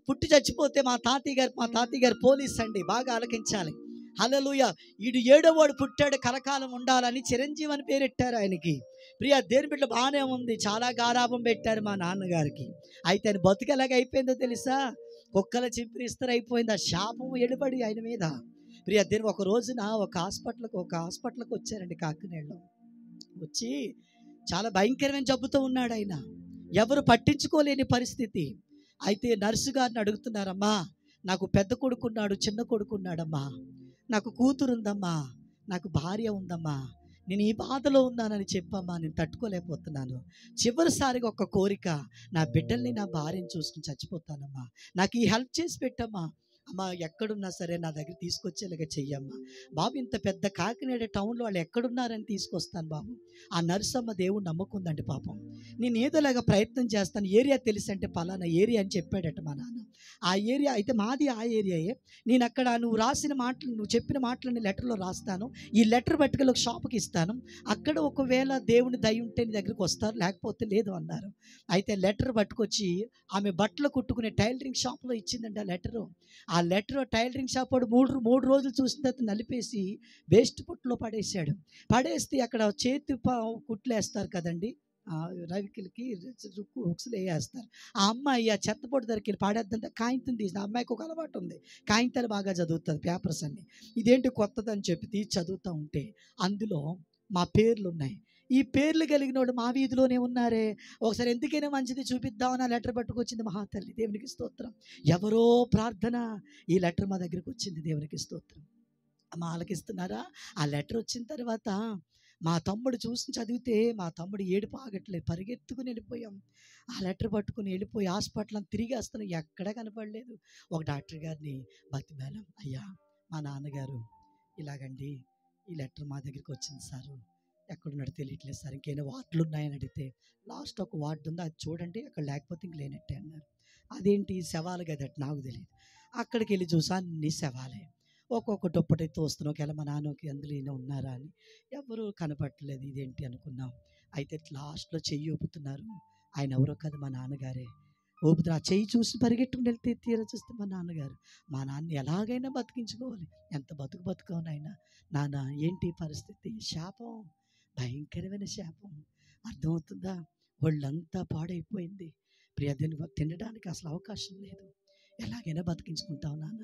పుట్టి చచ్చిపోతే మా తాతయ్య గారు పోలీస్ అండి. బాగా ఆలకించాలి. హల్లెలూయా. ఈడు 7వ వాడు పుట్టాడు, కలకాలం ఉండాలని చిరంజీవి అని పేరెట్టారు ఆయనకి. ప్రియ దేని బిడ్డ బాగానే ఉంది, చాలా గారాభం పెట్టారు మా నాన్నగారికి. అయితే ఆయన బతుకు ఎలాగ అయిపోయిందో తెలుసా? కుక్కల చింపిరిస్తారు అయిపోయింది. ఆ శాపం ఎడబడి ఆయన మీద. ప్రియ దేని ఒక రోజున ఒక హాస్పిటల్కి వచ్చారండి కాకినాడలో. వచ్చి చాలా భయంకరమైన జబ్బుతో ఉన్నాడు ఆయన. ఎవరు పట్టించుకోలేని పరిస్థితి. అయితే నర్సు గారిని అడుగుతున్నారమ్మా, నాకు పెద్ద కొడుకున్నాడు, చిన్న కొడుకున్నాడమ్మా, నాకు కూతురు ఉందమ్మా, నాకు భార్య ఉందమ్మా, నేను ఈ బాధలో ఉన్నానని చెప్పమ్మా, నేను తట్టుకోలేకపోతున్నాను. చివరిసారిగా ఒక కోరిక, నా బిడ్డల్ని నా భార్యను చూసుకుని చచ్చిపోతానమ్మా, నాకు ఈ హెల్ప్ చేసి పెట్టమ్మా, అమ్మా ఎక్కడున్నా సరే నా దగ్గర తీసుకొచ్చేలాగా చెయ్యమ్మా బాబు. ఇంత పెద్ద కాకినాడ టౌన్లో వాళ్ళు ఎక్కడున్నారని తీసుకొస్తాను బాబు. ఆ నర్సమ్మ దేవుడు నమ్ముకుందండి పాపం. నేను ఏదోలాగా ప్రయత్నం చేస్తాను, ఏరియా తెలుసు అంటే పలానా ఏరియా అని చెప్పాడట మా నాన్న. ఆ ఏరియా అయితే మాది ఆ ఏరియాయే. నేను అక్కడ నువ్వు రాసిన మాటలు, నువ్వు చెప్పిన మాటలని లెటర్లో రాస్తాను, ఈ లెటర్ పట్టుకెళ్ళి ఒక షాప్కి ఇస్తాను, అక్కడ ఒకవేళ దేవుని దయ ఉంటే నీ దగ్గరికి వస్తారు, లేకపోతే లేదు అన్నారు. అయితే లెటర్ పట్టుకొచ్చి ఆమె బట్టలు కుట్టుకునే టైలరింగ్ షాప్లో ఇచ్చిందండి ఆ లెటరు. ఆ లెటర్ టైలరింగ్ షాప్ వాడు 3 రోజులు చూసిన తర్వాత నలిపేసి వేస్ట్ పుట్లో పడేసాడు. పడేస్తే అక్కడ చేతి కుట్లు వేస్తారు కదండి, రవికిలకి హుక్స్లు వేస్తారు. ఆ అమ్మాయి ఆ చెత్తపొట్టు దగ్గరికి వెళ్ళి పాడేద్దంటే కాగితం తీసిన. ఆ అమ్మాయికి ఒక అలవాటు ఉంది, కాగితాలు బాగా చదువుతుంది, పేపర్స్ అన్ని. ఇదేంటి కొత్తదని చెప్పి తీసి చదువుతూ ఉంటే అందులో మా పేర్లు ఉన్నాయి. ఈ పేర్లు కలిగిన వాడు మా వీధిలోనే ఉన్నారే, ఒకసారి ఎందుకైనా మంచిది చూపిద్దామని ఆ లెటర్ పట్టుకొచ్చింది మహాతల్లి. దేవునికి స్తోత్రం. ఎవరో ప్రార్థన ఈ లెటర్ మా దగ్గరికి వచ్చింది. దేవునికి స్తోత్రం. అమ్మ ఆలకిస్తున్నారా? ఆ లెటర్ వచ్చిన తర్వాత మా తమ్ముడు చూసి చదివితే మా తమ్ముడు ఏడుపు ఆగట్లేదు, పరిగెత్తుకుని వెళ్ళిపోయాం. ఆ లెటర్ పట్టుకుని వెళ్ళిపోయి హాస్పిటల్ అని తిరిగి వస్తాను, ఎక్కడా కనపడలేదు. ఒక డాక్టర్ గారిని బతిమాలం, అయ్యా మా నాన్నగారు ఇలాగండి, ఈ లెటర్ మా దగ్గరికి వచ్చింది సారు, ఎక్కడున్నాడు తెలియట్లేదు సార్, ఇంకేమైనా వార్డులు ఉన్నాయని అడిగితే లాస్ట్ ఒక వార్డు ఉంది, అది చూడండి, అక్కడ లేకపోతే ఇంక లేనట్టే అన్నారు. అదేంటి శవాలు కదట, నాకు తెలియదు. అక్కడికి వెళ్ళి చూసా, అన్ని శవాలే. ఒక్కొక్కటి ఒప్పటైతే వస్తున్నాం, ఒకవేళ మా నాన్నకి అందులో ఈయన ఉన్నారా అని. ఎవరు కనపట్టలేదు. ఇదేంటి అనుకున్నాం. అయితే లాస్ట్లో చెయ్యి ఊపుతున్నారు. ఆయన ఎవరో కాదు, మా నాన్నగారే. ఊపుతున్నారు. ఆ చెయ్యి చూసి పరిగెట్టుకుని వెళ్తే తీరా చూస్తే మా నాన్నగారు. మా నాన్న ఎలాగైనా బతికించుకోవాలి, ఎంత బతుకునైనా. నాన్న ఏంటి పరిస్థితి? శాపం, భయంకరమైన శాపం. అర్థమవుతుందా? ఒళ్ళంతా పాడైపోయింది. ప్రియదని తినడానికి అసలు అవకాశం లేదు. ఎలాగైనా బతికించుకుంటావు నాన్న,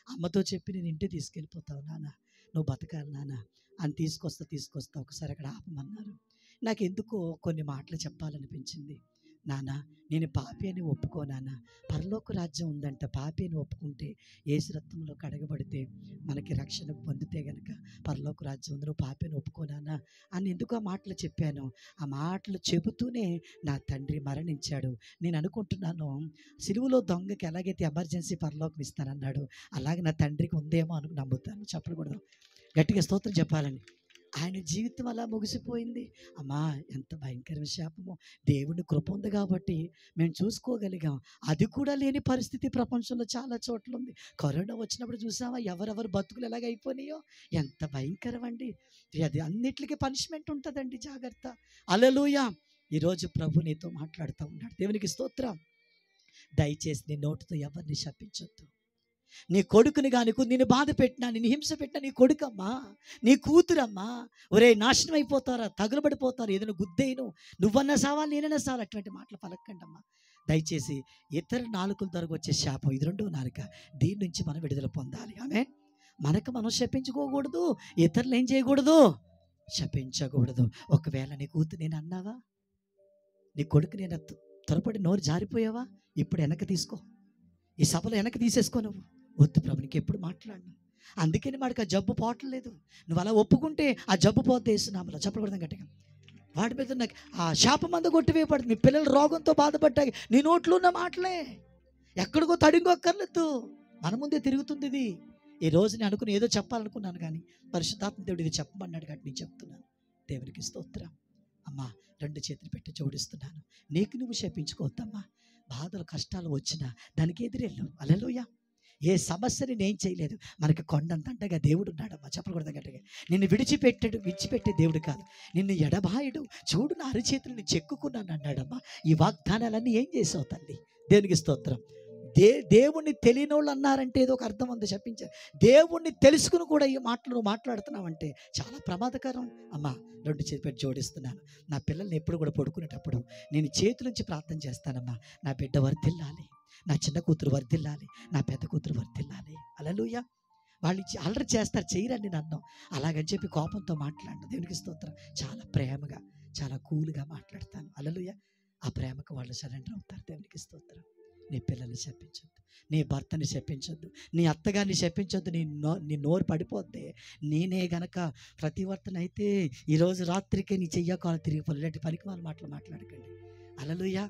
అమ్మతో చెప్పి నేను ఇంటికి తీసుకెళ్ళిపోతావు నాన్న, నువ్వు బతకాలి నాన్న అని తీసుకొస్తా ఒకసారి అక్కడ ఆపమన్నారు. నాకు ఎందుకో కొన్ని మాటలు చెప్పాలనిపించింది. నాన్న నేను పాపి అని ఒప్పుకో నాన్న, పరలోక రాజ్యం ఉందంట, పాపి అని ఒప్పుకుంటే యేసు రక్తంలో కడగబడితే మనకి రక్షణ పొందితే గనక పరలోక రాజ్యం ఉంది, నువ్వు పాపి అని ఒప్పుకో నాన్న అని ఎందుకు ఆ మాటలు చెప్పాను. ఆ మాటలు చెబుతూనే నా తండ్రి మరణించాడు. నేను అనుకుంటున్నాను, సిలువలో దొంగకి ఎలాగైతే ఎమర్జెన్సీ పరలోకం ఇస్తానన్నాడు, అలాగే నా తండ్రికి ఉందేమో అని నమ్ముతాను. చెప్పకూడదు, గట్టిగా స్తోత్రం చెప్పాలని. ఆయన జీవితం అలా ముగిసిపోయింది. అమ్మా ఎంత భయంకరమైన శాపమో. దేవుని కృప ఉంది కాబట్టి మేము చూసుకోగలిగాం. అది కూడా లేని పరిస్థితి ప్రపంచంలో చాలా చోట్ల ఉంది. కరోనా వచ్చినప్పుడు చూసావా ఎవరెవరు బతుకులు ఎలాగ అయిపోయినాయో, ఎంత భయంకరం అండి. అది అన్నిటికీ పనిష్మెంట్ ఉంటుందండి, జాగ్రత్త. హల్లెలూయా. ఈరోజు ప్రభు నీతో మాట్లాడుతూ ఉన్నాడు. దేవునికి స్తోత్రం. దయచేసి నీ నోటితో ఎవరిని శపించొద్దు. నీ కొడుకుని కానీ నిన్ను బాధ పెట్టినా, నిన్ను హింస పెట్టినా నీ కొడుకమ్మా, నీ కూతురమ్మా, ఒరే నాశనం అయిపోతారా, తగులబడిపోతారు, ఏదైనా గుద్దేను, నువ్వన్నా సావాలి నేనైనా సావాలి, అటువంటి మాటలు పలకండి అమ్మా. దయచేసి ఇతర నాలుకల ద్వారా వచ్చే శాపం ఇది రెండో నాలుక, దీని నుంచి మనం విడుదల పొందాలి. ఆమె మనకు మనం శపించుకోకూడదు, ఇతరులు ఏం చేయకూడదు, శపించకూడదు. ఒకవేళ నీ కూతురు నేను అన్నావా, నీ కొడుకు నేను త్వరపడి నోరు జారిపోయావా, ఇప్పుడు వెనక్కి తీసుకో, ఈ సభలో వెనక్కి తీసేసుకో. నువ్వు వద్దు ప్రభు, నీకు ఎప్పుడు మాట్లాడను. అందుకని వాడికి ఆ జబ్బు పోవట్లేదు. నువ్వు అలా ఒప్పుకుంటే ఆ జబ్బు పోతే వేస్తున్నాములో చెప్పకూడదు గట్టిగా. వాడి మీద నాకు ఆ శాపం అంతా కొట్టివేయబడుతుంది. మీ పిల్లలు రోగంతో బాధపడ్డాయి, నీ నోట్లో ఉన్న మాటలే, ఎక్కడికో తడింగొక్కర్లేదు, మన ముందే తిరుగుతుంది ఇది. ఈ రోజు నేను అనుకుని ఏదో చెప్పాలనుకున్నాను, కానీ పరిశుద్ధాత్మ దేవుడు ఇది చెప్పమన్నాడు కాబట్టి నేను చెప్తున్నాను. దేవునికి స్తోత్రం. అమ్మా, రెండు చేతులు పెట్టి జోడిస్తున్నాను. నీకు నువ్వు శపించుకోవద్దమ్మా. బాధలు కష్టాలు వచ్చినా దానికి ఎదురెళ్ళు. హల్లెలూయా. ఏ సమస్యని నేను చేయలేదు, మనకి కొండంతంటగా దేవుడు ఉన్నాడమ్మా. చెప్పకూడదు గట్టిగా. నిన్ను విడిచిపెట్టే దేవుడు కాదు, నిన్ను ఎడబాయుడు. చూడు నా అరిచేతులను చెక్కుకున్నాను అన్నాడమ్మా. ఈ వాగ్దానాలన్నీ ఏం చేసావు తల్లి? దేవునికి స్తోత్రం. దేవుణ్ణి తెలియని వాళ్ళు అన్నారంటే ఏదో ఒక అర్థం ఉంది, చెప్పించారు. దేవుణ్ణి తెలుసుకుని కూడా ఈ మాటలు మాట్లాడుతున్నావంటే చాలా ప్రమాదకరం. అమ్మా, రెండు చేతి పెట్టి జోడిస్తున్నాను. నా పిల్లల్ని ఎప్పుడు కూడా పడుకునేటప్పుడు నేను చేతుల నుంచి ప్రార్థన చేస్తానమ్మా. నా బిడ్డ వర్ధిల్లాలి, నా చిన్న కూతురు వర్ధిల్లాలి, నా పెద్ద కూతురు వర్ధిల్లాలి. హల్లెలూయా. వాళ్ళు అల్లరి చేస్తారు, చేయరండి నన్ను, అలాగని చెప్పి కోపంతో మాట్లాడను. దేవునికి స్తోత్రం. చాలా ప్రేమగా, చాలా కూల్గా మాట్లాడతాను. హల్లెలూయా. ఆ ప్రేమకు వాళ్ళు సరెండర్ అవుతారు. దేవునికి స్తోత్రం. నీ పిల్లల్ని శపించొద్దు, నీ భర్తని శపించొద్దు, నీ అత్తగారిని శపించొద్దు. నీ నోరు పడిపోద్ది. నేనే గనక ప్రతివర్తన అయితే ఈరోజు రాత్రికే నీ చెయ్యకాలు తిరిగిపోయి ఇలాంటి పనికి వాళ్ళ మాటలు మాట్లాడకండి. హల్లెలూయా.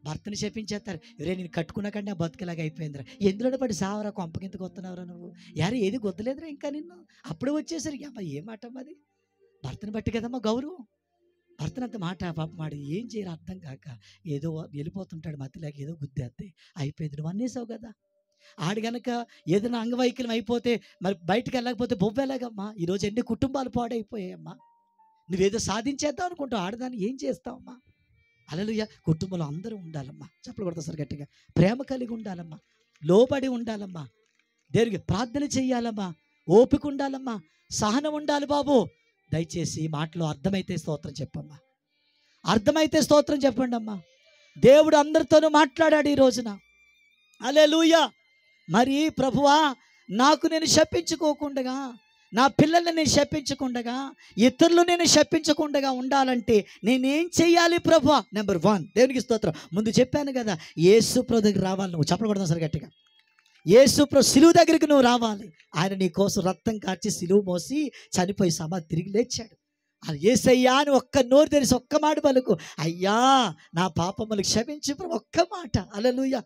భర్తని శపించేస్తారు. ఎవరే నేను కట్టుకున్నాకంటే ఆ బతుకులాగా అయిపోయిందిరా, ఎందులో పడి సావరా, కొంపకింతకు వస్తున్నావురా నువ్వు, యారే ఏది గొద్దలేదురా ఇంకా నిన్ను, అప్పుడే వచ్చేసరికి అమ్మా ఏ మాట అమ్మా అది? భర్తని బట్టి కదమ్మా గౌరవం. భర్తనంత మాట పాప మాట ఏం చేయరు అర్థం కాక ఏదో వెళ్ళిపోతుంటాడు మధ్యలోకి, ఏదో గుద్దేద్ది, అయిపోయింది. నువ్వు అన్నేసావు కదా. ఆడు గనక ఏదైనా అంగవైకల్యం అయిపోతే మరి బయటకు వెళ్ళకపోతే బొవ్వెలాగమ్మా? ఈరోజు ఎన్ని కుటుంబాలు పాడైపోయాయమ్మా. నువ్వేదో సాధించేద్దాం అనుకుంటావు, ఆడదాన్ని ఏం చేస్తావమ్మా? హల్లెలూయా. కుటుంబంలో అందరూ ఉండాలమ్మా. చెప్పలు కొడతా సార్ గట్టిగా. ప్రేమ కలిగి ఉండాలమ్మా, లోబడి ఉండాలమ్మా, దేవునికి ప్రార్థన చెయ్యాలమ్మా, ఓపిక ఉండాలమ్మా, సహనం ఉండాలి బాబు. దయచేసి ఈ మాటలో అర్థమైతే స్తోత్రం చెప్పమ్మా, అర్థమైతే స్తోత్రం చెప్పండి అమ్మా. దేవుడు అందరితోనూ మాట్లాడాడు ఈ రోజున. హల్లెలూయా. మరి ప్రభువా, నాకు నేను శపించుకోకుండా, నా పిల్లల్ని నేను శపించకుండా, ఇతరులు నేను శపించకుండా ఉండాలంటే నేనేం చెయ్యాలి ప్రభువా? నెంబర్ 1, దేవునికి స్తోత్రం. ముందు చెప్పాను కదా, యేసు ప్రభు దగ్గర రావాలి. నువ్వు చెప్పకూడదు సరే గట్టిగా. యేసు ప్రభు సిలువ దగ్గరికి నువ్వు రావాలి. ఆయన నీ కోసం రక్తం కార్చి సిలువ మోసి చనిపోయి సమాధి తిరిగి లేచాడు. అది యేసయ్యా అని ఒక్క నోరు తెరిచి ఒక్క మాట పలుకు, అయ్యా నా పాపములు క్షమించు ప్రభు, ఒక్క మాట. హల్లెలూయా.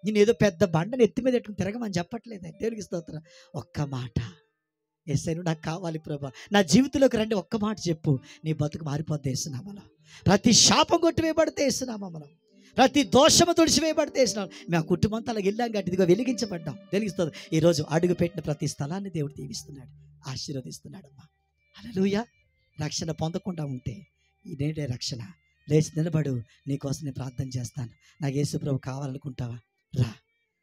నేను ఏదో పెద్ద బండని ఎత్తి మీద ఎట్టుకుని తిరగమని చెప్పట్లేదు. దేవునికి స్తోత్రం. ఒక్క మాట, యేసయ్య నువ్వు నాకు కావాలి ప్రభా, నా జీవితంలోకి రండి, ఒక్క మాట చెప్పు, నీ బతుకు మారిపోద్ది యేసునామములో. ప్రతి శాపం కొట్టివేయబడితే యేసునామములో, ప్రతి దోషము తుడిచివేయబడితే యేసునామములో. మేము కుటుంబంతో అలా వెళ్ళాం కాబట్టి ఇదిగో వెలిగించబడ్డాం. వెలిగిస్తుంది. ఈరోజు అడుగు పెట్టిన ప్రతి స్థలాన్ని దేవుడు దీవిస్తున్నాడు, ఆశీర్వదిస్తున్నాడమ్మా. హల్లెలూయా. రక్షణ పొందకుండా ఉంటే ఇదేంటే రక్షణ? లేచి నిలబడు, నీకోసం నేను ప్రార్థన చేస్తాను. నాకు యేసు ప్రభు కావాలనుకుంటావా? రా.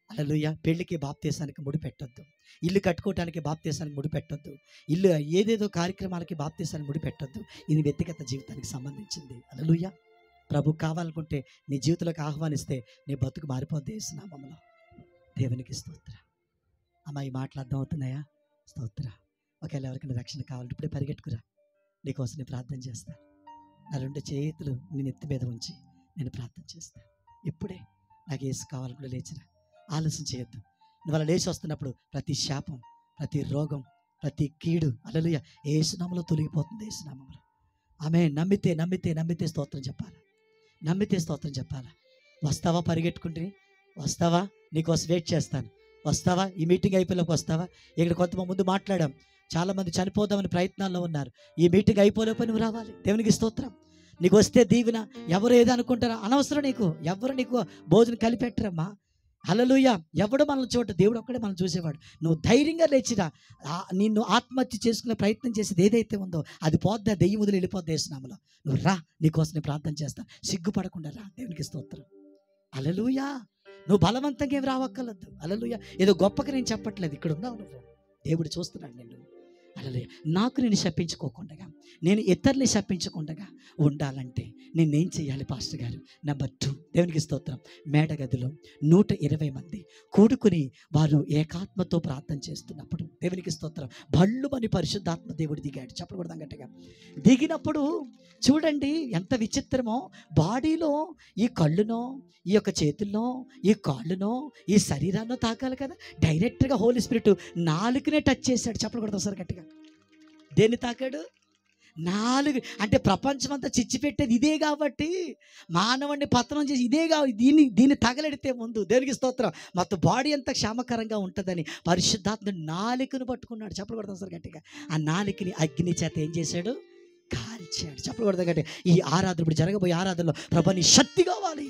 హల్లెలూయా. పెళ్లికి బాప్తీసానికి ముడి పెట్టొద్దు, ఇల్లు కట్టుకోవడానికి బాప్తీసానికి ముడి పెట్టొద్దు, ఇల్లు ఏదేదో కార్యక్రమాలకి బాప్తీసానికి ముడి పెట్టొద్దు. ఇది వ్యక్తిగత జీవితానికి సంబంధించింది. హల్లెలూయా. ప్రభు కావాలనుకుంటే నీ జీవితంలోకి ఆహ్వానిస్తే నీ బతుకు మారిపోద్ది యేసునామములో. దేవునికి స్తోత్ర. అమ్మా, ఈ మాటలు అర్థం అవుతున్నాయా? స్తోత్ర. ఒకవేళ ఎవరికైనా రక్షణ కావాలంటే ఇప్పుడే పరిగెట్టుకురా, నీకోసం నేను ప్రార్థన చేస్తాను. నా రెండు చేతులు నేను ఎత్తి మీద ఉంచి నేను ప్రార్థన చేస్తాను. ఇప్పుడే నాకు యేసు కావాలనుకుంటే లేచిరా, ఆలస్యం చేయొద్దు. నువ్వు అలా లేచి వస్తున్నప్పుడు ప్రతి శాపం, ప్రతి రోగం, ప్రతి కీడు హల్లెలూయా యేసునామములో తొలగిపోతుంది. యేసునామములో. ఆమేన్. నమ్మితే నమ్మితే నమ్మితే స్తోత్రం చెప్పాలి, నమ్మితే స్తోత్రం చెప్పాలి. వస్తావా? పరిగెట్టుకుంటే వస్తావా? నీకోసం వెయిట్ చేస్తాను. వస్తావా? ఈ మీటింగ్ అయిపోయేలోకి వస్తావా? ఇక్కడ కొంతమంది ముందు మాట్లాడాం, చాలామంది చనిపోదామని ప్రయత్నాల్లో ఉన్నారు. ఈ మీటింగ్ అయిపోలేకపోయి నువ్వు రావాలి. దేవునికి స్తోత్రం. నీకు వస్తే దీవెన. ఎవరు ఏదో అనుకుంటారా? అనవసరం. ఎవరు నీకు భోజనం కలిపెట్టరమ్మా. హల్లెలూయా. ఎవడు మనల్ని చూడ, దేవుడు ఒక్కడే మనం చూసేవాడు. నువ్వు ధైర్యంగా లేచిరా. నిన్ను ఆత్మహత్య చేసుకునే ప్రయత్నం చేసేది ఏదైతే ఉందో అది పోద్దా, దెయ్యం వదిలి వెళ్ళిపోద్ది యేసునామములో. నువ్వు రా, నీకోసం నేను ప్రార్థన చేస్తా. సిగ్గుపడకుండా రా. దేవునికి స్తోత్రం. హల్లెలూయా. నువ్వు బలవంతంగా ఏం రావక్కర్లేదు. హల్లెలూయా. ఏదో గొప్పగా నేను చెప్పట్లేదు, ఇక్కడ ఉన్నావు నువ్వు, దేవుడు చూస్తున్నాడు నిన్ను. హల్లెలూయా. నాకు నేను శపించుకోకుండా, నేను ఇతరుల్ని శపించకుండా ఉండాలంటే నేనేం చేయాలి పాస్టర్ గారు? నెంబర్ 2, దేవునికి స్తోత్రం. మేడగదిలో 120 మంది కూడుకుని వారు ఏకాత్మతో ప్రార్థన చేస్తున్నప్పుడు, దేవునికి స్తోత్రం, భళ్ళుమని పరిశుద్ధాత్మ దేవుడు దిగాడు. చెప్పకూడదు గట్టిగా. దిగినప్పుడు చూడండి ఎంత విచిత్రమో, బాడీలో ఈ కళ్ళునో, ఈ యొక్క చేతుల్లో, ఈ కాళ్ళునో, ఈ శరీరాన్నో తాకాలి కదా. డైరెక్ట్గా హోలీ స్పిరిట్ నాలుగునే టచ్ చేశాడు. చెప్పకూడదు ఒకసారి గట్టిగా. దేన్ని తాకాడు? నాలుగు. అంటే ప్రపంచం అంతా చిచ్చి పెట్టేది ఇదే కాబట్టి, మానవుడిని పతనం చేసి ఇదే కాబట్టి దీన్ని తగలెడితే ముందు, దేవునికి స్తోత్రం, మొత్తం బాడీ అంతా క్షేమకరంగా ఉంటుందని పరిశుద్ధాత్ముడు నాలుకను పట్టుకున్నాడు. చెప్పకూడదు ఒకసారి గట్టిగా. ఆ నాలుకని అగ్ని చేత ఏం చేశాడు? కాల్చాడు. చెప్పకూడదు గట్టిగా. ఈ ఆరాధన, ఇప్పుడు జరగబోయే ఆరాధనలో ప్రభా నీ శక్తి కావాలి,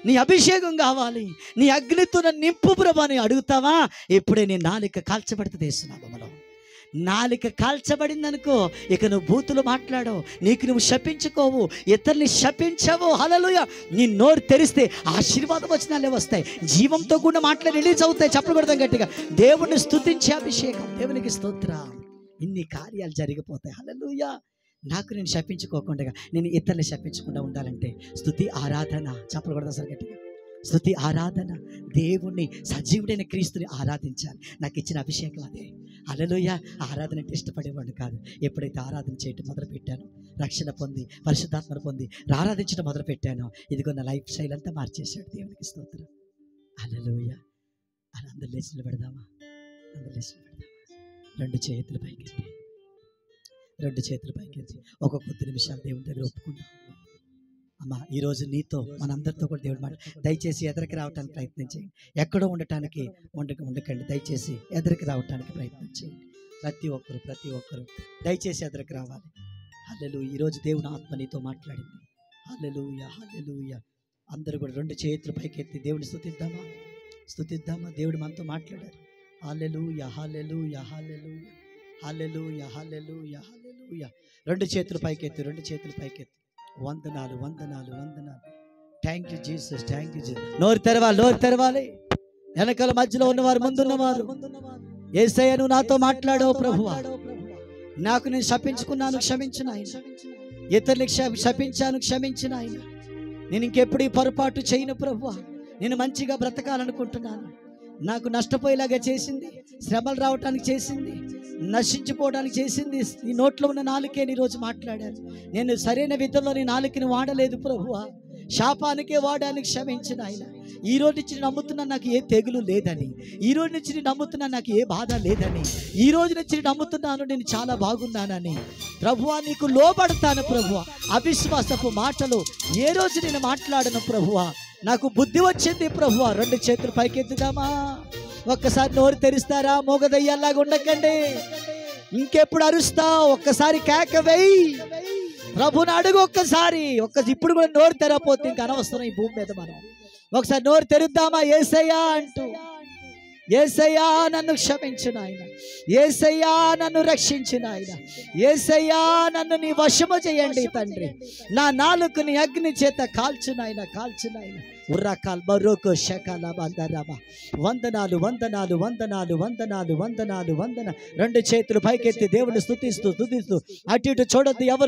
నీ అభిషేకం కావాలి, నీ అగ్నితో నన్ను నింపు ప్రభా అని అడుగుతావా? ఇప్పుడే నీ నాలుక కాల్చబడితే తీస్తున్నావు. మనం నాలుక కాల్చబడిందనుకో, ఇక నువ్వు బూతులు మాట్లాడవు, నీకు నువ్వు శపించుకోవు, ఇతరుల్ని శపించవు. హల్లెలూయా. నీ నోరు తెరిస్తే ఆశీర్వాద వచనాలే వస్తాయి, జీవంతో కూడా మాటలు రిలీజ్ అవుతాయి. చెప్పకూడదు గట్టిగా. దేవుణ్ణి స్తుతించే అభిషేకం, దేవునికి స్తోత్రం, ఇన్ని కార్యాలు జరిగిపోతాయి. హల్లెలూయా. నాకు నేను శపించుకోకుండా, నేను ఇతరులు శపించకుండా ఉండాలంటే స్తుతి ఆరాధన. చెప్పకూడదు అసలు గట్టిగా. స్తుతి ఆరాధన, దేవుణ్ణి, సజీవుడైన క్రీస్తుని ఆరాధించాలి. నాకు ఇచ్చిన అభిషేకం అదే. హల్లెలూయా. ఆరాధన అంటే ఇష్టపడేవాడు కాదు. ఎప్పుడైతే ఆరాధన చేయటం మొదలుపెట్టానో, రక్షణ పొంది పరిశుద్ధాత్మను పొంది ఆరాధించడం మొదలుపెట్టానో, ఇదిగో నా లైఫ్ స్టైల్ అంతా మార్చేశాడు. దేవునికి స్తోత్రం. హల్లెలూయా. అలా అందరు లేచి నిలబెడదామా? అందరు లేచి నిలబెడదామా? రెండు చేతులు పైకెత్తి ఒక కొద్ది నిమిషాలు దేవుని దగ్గర ఒప్పుకుందాం. అమ్మా, ఈరోజు నీతో మనందరితో కూడా దేవుడు మాట, దయచేసి ఎదరికి రావడానికి ప్రయత్నం చేయండి. ఎక్కడో ఉండటానికి ఉండకండి. దయచేసి ఎదరికి రావడానికి ప్రయత్నం చేయండి. ప్రతి ఒక్కరు దయచేసి ఎదరికి రావాలి. హల్లెలూయా. ఈరోజు దేవుని ఆత్మ నీతో మాట్లాడింది. హల్లెలూయా. హల్లెలూయా. అందరూ కూడా రెండు చేతులు పైకెత్తి దేవుని స్తుతిద్దామా. దేవుడు మనతో మాట్లాడారు. హల్లెలూయా. హల్లెలూయా. హల్లెలూయా. హల్లెలూయా. హల్లెలూయా. హల్లెలూయా. రెండు చేతులు పైకెత్తి వందనాలు. Thank you Jesus. నోరు తెరవాలి. వెనకాల మధ్యలో ఉన్నవారు, ముందున్నవారు, యేసయ్య నువ్వు నాతో మాట్లాడావు ప్రభువా, నాకు నేను శపించుకున్నాను, క్షమించిన ఆయన. ఇతరులకు శపించాను, క్షమించిన ఆయన. నేను ఇంకెప్పుడు ఈ పొరపాటు చేయను ప్రభువా. నేను మంచిగా బ్రతకాలనుకుంటున్నాను. నాకు నష్టపోయేలాగా చేసింది, శ్రమలు రావటానికి చేసింది, నశించిపోవడానికి చేసింది ఈ నోట్లో ఉన్న నాలుకే ఈరోజు మాట్లాడాను. నేను సరైన విధంలో నీ నాలుకని వాడలేదు ప్రభువా, శాపానికే వాడడానికి క్షమించిన ఆయన. ఈ రోజు నుంచి నేను నమ్ముతున్నాను నాకు ఏ తెగులు లేదని, ఈ రోజు నుంచి నేను నమ్ముతున్నాను నాకు ఏ బాధ లేదని, ఈ రోజు నుంచి నేను నమ్ముతున్నాను నేను చాలా బాగున్నానని. ప్రభువా నీకు లోబడతాను ప్రభువా. అవిశ్వాసపు మాటలు ఏ రోజు నేను మాట్లాడను ప్రభువా. నాకు బుద్ధి వచ్చింది ప్రభువా. రెండు చేతులు పైకెత్తుదామా? ఒక్కసారి నోరు తెరిస్తారా? మోగదయ్యాలాగా ఉండకండి. ఇంకెప్పుడు అరుస్తావు? ఒక్కసారి కేక వేయి, ప్రభుని అడుగు. ఒక్కసారి ఇప్పుడు కూడా నోరు తెరపోతే ఇంకా అనవసరం ఈ భూమి మీద. మనం ఒకసారి నోరు తెరుద్దామా? యేసయ్యా అంటూ, యేసయ్యా నన్ను క్షమించిన ఆయన, యేసయ్యా నన్ను రక్షించిన ఆయన, యేసయ్యా నన్ను నీ వశము చేయండి తండ్రి. నా నాలుకని అగ్ని చేత కాల్చున ఆయన. ఉర్రకాల్ బరోకో శకాల బందరామ. వందనాలు. రెండు చేతులు పైకెత్తి దేవుని స్తుతిస్తూ అటు ఇటు చూడొద్దు ఎవరు.